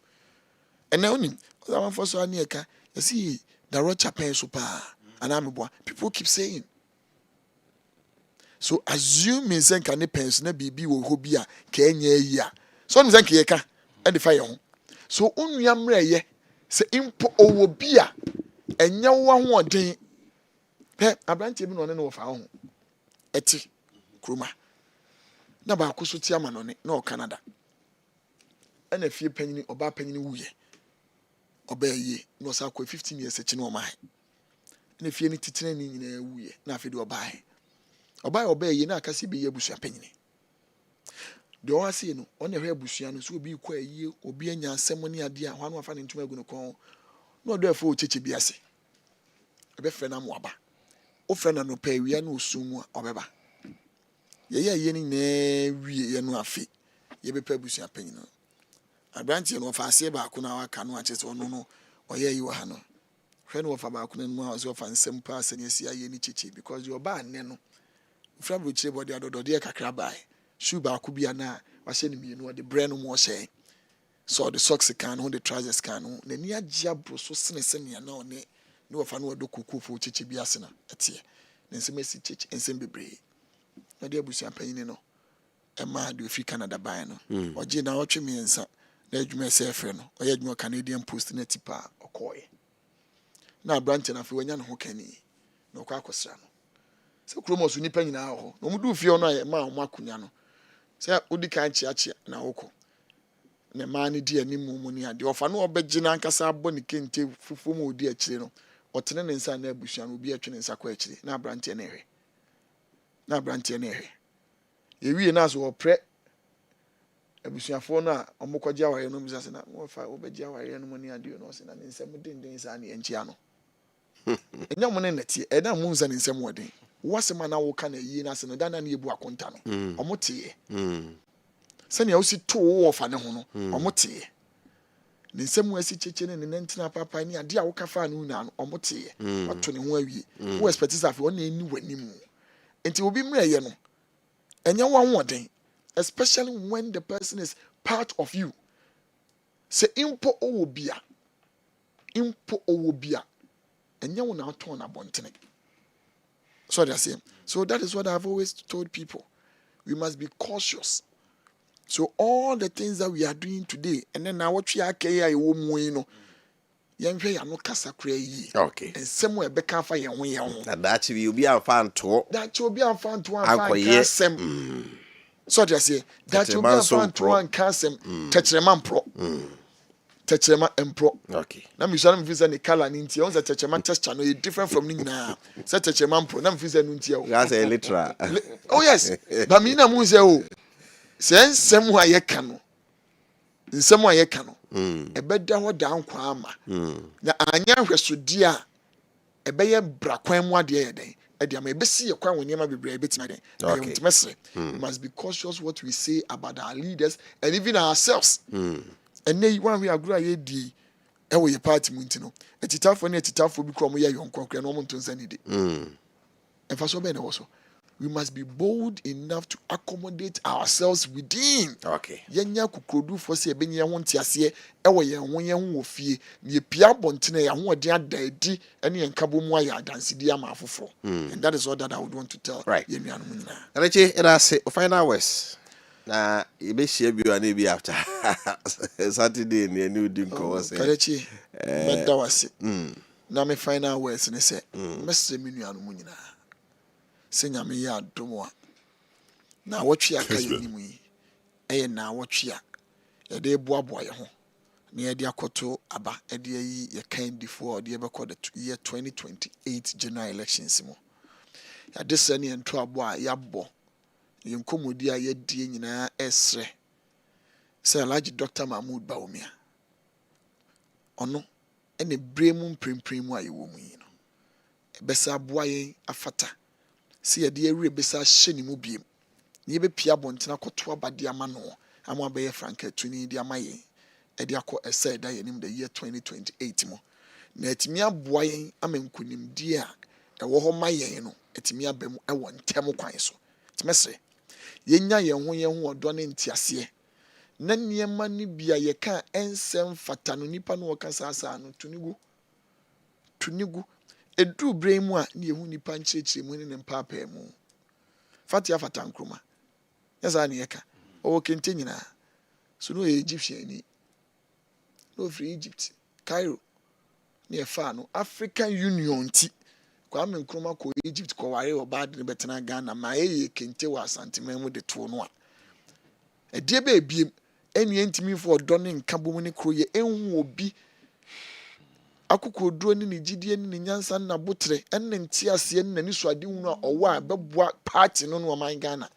And now onim, that one for so ani e ka, you see the rocha pen so pa, anameboa. People keep saying. So assume me say can pens na bibi wo hobia ka enya yi a. So me say ka ye ka, e de fa ye ho. So onua mra ye se impo owo bia enya wo ho odin he abrantie bi no ne wo fa ho eti kroma na ba akoso ti ama no ne na o Canada ana fie panyini oba panyini wuye oba ye no sa kwa 15 years echi na o mai na fie ni titire ni nyina wuye na afi de oba oba ye na akase bi ye busua panyini de o ase no o na hwe abusua no so obi kwa ye obi anya asem ne ade a hwa no afa ne ntuma agu no kon na o do afo cheche bi ase ebe fe na mo aba o fe na no pa wi na osumu obeba ye ni na wi ye no afi ye be pa abusua panyini abrantie no fa ase ba ko na waka no ache so no o ye yi wa ha no hwe no fa ba ko na mu a so fa nsem pa ase ne si aye ni cheche because you ba ne no fra bro chire body adodode e kakra bai shoe ba ko bia na wa hye ne mienu de brand no mo hye so the socks can no the trousers can no na ni agya bro so sene ne na one ni wo fa no do kokofo cheche bi ase na etie ne nsem esi cheche nsem bebre na de abusia panyin no e ma de ofi Canada bai no oje na otwe miensa na adwuma se efre no oye adwuma Canadian Post na tipa okoye na branch na fe wanya no ho kani na okwa akosra no se kromosu nipa nyina ho no mu du fie no aye ma o akunya no se odi kan chiachia na woko ne ma ne di animu mu ne ade ofa no obegye na nkasa abo ne kente fufu mu odi akire no otene ne nsa na abusua no obi atwe ne nsa kwa akire na branch na ehwe yewie na so opre abusuafo no a omukwaje aware no bisa se na wofa obegye aware no mu ne ade no se na ne nsem denden sa ne enchia no enya mo ne nati eda mu nsa ne nsem wodin wasema na wo ka na yi na se no dana na ebu akonta no omotie sani a osi to wo fa ne ho no omotie ne nsem wasi cheche ne ne ntina papa ni ade a wo ka fa no na no omotie wato ne ho awie wo expect safi wo na eni wanim enti obi mreye no enya wo hoden especially when the person is part of you se impo owo bia enya wo na ato na bontene. So they say. So that is what I've always told people. We must be cautious. So all the things that we are doing today, and then now what we are carrying, no kasa yi. Okay. And somewhere back for you. That will be a fan to. That will be a fan to. So just say that you be a fan to one casem Techeman Pro. Techema Empro. Okay. Now me shall visit the color ninty on the Techeman test channel different from Nina. Set Techeman Pro. Now visit Nuntia. That's a literal. Oh yes. But me na museo. Sense somewhere ye cano. In somewhere ye cano. A bed down down kwama. Na anya hwesodia. E beye brakwamwa de day. Edia me be see your when you may be brave my day. We must be cautious what we say about our leaders and even ourselves. And nay one we agree di ewo ye party muntino. Etitafo na etitafo bi krom ye yon kokre no monton sanidi. And for so be also. We must be bold enough to accommodate ourselves within. Okay. Yenya kukodu for se benye ho ntiase ewo ye ho ye ho ofie ne pia bontene ya ho de adadi ene yenkabo mu aya dansidi ama afofo. And that is all that I would want to tell ye nuanom nyina. Alechi ina say final words. Na ibe share bi wana bi after Saturday ne new din ko say. Alechi medda wase. Na me final words ne say mesre me nuanom nyina. Senya me ya domo na wotwe aka yenimu yi eye na wotwe a ye de boaboa ye ho na ye de akoto aba e de yi ye kan difo de ye be the year 2028 general elections mu ya de sane ento abo a ya bo ye nkomodi a ye die nyina esre se Alhaji Dr. Mahmoud Bawumia ono ene bremu mprempren mu a ye wo mu yi no e besa aboa ye afata see a dear rebesa sheni mubim. Ye be pia bontina koto abadi amano. Ama be franke tuni di amaye. Edi akọ ese da yenim the year 2028 mo. Na etimi aboa yen amenkunim di a ewo ho mayen no etimi abem ewo ntem kwan so. Timese yenya yen ho odo ne ntiase. Na niema ni bia ye kan ensem fata no nipa no kasa asa no tunigu edu brain mu a ne ehu nipa nkyerɛkyerɛ mu ne ne mpapa mu fatia fata nkroma yesa ne yeka o kente nyina so no Egyptian ni no free Egypt Cairo ne fa no African Union ti kwa me nkroma ko Egypt ko ware oba de betena Ghana ma kente wa santima mu de to no a edie be biem eni entimi fo odo ne nka bomu ne kro ye enhu obi akukuduro ni ne gidie ni ne nyansa na botre enne ntiase ne ni suade hunu a owo a beboa party no no man Ghana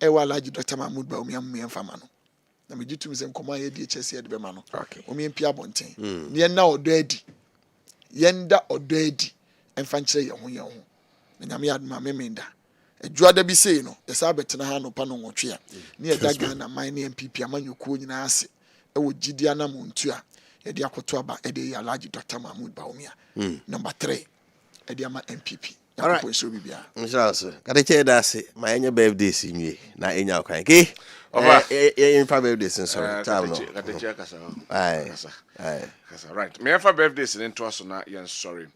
ewa Alhaji Dr. Mahmoud Bawumia mfama no na megitum se nkoma ye die chese de be ma no omi mpia bonten ne na odo adi yenda odo adi emfa nkyere ye ho na nyame aduma memenda adwuada bi sei no yesa betena ha no pa no nwotwe a ne ye da Ghana man ne MPP amanyokuo nyina ase ewo gidia na montu a edi akoto aba edi Alhaji Dr. Mahmoud Bawumia. Number 3 edi ama MPP. Alright. Inshallah. Kada che da se ma enye birthday si nwie na enya kwan ke. In fa birthday sin sorry. Time no. Kada che kasa. Aye. Kasa right. Me fa birthday sin into so na yen sorry.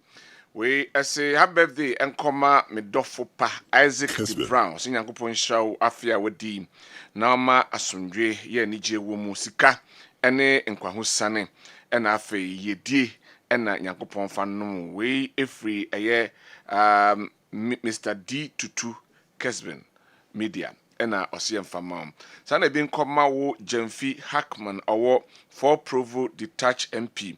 We say happy birthday enkoma me dofo pa Isaac Brown. Sin yankopon hrawo afia wadi. Na ma asomdwe ye nije wo mu sika ene nkwahosane ena afei yedie ena nyankopon fa no we efri eye Mr. D Tutu Kessben Media ena osiem famam sana bi nkoma wo Jamfi Hackman owo 4 Provo Detached MP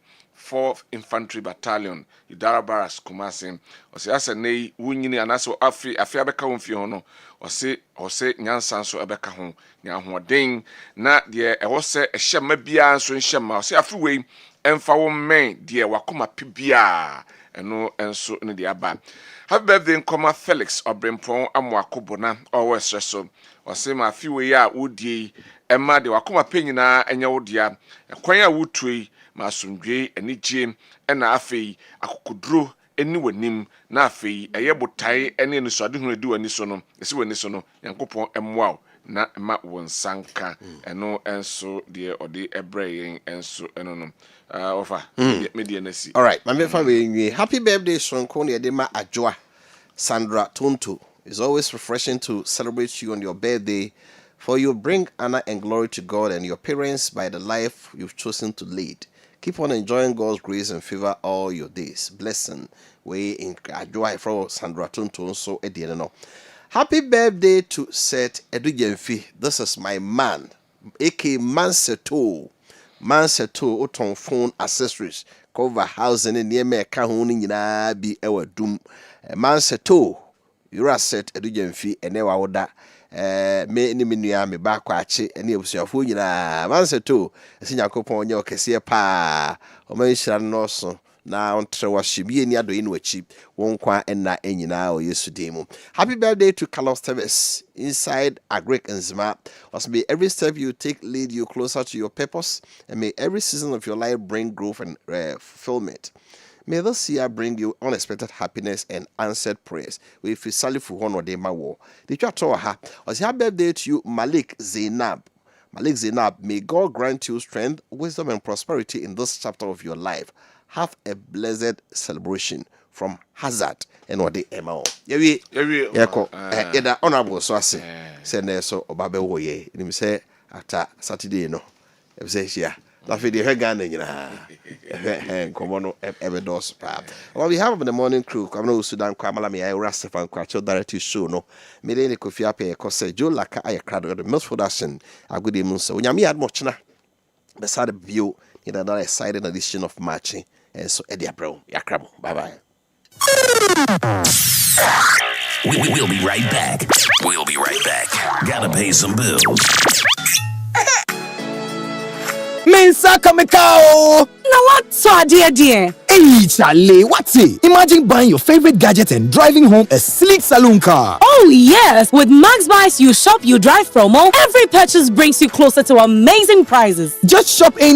4th Infantry Battalion Idara Barracks Kumasi ose asene wunyini anaso afia beka wo mfie ho no ose nyansa so ebeka ho nya hoden na de ewo se ehyema bia so nhyema ose afiwei emfa wo men de wakoma pibia eno enso ne de aba happy birthday nkoma Felix Obrempon amwakobona owo esreso ose ma afiwei a wodie emma de wakoma penyina enya wodia ekwan a wutui ma asomdwe enigye ena afei akokuduro eni wanim na afei eye botai ene no so ade hu edi wani so no esi wani so no yankopon emwa na ma wonsanka eno enso de ode ebrayen enso eno no ofa media na si. All right, my fa we nwie happy birthday sonko ne de ma Adwoa Sandra Tonto. It's always refreshing to celebrate you on your birthday, for you bring honor and glory to God and your parents by the life you've chosen to lead. Keep on enjoying God's grace and favor all your days. Blessing. We in Adwoa from Sandra Tonto so ediene no. Happy birthday to Seth Edujemfi. This is my man, aka Manseto. Manseto oton phone accessories, cover housing in near me kahun nyina bi ewa dum. Manseto, you're Seth Edujemfi enewa oda. Me ni menua me ba kwa ache ene ebusuafo nyina. Manseto, esi Yakopon onye okese pa. O man hira no so. Na on trewa shibie ni ado inu achi won kwa enna enyina o Yesu demu. Happy birthday to Carlos Teves inside Agric Nzima. May every step you take lead you closer to your purpose, and may every season of your life bring growth and fulfillment. May this year bring you unexpected happiness and answered prayers. We feel sorry for one or ma wo. The chat ha. Happy birthday to you, Malik Zainab. Malik Zainab, may God grant you strength, wisdom, and prosperity in this chapter of your life. Have a blessed celebration from Hazard and what the MO. Yeda honorable so I say so obabe woye. Nim say after Saturday no. E say here. La fe de Ghana nyina. Komono ebedos pa. Well, we have the morning crew. Come no Sudan Kwamala me I Rastafan Kwacho directly show no. Me de Kofi Appiah ko say Joe Laka ayakra the most production. Agudi mun so. Nyame ad much na. Beside the view in another exciting edition of Maakye. And so Eddie bro, yakramo. Bye-bye. We'll be right back. We'll be right back. Gotta pay some bills. Mensa Kamekao! Now what's so dear? Hey, Charlie, what's it? Imagine buying your favorite gadget and driving home a sleek saloon car. Oh, yes. With Max Buys You Shop You Drive promo, every purchase brings you closer to amazing prizes. Just shop any